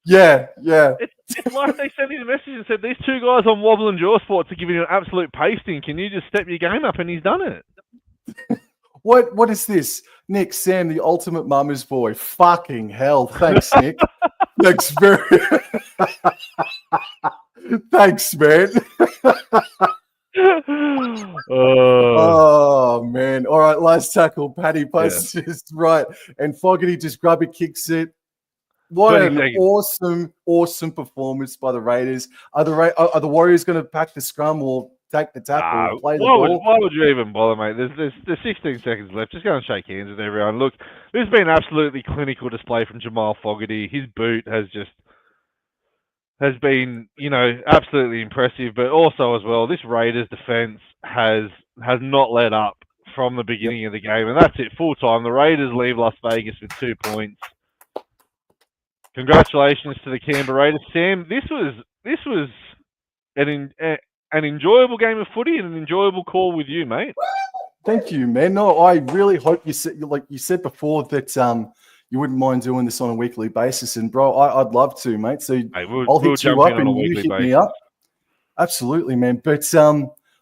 A: Yeah.
B: It's like they sent me the message and said, these two guys on Wobble and Jaw Sports are giving you an absolute pasting. Can you just step your game up? And he's done it.
A: What is this? Nick, Sam, the ultimate mama's boy. Fucking hell. Thanks, Nick. Thanks Thanks, man. Oh, man. All right, last tackle. Paddy posts is right. And Fogarty just grubber kicks it. What an awesome performance by the Raiders. Are the Warriors going to pack the scrum or take the tackle or play the ball?
B: Why would you even bother, mate? There's 16 seconds left. Just go and shake hands with everyone. Look, this has been an absolutely clinical display from Jamal Fogarty. His boot has been, absolutely impressive. But also as well, this Raiders defense has not let up from the beginning of the game, and that's it. Full time. The Raiders leave Las Vegas with 2 points. Congratulations to the Canberra Raiders, Sam. This was an enjoyable game of footy and an enjoyable call with you, mate.
A: Thank you, man. No, I really hope you said before that you wouldn't mind doing this on a weekly basis, and bro, I'd love to, mate. So I'll hit you up and you hit me up. Absolutely, man. But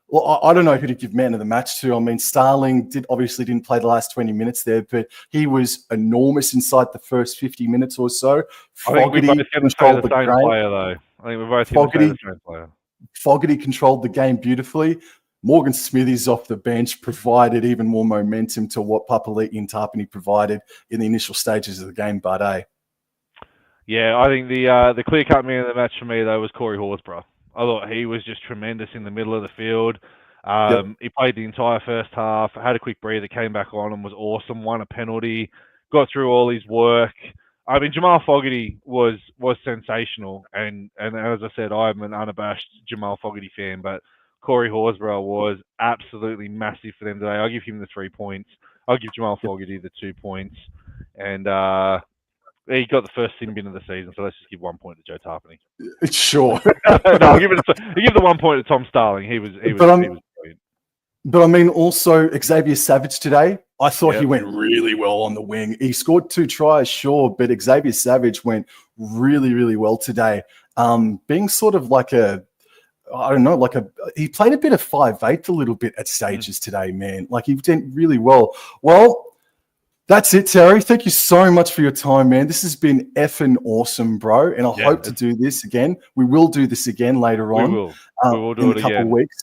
A: well, I don't know who to give man of the match to. I mean, Starling obviously didn't play the last 20 minutes there, but he was enormous inside the first 50 minutes or so.
B: Fogarty controlled the same player, though. I think we're both going to say the same player.
A: Fogarty controlled the game beautifully. Morgan Smithies off the bench provided even more momentum to what Papali'i and Tarpany provided in the initial stages of the game. But
B: yeah, I think the clear-cut man of the match for me though was Corey Horsburgh. I thought he was just tremendous in the middle of the field. He played the entire first half, had a quick breather, came back on and was awesome. Won a penalty, got through all his work. I mean, Jamal Fogarty was sensational, and as I said, I'm an unabashed Jamal Fogarty fan, but Corey Horsburgh was absolutely massive for them today. I'll give him the 3 points. I'll give Jamal Fogarty the 2 points, and he got the first sin bin of the season, so let's just give 1 point to Joe Tarpany.
A: Sure.
B: No, I'll give the 1 point to Tom Starling. He was brilliant.
A: But I mean, also Xavier Savage today, I thought
B: Yep.
A: he went really well on the wing. He scored 2 tries, sure, but Xavier Savage went really, really well today. Being sort of like he played a bit of 5'8" a little bit at stages today, man. Like he did really well. Well, that's it, Terry. Thank you so much for your time, man. This has been effing awesome, bro. And I hope to do this again. We will do this again later on.
B: We will do
A: in
B: it
A: a couple
B: again.
A: of weeks.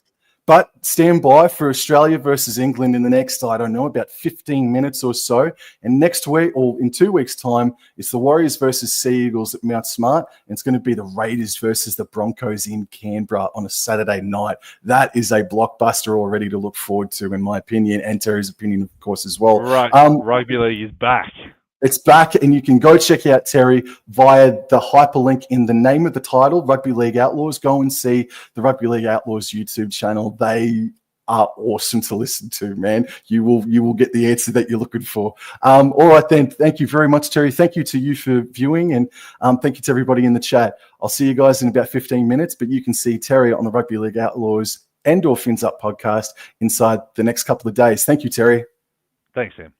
A: But stand by for Australia versus England in the next, I don't know, about 15 minutes or so. And next week, or in 2 weeks' time, it's the Warriors versus Sea Eagles at Mount Smart. And it's going to be the Raiders versus the Broncos in Canberra on a Saturday night. That is a blockbuster already to look forward to, in my opinion, and Terry's opinion, of course, as well.
B: Right. Rugby league is back.
A: It's back, and you can go check out Terry via the hyperlink in the name of the title, Rugby League Outlaws. Go and see the Rugby League Outlaws YouTube channel. They are awesome to listen to, man. You will get the answer that you're looking for. All right, then. Thank you very much, Terry. Thank you to you for viewing, and thank you to everybody in the chat. I'll see you guys in about 15 minutes, but you can see Terry on the Rugby League Outlaws and/or Fins Up podcast inside the next couple of days. Thank you, Terry.
B: Thanks, Sam.